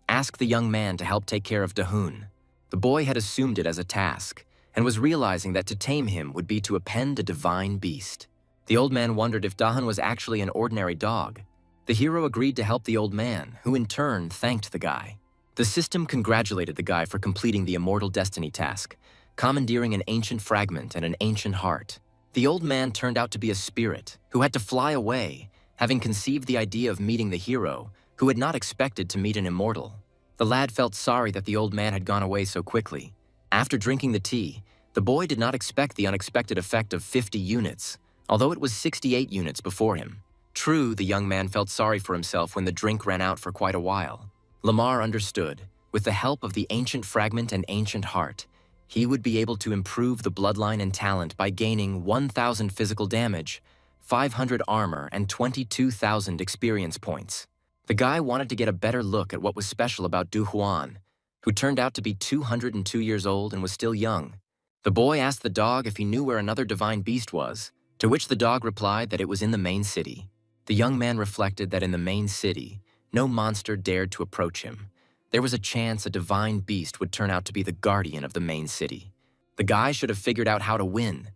ask the young man to help take care of Dahun. The boy had assumed it as a task, and was realizing that to tame him would be to append a divine beast. The old man wondered if Dahun was actually an ordinary dog. The hero agreed to help the old man, who in turn thanked the guy. The system congratulated the guy for completing the immortal destiny task, commandeering an ancient fragment and an ancient heart. The old man turned out to be a spirit who had to fly away, having conceived the idea of meeting the hero, who had not expected to meet an immortal. The lad felt sorry that the old man had gone away so quickly. After drinking the tea, the boy did not expect the unexpected effect of 50 units, although it was 68 units before him. True, the young man felt sorry for himself when the drink ran out for quite a while. Lamar understood. With the help of the ancient fragment and ancient heart, he would be able to improve the bloodline and talent by gaining 1,000 physical damage, 500 armor, and 22,000 experience points. The guy wanted to get a better look at what was special about Du Huan, who turned out to be 202 years old and was still young. The boy asked the dog if he knew where another divine beast was, to which the dog replied that it was in the main city. The young man reflected that in the main city, no monster dared to approach him. There was a chance a divine beast would turn out to be the guardian of the main city. The guy should have figured out how to win.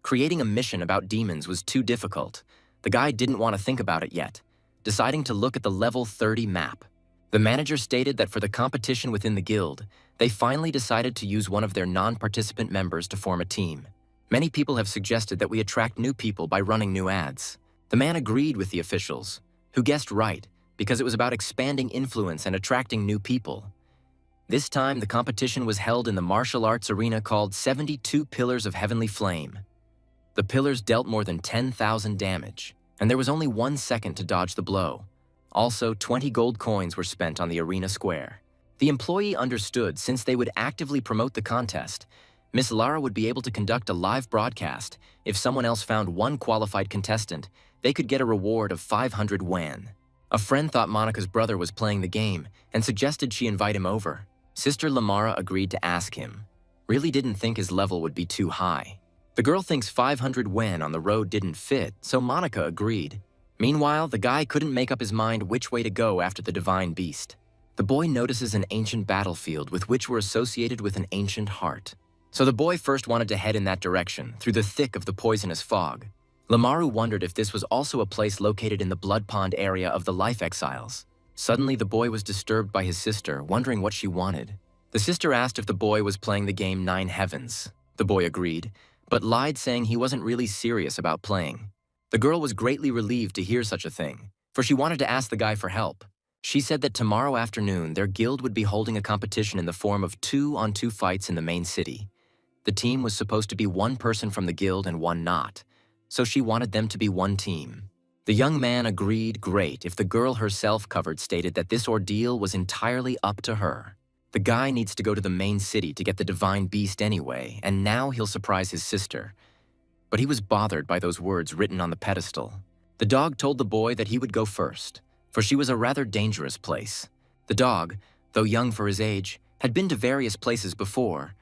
Creating a mission about demons was too difficult. The guy didn't want to think about it yet, deciding to look at the level 30 map. The manager stated that for the competition within the guild, they finally decided to use one of their non-participant members to form a team. Many people have suggested that we attract new people by running new ads. The man agreed with the officials, who guessed right, because it was about expanding influence and attracting new people. This time, the competition was held in the martial arts arena called 72 Pillars of Heavenly Flame. The pillars dealt more than 10,000 damage, and there was only 1 second to dodge the blow. Also, 20 gold coins were spent on the arena square. The employee understood since they would actively promote the contest, Miss Lara would be able to conduct a live broadcast. If someone else found one qualified contestant, they could get a reward of 500 wan. A friend thought Monica's brother was playing the game and suggested she invite him over. Sister Lamara agreed to ask him. Really didn't think his level would be too high. The girl thinks 500 wen on the road didn't fit, so Monica agreed. Meanwhile, the guy couldn't make up his mind which way to go after the divine beast. The boy notices an ancient battlefield with which were associated with an ancient heart. So the boy first wanted to head in that direction, through the thick of the poisonous fog. Lamaru wondered if this was also a place located in the Blood Pond area of the Life Exiles. Suddenly, the boy was disturbed by his sister, wondering what she wanted. The sister asked if the boy was playing the game 9 Heavens. The boy agreed, but lied, saying he wasn't really serious about playing. The girl was greatly relieved to hear such a thing, for she wanted to ask the guy for help. She said that tomorrow afternoon, their guild would be holding a competition in the form of 2-on-2 fights in the main city. The team was supposed to be one person from the guild and one not, so she wanted them to be one team. The young man agreed great if the girl herself covered stated that this ordeal was entirely up to her. The guy needs to go to the main city to get the divine beast anyway, and now he'll surprise his sister. But he was bothered by those words written on the pedestal. The dog told the boy that he would go first, for she was a rather dangerous place. The dog, though young for his age, had been to various places before,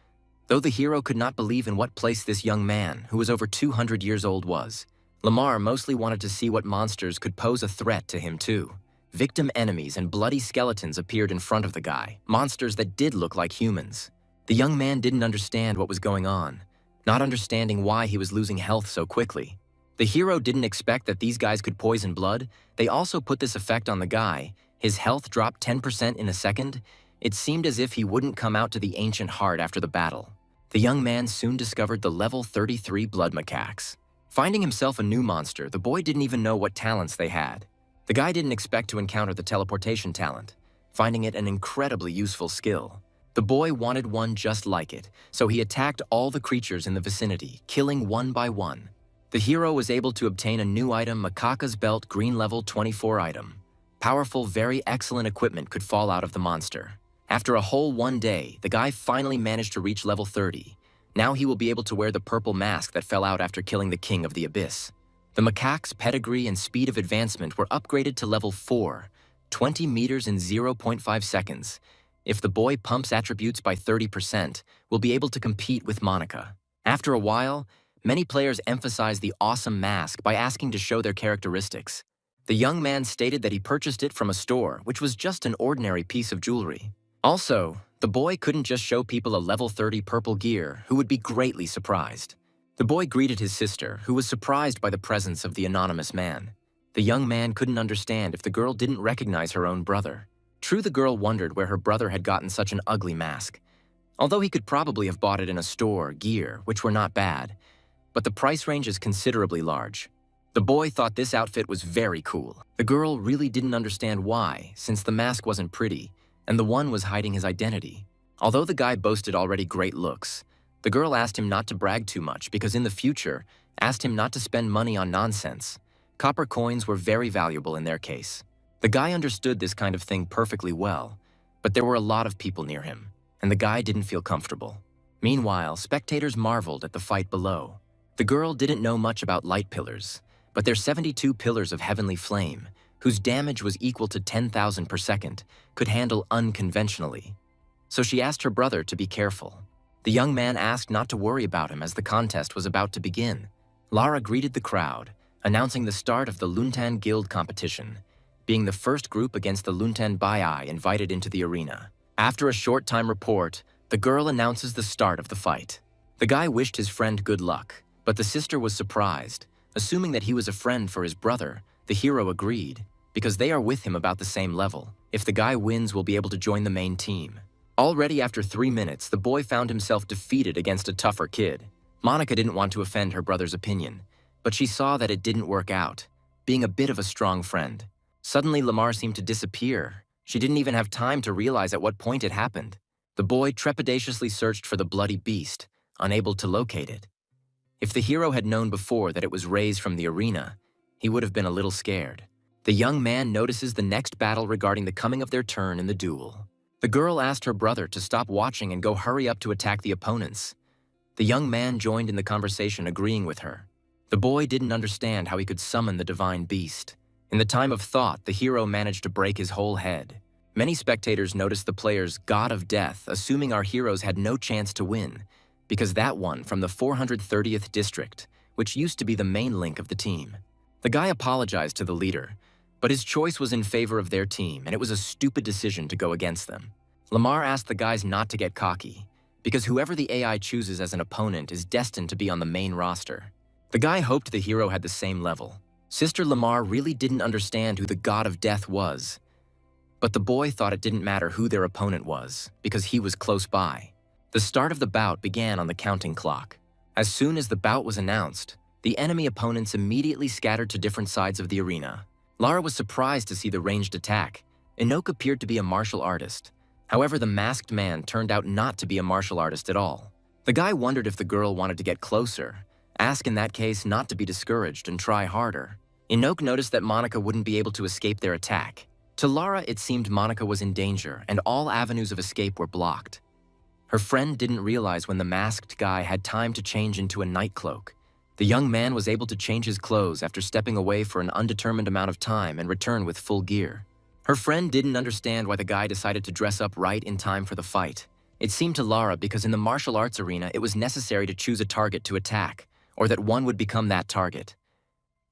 though the hero could not believe in what place this young man, who was over 200 years old, was. Lamar mostly wanted to see what monsters could pose a threat to him too. Victim enemies and bloody skeletons appeared in front of the guy, monsters that did look like humans. The young man didn't understand what was going on, not understanding why he was losing health so quickly. The hero didn't expect that these guys could poison blood. They also put this effect on the guy. His health dropped 10% in a second. It seemed as if he wouldn't come out to the ancient heart after the battle. The young man soon discovered the level 33 blood macaques. Finding himself a new monster, the boy didn't even know what talents they had. The guy didn't expect to encounter the teleportation talent, finding it an incredibly useful skill. The boy wanted one just like it, so he attacked all the creatures in the vicinity, killing one by one. The hero was able to obtain a new item, Macaca's Belt Green Level 24 item. Powerful, very excellent equipment could fall out of the monster. After a whole 1 day, the guy finally managed to reach level 30. Now he will be able to wear the purple mask that fell out after killing the King of the Abyss. The macaque's pedigree and speed of advancement were upgraded to level 4, 20 meters in 0.5 seconds. If the boy pumps attributes by 30%, we'll be able to compete with Monica. After a while, many players emphasize the awesome mask by asking to show their characteristics. The young man stated that he purchased it from a store, which was just an ordinary piece of jewelry. Also, the boy couldn't just show people a level 30 purple gear who would be greatly surprised. The boy greeted his sister, who was surprised by the presence of the anonymous man. The young man couldn't understand if the girl didn't recognize her own brother. True, the girl wondered where her brother had gotten such an ugly mask. Although he could probably have bought it in a store, gear, which were not bad, but the price range is considerably large. The boy thought this outfit was very cool. The girl really didn't understand why, since the mask wasn't pretty, and the one was hiding his identity. Although the guy boasted already great looks, the girl asked him not to brag too much because in the future, asked him not to spend money on nonsense. Copper coins were very valuable in their case. The guy understood this kind of thing perfectly well, but there were a lot of people near him, and the guy didn't feel comfortable. Meanwhile, spectators marveled at the fight below. The girl didn't know much about light pillars, but their 72 pillars of heavenly flame, whose damage was equal to 10,000 per second, could handle unconventionally. So she asked her brother to be careful. The young man asked not to worry about him as the contest was about to begin. Lara greeted the crowd, announcing the start of the Luntan Guild competition, being the first group against the Luntan Bai invited into the arena. After a short time report, the girl announces the start of the fight. The guy wished his friend good luck, but the sister was surprised. Assuming that he was a friend for his brother, the hero agreed, because they are with him about the same level. If the guy wins, we'll be able to join the main team. Already after 3 minutes, the boy found himself defeated against a tougher kid. Monica didn't want to offend her brother's opinion, but she saw that it didn't work out, being a bit of a strong friend. Suddenly, Lamar seemed to disappear. She didn't even have time to realize at what point it happened. The boy trepidatiously searched for the bloody beast, unable to locate it. If the hero had known before that it was raised from the arena, he would have been a little scared. The young man notices the next battle regarding the coming of their turn in the duel. The girl asked her brother to stop watching and go hurry up to attack the opponents. The young man joined in the conversation, agreeing with her. The boy didn't understand how he could summon the divine beast. In the time of thought, the hero managed to break his whole head. Many spectators noticed the player's God of Death, assuming our heroes had no chance to win, because that one from the 430th district, which used to be the main link of the team. The guy apologized to the leader, but his choice was in favor of their team, and it was a stupid decision to go against them. Lamar asked the guys not to get cocky, because whoever the AI chooses as an opponent is destined to be on the main roster. The guy hoped the hero had the same level. Sister Lamar really didn't understand who the God of Death was, but the boy thought it didn't matter who their opponent was, because he was close by. The start of the bout began on the counting clock. As soon as the bout was announced, the enemy opponents immediately scattered to different sides of the arena. Lara was surprised to see the ranged attack. Enoch appeared to be a martial artist. However, the masked man turned out not to be a martial artist at all. The guy wondered if the girl wanted to get closer, ask in that case not to be discouraged and try harder. Enoch noticed that Monica wouldn't be able to escape their attack. To Lara, it seemed Monica was in danger and all avenues of escape were blocked. Her friend didn't realize when the masked guy had time to change into a night cloak. The young man was able to change his clothes after stepping away for an undetermined amount of time and return with full gear. Her friend didn't understand why the guy decided to dress up right in time for the fight. It seemed to Lara because in the martial arts arena it was necessary to choose a target to attack, or that one would become that target.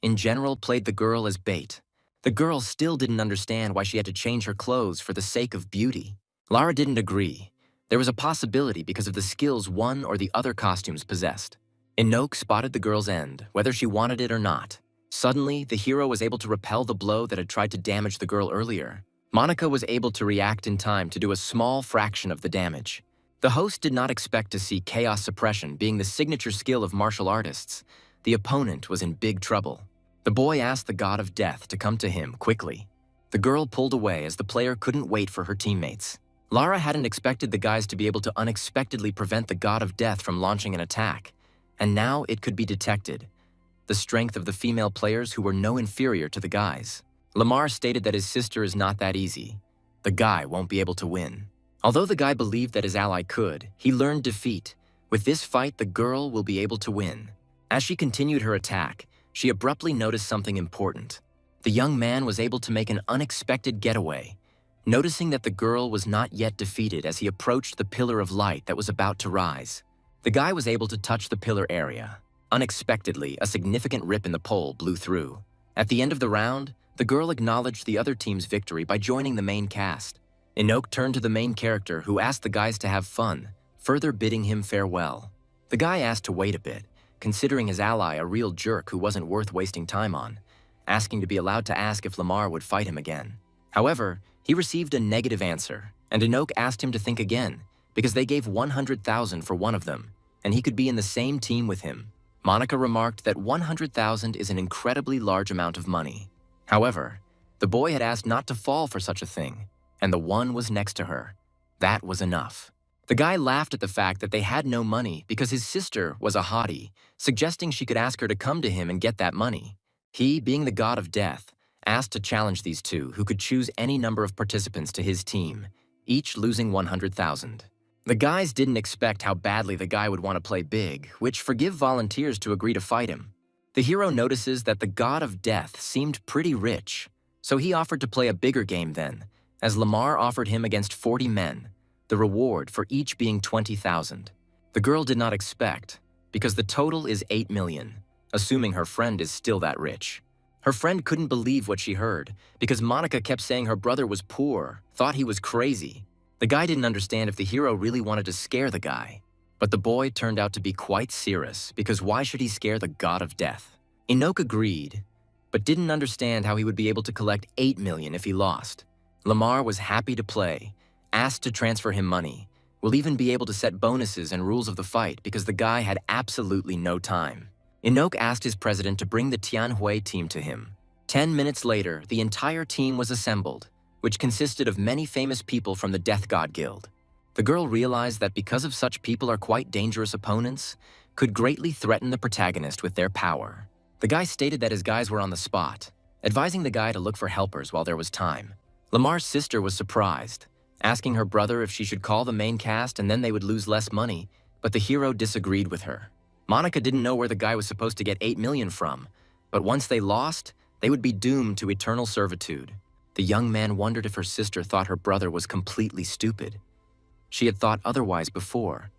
In general, played the girl as bait. The girl still didn't understand why she had to change her clothes for the sake of beauty. Lara didn't agree. There was a possibility because of the skills one or the other costumes possessed. Enoch spotted the girl's end, whether she wanted it or not. Suddenly, the hero was able to repel the blow that had tried to damage the girl earlier. Monica was able to react in time to do a small fraction of the damage. The host did not expect to see chaos suppression being the signature skill of martial artists. The opponent was in big trouble. The boy asked the God of Death to come to him quickly. The girl pulled away as the player couldn't wait for her teammates. Lara hadn't expected the guys to be able to unexpectedly prevent the God of Death from launching an attack, and now it could be detected. The strength of the female players who were no inferior to the guys. Lamar stated that his sister is not that easy. The guy won't be able to win. Although the guy believed that his ally could, he learned defeat. With this fight, the girl will be able to win. As she continued her attack, she abruptly noticed something important. The young man was able to make an unexpected getaway, noticing that the girl was not yet defeated as he approached the pillar of light that was about to rise. The guy was able to touch the pillar area. Unexpectedly, a significant rip in the pole blew through. At the end of the round, The girl acknowledged the other team's victory by joining the main cast. Enoch turned to the main character, who asked the guys to have fun, further bidding him farewell. The guy asked to wait a bit, considering his ally a real jerk who wasn't worth wasting time on, asking to be allowed to ask if Lamar would fight him again. However, he received a negative answer, and Enoch asked him to think again, because they gave 100,000 for one of them, and he could be in the same team with him. Monica remarked that 100,000 is an incredibly large amount of money. However, the boy had asked not to fall for such a thing, and the one was next to her. That was enough. The guy laughed at the fact that they had no money because his sister was a hottie, suggesting she could ask her to come to him and get that money. He, being the god of death, asked to challenge these two, who could choose any number of participants to his team, each losing 100,000. The guys didn't expect how badly the guy would want to play big, which forgive volunteers to agree to fight him. The hero notices that the god of death seemed pretty rich, so he offered to play a bigger game then, as Lamar offered him against 40 men, the reward for each being 20,000. The girl did not expect, because the total is 8 million, assuming her friend is still that rich. Her friend couldn't believe what she heard, because Monica kept saying her brother was poor, thought he was crazy. The guy didn't understand if the hero really wanted to scare the guy. But the boy turned out to be quite serious, because why should he scare the god of death? Enoch agreed, but didn't understand how he would be able to collect 8 million if he lost. Lamar was happy to play, asked to transfer him money, will even be able to set bonuses and rules of the fight because the guy had absolutely no time. Enoch asked his president to bring the Tianhui team to him. 10 minutes later, the entire team was assembled, which consisted of many famous people from the Death God Guild. The girl realized that because of such people are quite dangerous opponents, could greatly threaten the protagonist with their power. The guy stated that his guys were on the spot, advising the guy to look for helpers while there was time. Lamar's sister was surprised, asking her brother if she should call the main cast and then they would lose less money, but the hero disagreed with her. Monica didn't know where the guy was supposed to get 8 million from, but once they lost, they would be doomed to eternal servitude. The young man wondered if her sister thought her brother was completely stupid. She had thought otherwise before.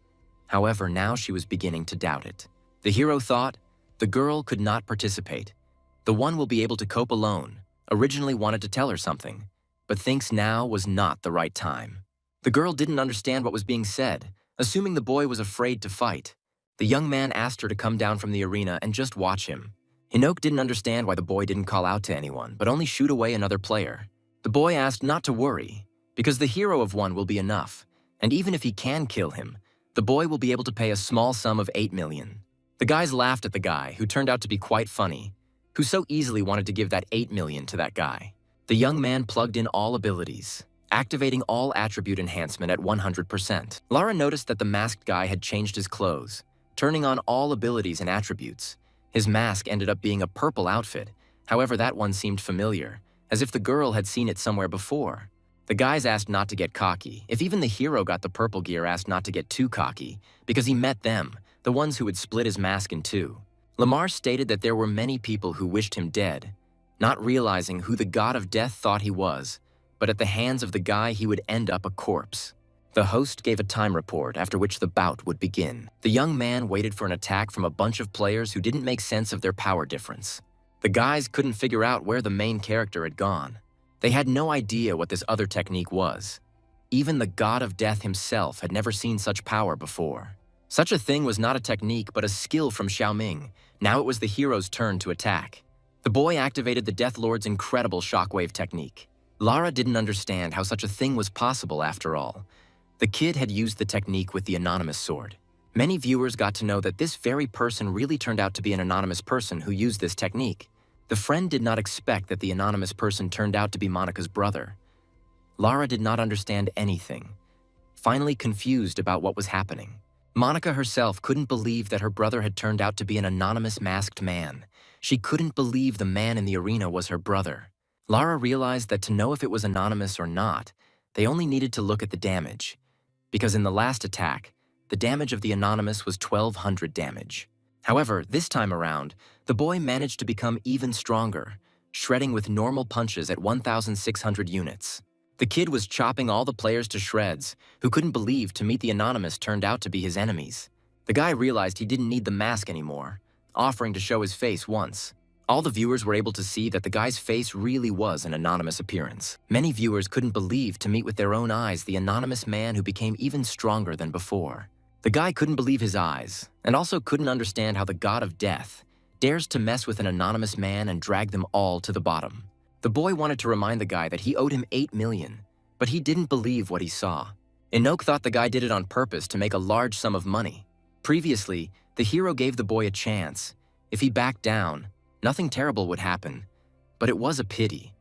However, now she was beginning to doubt it. The hero thought, the girl could not participate. The one will be able to cope alone, originally wanted to tell her something, but thinks now was not the right time. The girl didn't understand what was being said, assuming the boy was afraid to fight. The young man asked her to come down from the arena and just watch him. Enoch didn't understand why the boy didn't call out to anyone, but only shoot away another player. The boy asked not to worry, because the hero of one will be enough, and even if he can kill him, the boy will be able to pay a small sum of 8 million. The guys laughed at the guy, who turned out to be quite funny, who so easily wanted to give that 8 million to that guy. The young man plugged in all abilities, activating all attribute enhancement at 100%. Lara noticed that the masked guy had changed his clothes, turning on all abilities and attributes. His mask ended up being a purple outfit, however that one seemed familiar, as if the girl had seen it somewhere before. The guys asked not to get cocky. If even the hero got the purple gear, asked not to get too cocky, because he met them, the ones who would split his mask in two. Lamar stated that there were many people who wished him dead, not realizing who the god of death thought he was, but at the hands of the guy he would end up a corpse. The host gave a time report after which the bout would begin. The young man waited for an attack from a bunch of players who didn't make sense of their power difference. The guys couldn't figure out where the main character had gone. They had no idea what this other technique was. Even the god of death himself had never seen such power before. Such a thing was not a technique but a skill from Xiaoming. Now it was the hero's turn to attack. The boy activated the Death Lord's incredible shockwave technique. Lara didn't understand how such a thing was possible after all. The kid had used the technique with the anonymous sword. Many viewers got to know that this very person really turned out to be an anonymous person who used this technique. The friend did not expect that the anonymous person turned out to be Monica's brother. Lara did not understand anything, finally confused about what was happening. Monica herself couldn't believe that her brother had turned out to be an anonymous masked man. She couldn't believe the man in the arena was her brother. Lara realized that to know if it was anonymous or not, they only needed to look at the damage, because in the last attack, the damage of the anonymous was 1,200 damage. However, this time around, the boy managed to become even stronger, shredding with normal punches at 1,600 units. The kid was chopping all the players to shreds, who couldn't believe to meet the anonymous turned out to be his enemies. The guy realized he didn't need the mask anymore, offering to show his face once. All the viewers were able to see that the guy's face really was an anonymous appearance. Many viewers couldn't believe to meet with their own eyes the anonymous man who became even stronger than before. The guy couldn't believe his eyes, and also couldn't understand how the god of death dares to mess with an anonymous man and drag them all to the bottom. The boy wanted to remind the guy that he owed him 8 million, but he didn't believe what he saw. Enoch thought the guy did it on purpose to make a large sum of money. Previously, the hero gave the boy a chance. If he backed down, nothing terrible would happen, but it was a pity.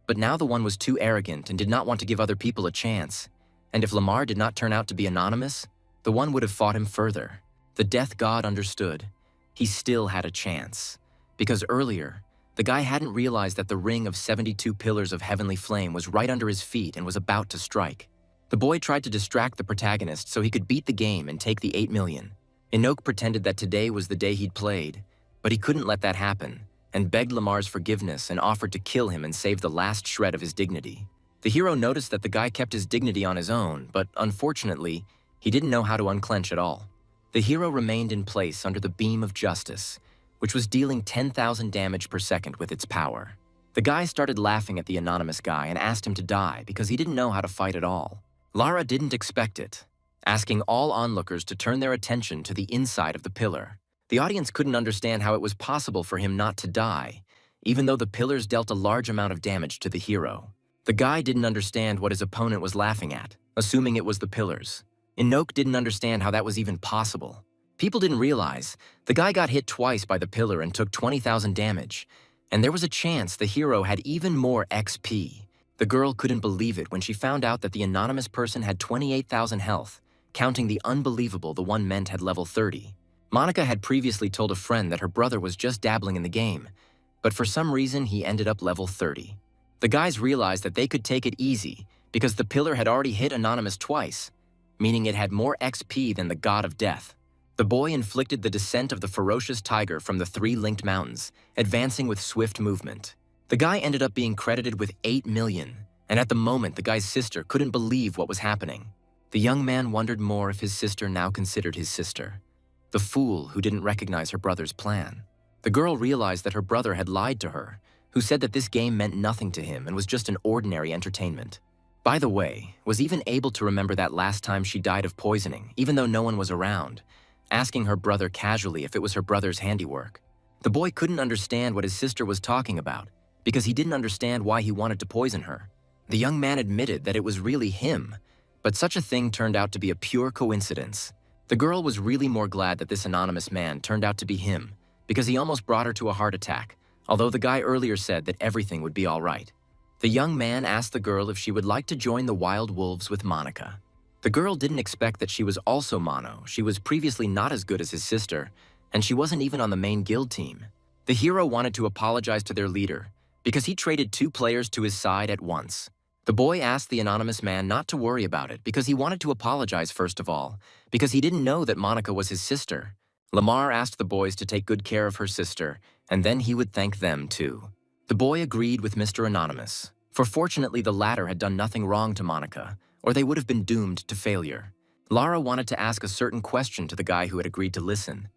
But now the one was too arrogant and did not want to give other people a chance, and if Lamar did not turn out to be anonymous, the one would have fought him further. The death god understood. He still had a chance, because earlier, the guy hadn't realized that the ring of 72 pillars of heavenly flame was right under his feet and was about to strike. The boy tried to distract the protagonist so he could beat the game and take the 8 million. Enoch pretended that today was the day he'd played, but he couldn't let that happen, and begged Lamar's forgiveness and offered to kill him and save the last shred of his dignity. The hero noticed that the guy kept his dignity on his own, but unfortunately, he didn't know how to unclench at all. The hero remained in place under the beam of justice, which was dealing 10,000 damage per second with its power. The guy started laughing at the anonymous guy and asked him to die because he didn't know how to fight at all. Lara didn't expect it, asking all onlookers to turn their attention to the inside of the pillar. The audience couldn't understand how it was possible for him not to die, even though the pillars dealt a large amount of damage to the hero. The guy didn't understand what his opponent was laughing at, assuming it was the pillars. Enoch didn't understand how that was even possible. People didn't realize the guy got hit twice by the pillar and took 20,000 damage, and there was a chance the hero had even more XP. The girl couldn't believe it when she found out that the anonymous person had 28,000 health, counting the unbelievable the one meant had level 30. Monica had previously told a friend that her brother was just dabbling in the game, but for some reason he ended up level 30. The guys realized that they could take it easy because the pillar had already hit Anonymous twice, meaning it had more XP than the god of death. The boy inflicted the descent of the ferocious tiger from the 3 linked mountains, advancing with swift movement. The guy ended up being credited with 8 million, and at the moment the guy's sister couldn't believe what was happening. The young man wondered more if his sister now considered his sister. The fool who didn't recognize her brother's plan. The girl realized that her brother had lied to her, who said that this game meant nothing to him and was just an ordinary entertainment. By the way, was even able to remember that last time she died of poisoning, even though no one was around, asking her brother casually if it was her brother's handiwork. The boy couldn't understand what his sister was talking about, because he didn't understand why he wanted to poison her. The young man admitted that it was really him, but such a thing turned out to be a pure coincidence. The girl was really more glad that this anonymous man turned out to be him, because he almost brought her to a heart attack, although the guy earlier said that everything would be all right. The young man asked the girl if she would like to join the wild wolves with Monica. The girl didn't expect that she was also mono. She was previously not as good as his sister, and she wasn't even on the main guild team. The hero wanted to apologize to their leader, because he traded 2 players to his side at once. The boy asked the anonymous man not to worry about it because he wanted to apologize first of all, because he didn't know that Monica was his sister. Lamar asked the boys to take good care of her sister, and then he would thank them too. The boy agreed with Mr. Anonymous, for fortunately the latter had done nothing wrong to Monica, or they would have been doomed to failure. Lara wanted to ask a certain question to the guy who had agreed to listen.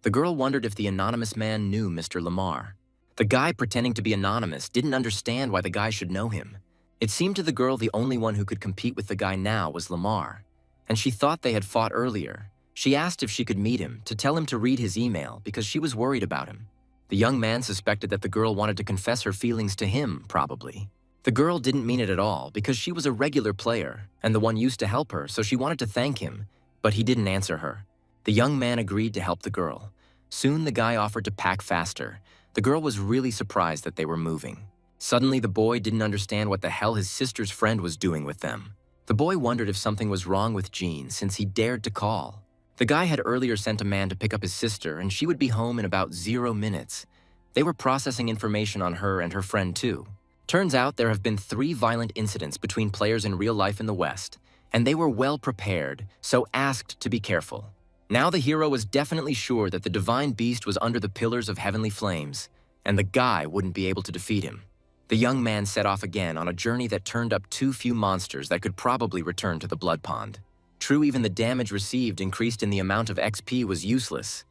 The girl wondered if the anonymous man knew Mr. Lamar. The guy pretending to be anonymous didn't understand why the guy should know him. It seemed to the girl the only one who could compete with the guy now was Lamar, and she thought they had fought earlier. She asked if she could meet him, to tell him to read his email because she was worried about him. The young man suspected that the girl wanted to confess her feelings to him, probably. The girl didn't mean it at all because she was a regular player and the one used to help her, so she wanted to thank him, but he didn't answer her. The young man agreed to help the girl. Soon the guy offered to pack faster. The girl was really surprised that they were moving. Suddenly the boy didn't understand what the hell his sister's friend was doing with them. The boy wondered if something was wrong with Jean since he dared to call. The guy had earlier sent a man to pick up his sister and she would be home in about 0 minutes. They were processing information on her and her friend too. Turns out there have been 3 violent incidents between players in real life in the West, and they were well prepared, so asked to be careful. Now the hero was definitely sure that the divine beast was under the pillars of heavenly flames, and the guy wouldn't be able to defeat him. The young man set off again on a journey that turned up too few monsters that could probably return to the blood pond. True, even the damage received increased in the amount of XP was useless.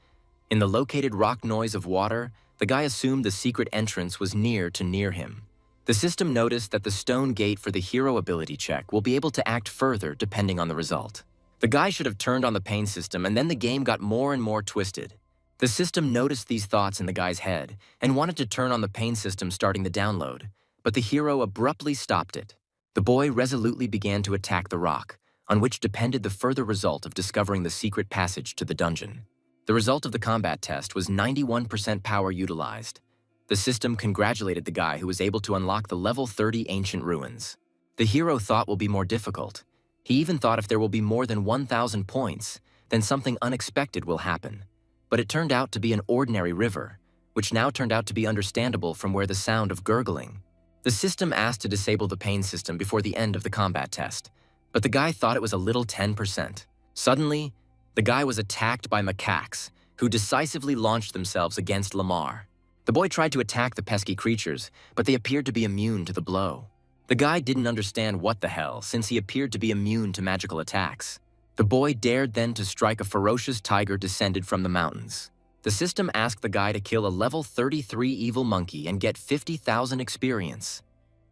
In the located rock noise of water, The guy assumed the secret entrance was near him. The system noticed that the stone gate for the hero ability check will be able to act further depending on the result. The guy should have turned on the pain system, and then the game got more and more twisted. The system noticed these thoughts in the guy's head and wanted to turn on the pain system starting the download, but the hero abruptly stopped it. The boy resolutely began to attack the rock, on which depended the further result of discovering the secret passage to the dungeon. The result of the combat test was 91% power utilized. The system congratulated the guy who was able to unlock the level 30 ancient ruins. The hero thought will be more difficult. He even thought if there will be more than 1,000 points, then something unexpected will happen. But it turned out to be an ordinary river, which now turned out to be understandable from where the sound of gurgling. The system asked to disable the pain system before the end of the combat test, but the guy thought it was a little 10%. Suddenly, the guy was attacked by macaques, who decisively launched themselves against Lamar. The boy tried to attack the pesky creatures, but they appeared to be immune to the blow. The guy didn't understand what the hell, since he appeared to be immune to magical attacks. The boy dared then to strike a ferocious tiger descended from the mountains. The system asked the guy to kill a level 33 evil monkey and get 50,000 experience,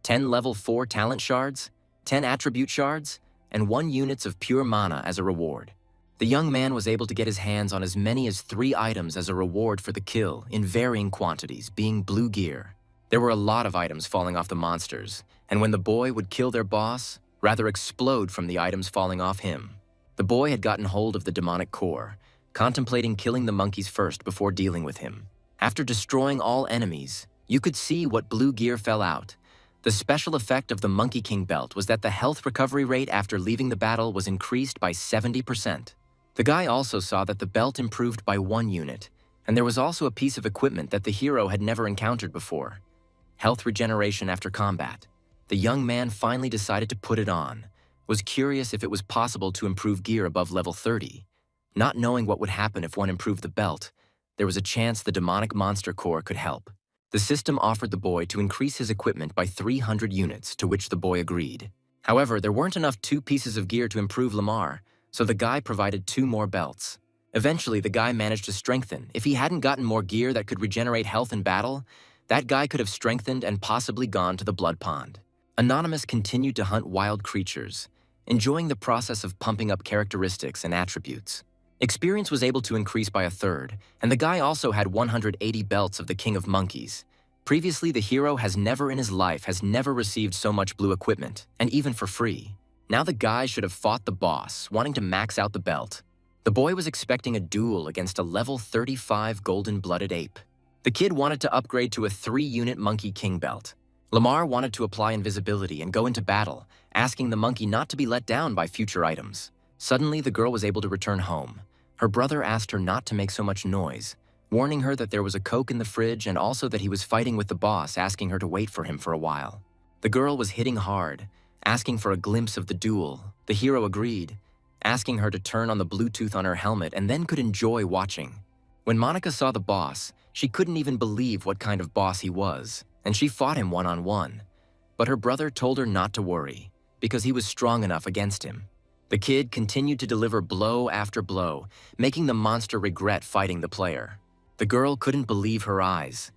10 level 4 talent shards, 10 attribute shards, and 1 units of pure mana as a reward. The young man was able to get his hands on as many as 3 items as a reward for the kill in varying quantities, being blue gear. There were a lot of items falling off the monsters, and when the boy would kill their boss, rather explode from the items falling off him. The boy had gotten hold of the demonic core, contemplating killing the monkeys first before dealing with him. After destroying all enemies, you could see what blue gear fell out. The special effect of the Monkey King belt was that the health recovery rate after leaving the battle was increased by 70%. The guy also saw that the belt improved by 1 unit, and there was also a piece of equipment that the hero had never encountered before: health regeneration after combat. The young man finally decided to put it on, was curious if it was possible to improve gear above level 30. Not knowing what would happen if one improved the belt, there was a chance the demonic monster core could help. The system offered the boy to increase his equipment by 300 units, to which the boy agreed. However, there weren't enough 2 pieces of gear to improve Lamar, so the guy provided 2 more belts. Eventually, the guy managed to strengthen. If he hadn't gotten more gear that could regenerate health in battle, that guy could have strengthened and possibly gone to the blood pond. Anonymous continued to hunt wild creatures, enjoying the process of pumping up characteristics and attributes. Experience was able to increase by 1/3, and the guy also had 180 belts of the King of Monkeys. Previously, the hero has never in his life received so much blue equipment, and even for free. Now the guy should have fought the boss, wanting to max out the belt. The boy was expecting a duel against a level 35 golden-blooded ape. The kid wanted to upgrade to a 3-unit Monkey King belt. Lamar wanted to apply invisibility and go into battle, asking the monkey not to be let down by future items. Suddenly, the girl was able to return home. Her brother asked her not to make so much noise, warning her that there was a Coke in the fridge and also that he was fighting with the boss, asking her to wait for him for a while. The girl was hitting hard, asking for a glimpse of the duel. The hero agreed, asking her to turn on the Bluetooth on her helmet and then could enjoy watching. When Monica saw the boss, she couldn't even believe what kind of boss he was, and she fought him one-on-one. But her brother told her not to worry, because he was strong enough against him. The kid continued to deliver blow after blow, making the monster regret fighting the player. The girl couldn't believe her eyes.